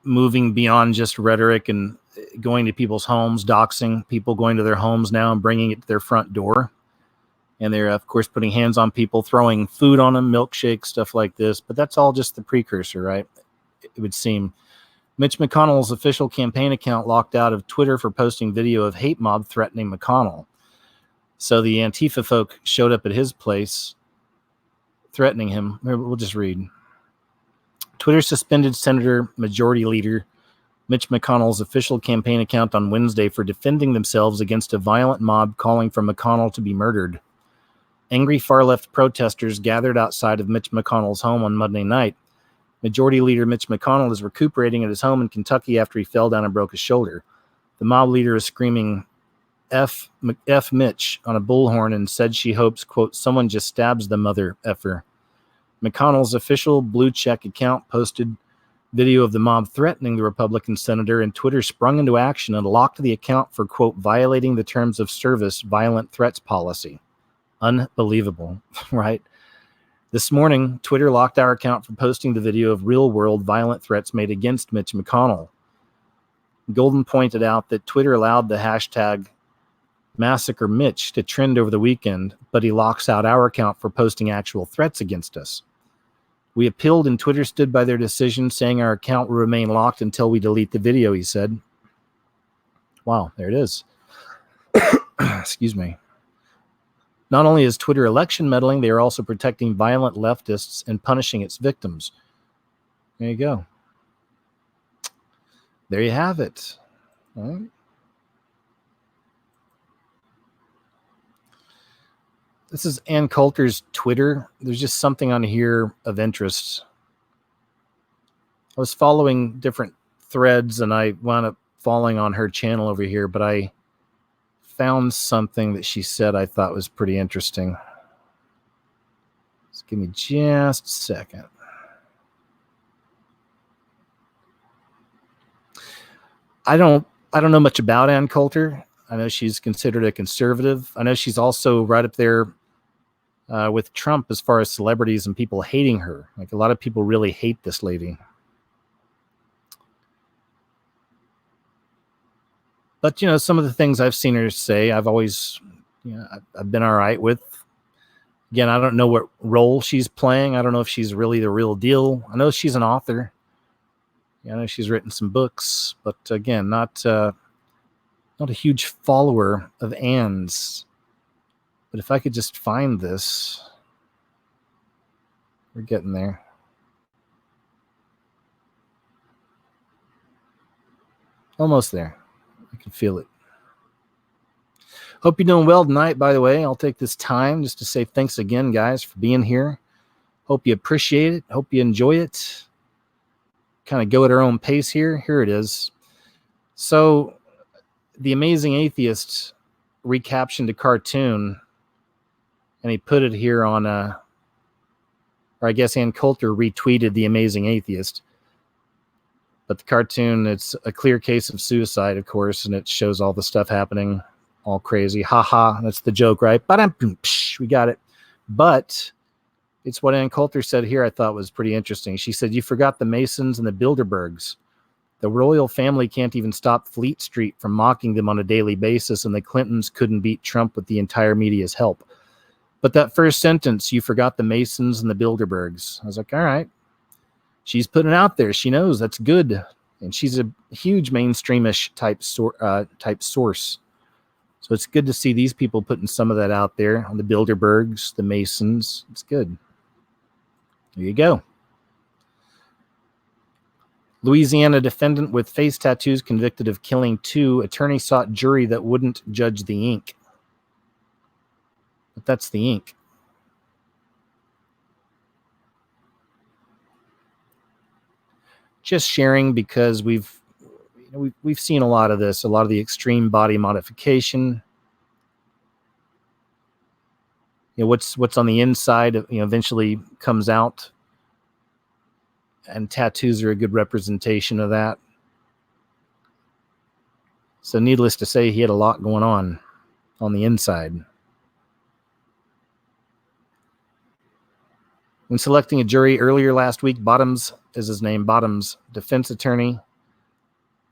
moving beyond just rhetoric and going to people's homes, doxing people, going to their homes now and bringing it to their front door. And they're, of course, putting hands on people, throwing food on them, milkshakes, stuff like this. But that's all just the precursor, right? It would seem. Mitch McConnell's official campaign account locked out of Twitter for posting video of hate mob threatening McConnell. So the Antifa folk showed up at his place, threatening him. We'll just read. Twitter suspended Senator Majority Leader Mitch McConnell's official campaign account on Wednesday for defending themselves against a violent mob calling for McConnell to be murdered. Angry far-left protesters gathered outside of Mitch McConnell's home on Monday night. Majority Leader Mitch McConnell is recuperating at his home in Kentucky after he fell down and broke his shoulder. The mob leader is screaming F Mitch on a bullhorn and said she hopes, quote, someone just stabs the mother effer. McConnell's official blue check account posted video of the mob threatening the Republican senator, and Twitter sprung into action and locked the account for, quote, violating the terms of service violent threats policy. Unbelievable, right? This morning, Twitter locked our account for posting the video of real-world violent threats made against Mitch McConnell. Golden pointed out that Twitter allowed the hashtag Massacre Mitch to trend over the weekend, but he locks out our account for posting actual threats against us. We appealed and Twitter stood by their decision, saying our account will remain locked until we delete the video, he said. Wow, there it is. Excuse me. Not only is Twitter election meddling, they are also protecting violent leftists and punishing its victims. There you go. There you have it. All right. This is Ann Coulter's Twitter. There's just something on here of interest. I was following different threads and I wound up following on her channel over here, but I found something that she said I thought was pretty interesting. Just give me just a second. I don't know much about Ann Coulter. I know she's considered a conservative. I know she's also right up there with Trump as far as celebrities and people hating her. Like, a lot of people really hate this lady. But, you know, some of the things I've seen her say, I've always, you know, I've been all right with. Again, I don't know what role she's playing. I don't know if she's really the real deal. I know she's an author. Yeah, I know she's written some books, but again, not a huge follower of Ann's. But if I could just find this, we're getting there. Almost there. I can feel it. Hope you're doing well tonight, by the way. I'll take this time just to say thanks again, guys, for being here. Hope you appreciate it. Hope you enjoy it. Kind of go at our own pace here. Here it is. So, The Amazing Atheist recaptioned a cartoon, and he put it here on or I guess Ann Coulter retweeted The Amazing Atheist. But the cartoon, it's a clear case of suicide, of course, and it shows all the stuff happening, all crazy. Ha, that's the joke, right? We got it. But it's what Ann Coulter said here I thought was pretty interesting. She said, you forgot the Masons and the Bilderbergs. The royal family can't even stop Fleet Street from mocking them on a daily basis, and the Clintons couldn't beat Trump with the entire media's help. But that first sentence, you forgot the Masons and the Bilderbergs. I was like, all right. She's putting it out there. She knows that's good. And she's a huge mainstreamish type source. So it's good to see these people putting some of that out there on the Bilderbergs, the Masons. It's good. There you go. Louisiana defendant with face tattoos convicted of killing 2. Attorney sought jury that wouldn't judge the ink. But that's the ink. Just sharing because we've seen a lot of this, a lot of the extreme body modification. You know, what's on the inside, you know, eventually comes out. And tattoos are a good representation of that. So needless to say, he had a lot going on the inside. When selecting a jury earlier last week, Bottoms is his name, Bottoms, defense attorney,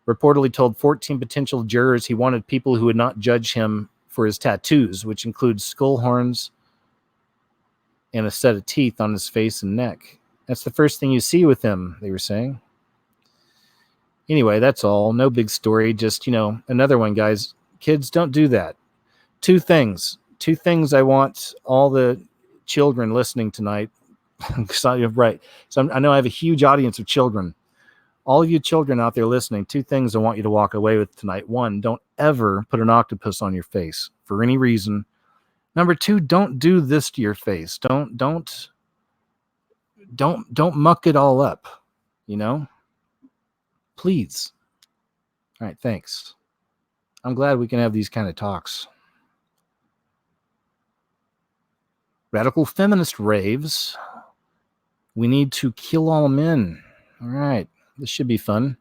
reportedly told 14 potential jurors he wanted people who would not judge him for his tattoos, which include skull horns and a set of teeth on his face and neck. That's the first thing you see with him, they were saying. Anyway, that's all. No big story. Just, you know, another one, guys. Kids, don't do that. 2 things. 2 things I want all the children listening tonight, Right. So I know I have a huge audience of children. All of you children out there listening, 2 things I want you to walk away with tonight. 1, don't ever put an octopus on your face for any reason. Number 2, don't do this to your face. Don't muck it all up, you know? Please. All right, thanks. I'm glad we can have these kind of talks. Radical feminist raves. We need to kill all men. All right, this should be fun.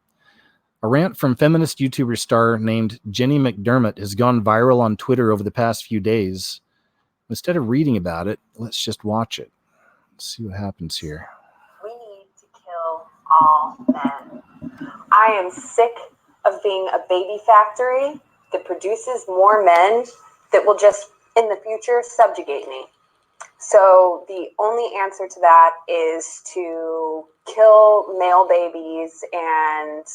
A rant from feminist YouTuber star named Jenny McDermott has gone viral on Twitter over the past few days. Instead of reading about it, let's just watch it. Let's see what happens here. We need to kill all men. I am sick of being a baby factory that produces more men that will just, in the future, subjugate me. So the only answer to that is to kill male babies and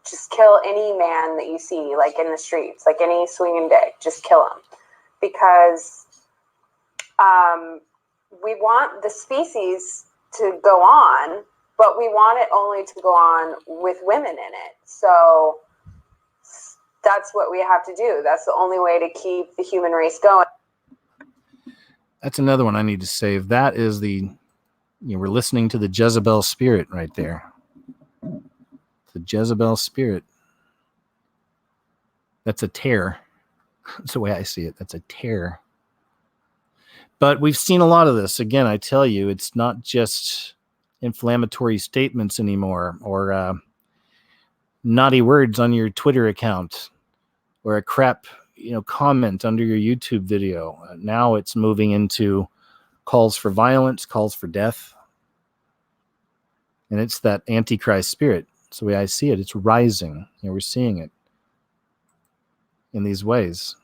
just kill any man that you see, like in the streets, like any swinging dick, just kill him. Because we want the species to go on, but we want it only to go on with women in it. So that's what we have to do. That's the only way to keep the human race going. That's another one I need to save. That is we're listening to the Jezebel spirit right there. The Jezebel spirit. That's a tear. That's the way I see it. That's a tear. But we've seen a lot of this. Again, I tell you, it's not just inflammatory statements anymore or naughty words on your Twitter account or a crap comment under your YouTube video. Now it's moving into calls for violence, calls for death. And it's that Antichrist spirit. It's the way I see it. It's rising. We're seeing it in these ways.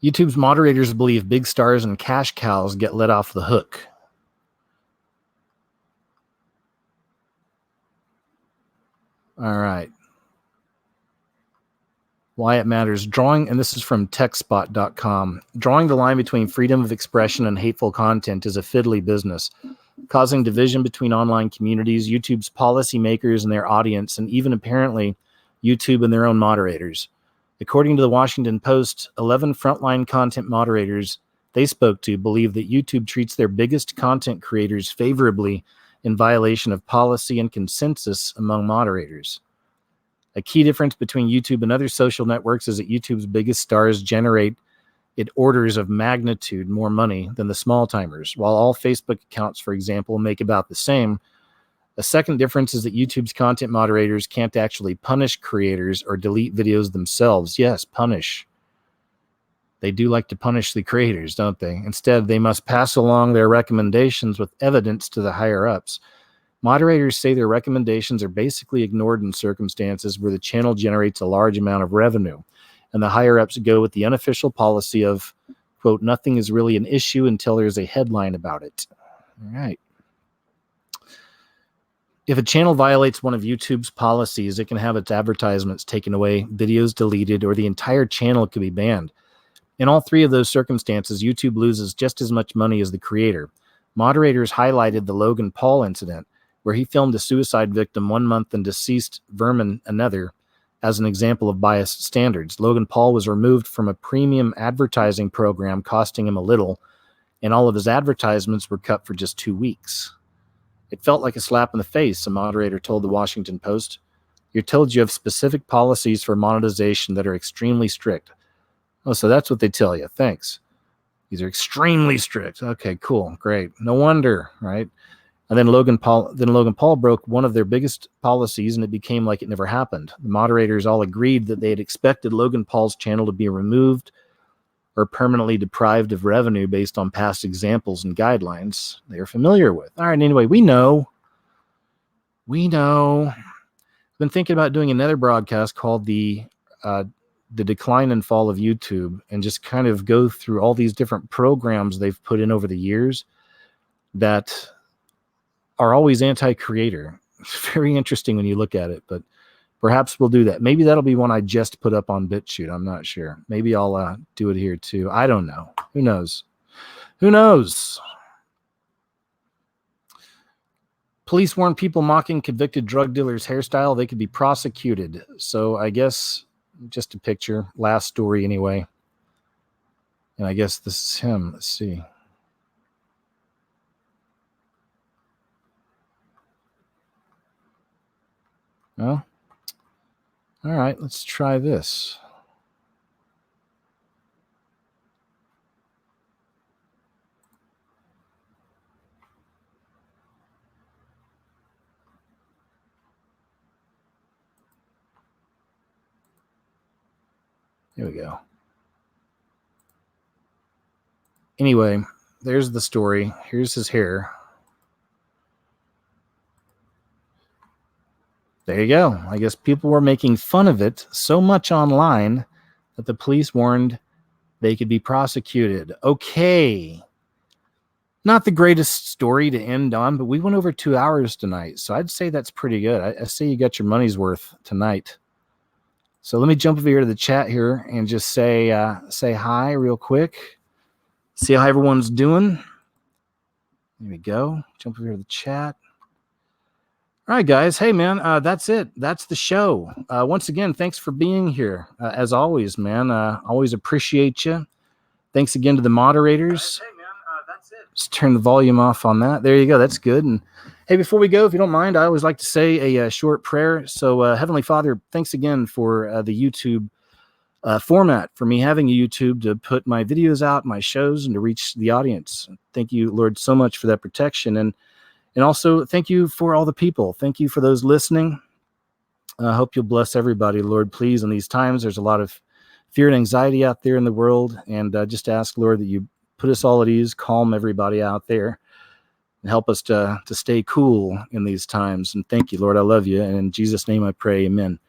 YouTube's moderators believe big stars and cash cows get let off the hook. All right. Why it matters. And this is from techspot.com. Drawing the line between freedom of expression and hateful content is a fiddly business, causing division between online communities, YouTube's policymakers and their audience, and even apparently YouTube and their own moderators. According to the Washington Post, 11 frontline content moderators they spoke to believe that YouTube treats their biggest content creators favorably in violation of policy and consensus among moderators. A key difference between YouTube and other social networks is that YouTube's biggest stars generate in orders of magnitude more money than the small timers. While all Facebook accounts, for example, make about the same, a second difference is that YouTube's content moderators can't actually punish creators or delete videos themselves. Yes, punish. They do like to punish the creators, don't they? Instead, they must pass along their recommendations with evidence to the higher-ups. Moderators say their recommendations are basically ignored in circumstances where the channel generates a large amount of revenue, and the higher-ups go with the unofficial policy of, quote, nothing is really an issue until there's a headline about it. All right. If a channel violates one of YouTube's policies, it can have its advertisements taken away, videos deleted, or the entire channel could be banned. In all 3 of those circumstances, YouTube loses just as much money as the creator. Moderators highlighted the Logan Paul incident, where he filmed a suicide victim 1 month and deceased vermin another, as an example of biased standards. Logan Paul was removed from a premium advertising program costing him a little, and all of his advertisements were cut for just 2 weeks. It felt like a slap in the face, a moderator told the Washington Post. You're told you have specific policies for monetization that are extremely strict. Oh, so that's what they tell you. Thanks. These are extremely strict. Okay, cool. Great. No wonder, right? And then Logan Paul broke one of their biggest policies, and it became like it never happened. The moderators all agreed that they had expected Logan Paul's channel to be removed or permanently deprived of revenue based on past examples and guidelines they are familiar with. All right, anyway, we know. I've been thinking about doing another broadcast called the decline and fall of YouTube, and just kind of go through all these different programs they've put in over the years that are always anti-creator. It's very interesting when you look at it, but Perhaps we'll do that. Maybe that'll be one I just put up on BitChute. I'm not sure. Maybe I'll do it here too. I don't know. Who knows? Who knows? Police warn people mocking convicted drug dealers' hairstyle. They could be prosecuted. So I guess just a picture. Last story anyway. And I guess this is him. Let's see. Well, all right, let's try this. Here we go. Anyway, there's the story. Here's his hair. There you go. I guess people were making fun of it so much online that the police warned they could be prosecuted. Okay. Not the greatest story to end on, but we went over 2 hours tonight, so I'd say that's pretty good. I say you got your money's worth tonight. So let me jump over here to the chat here and just say hi real quick. See how everyone's doing. There we go. Jump over here to the chat. All right, guys. Hey, man, that's it. That's the show. Once again, thanks for being here. As always, man, always appreciate you. Thanks again to the moderators. Hey, man, that's it. Just turn the volume off on that. There you go. That's good. And hey, before we go, if you don't mind, I always like to say a short prayer. So, Heavenly Father, thanks again for the YouTube format, for me having a YouTube to put my videos out, my shows, and to reach the audience. Thank you, Lord, so much for that protection. And also, thank you for all the people. Thank you for those listening. I hope you'll bless everybody, Lord, please. In these times, there's a lot of fear and anxiety out there in the world. And just ask, Lord, that you put us all at ease, calm everybody out there, and help us to stay cool in these times. And thank you, Lord. I love you. And in Jesus' name I pray, amen.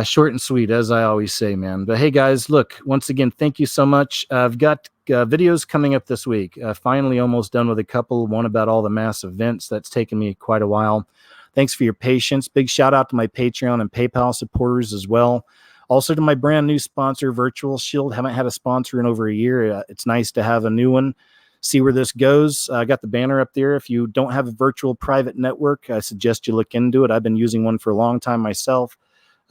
Short and sweet, as I always say, man. But hey, guys, look, once again, thank you so much. I've got videos coming up this week. Finally almost done with a couple. One about all the mass events. That's taken me quite a while. Thanks for your patience. Big shout out to my Patreon and PayPal supporters as well. Also to my brand new sponsor, Virtual Shield. Haven't had a sponsor in over a year. It's nice to have a new one. See where this goes. I got the banner up there. If you don't have a virtual private network, I suggest you look into it. I've been using one for a long time myself.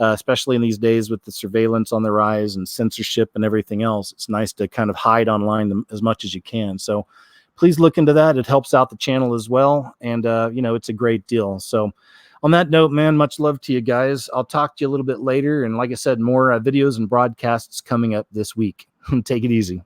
Especially in these days with the surveillance on the rise and censorship and everything else. It's nice to kind of hide online as much as you can. So please look into that. It helps out the channel as well. And, it's a great deal. So on that note, man, much love to you guys. I'll talk to you a little bit later. And like I said, more videos and broadcasts coming up this week. Take it easy.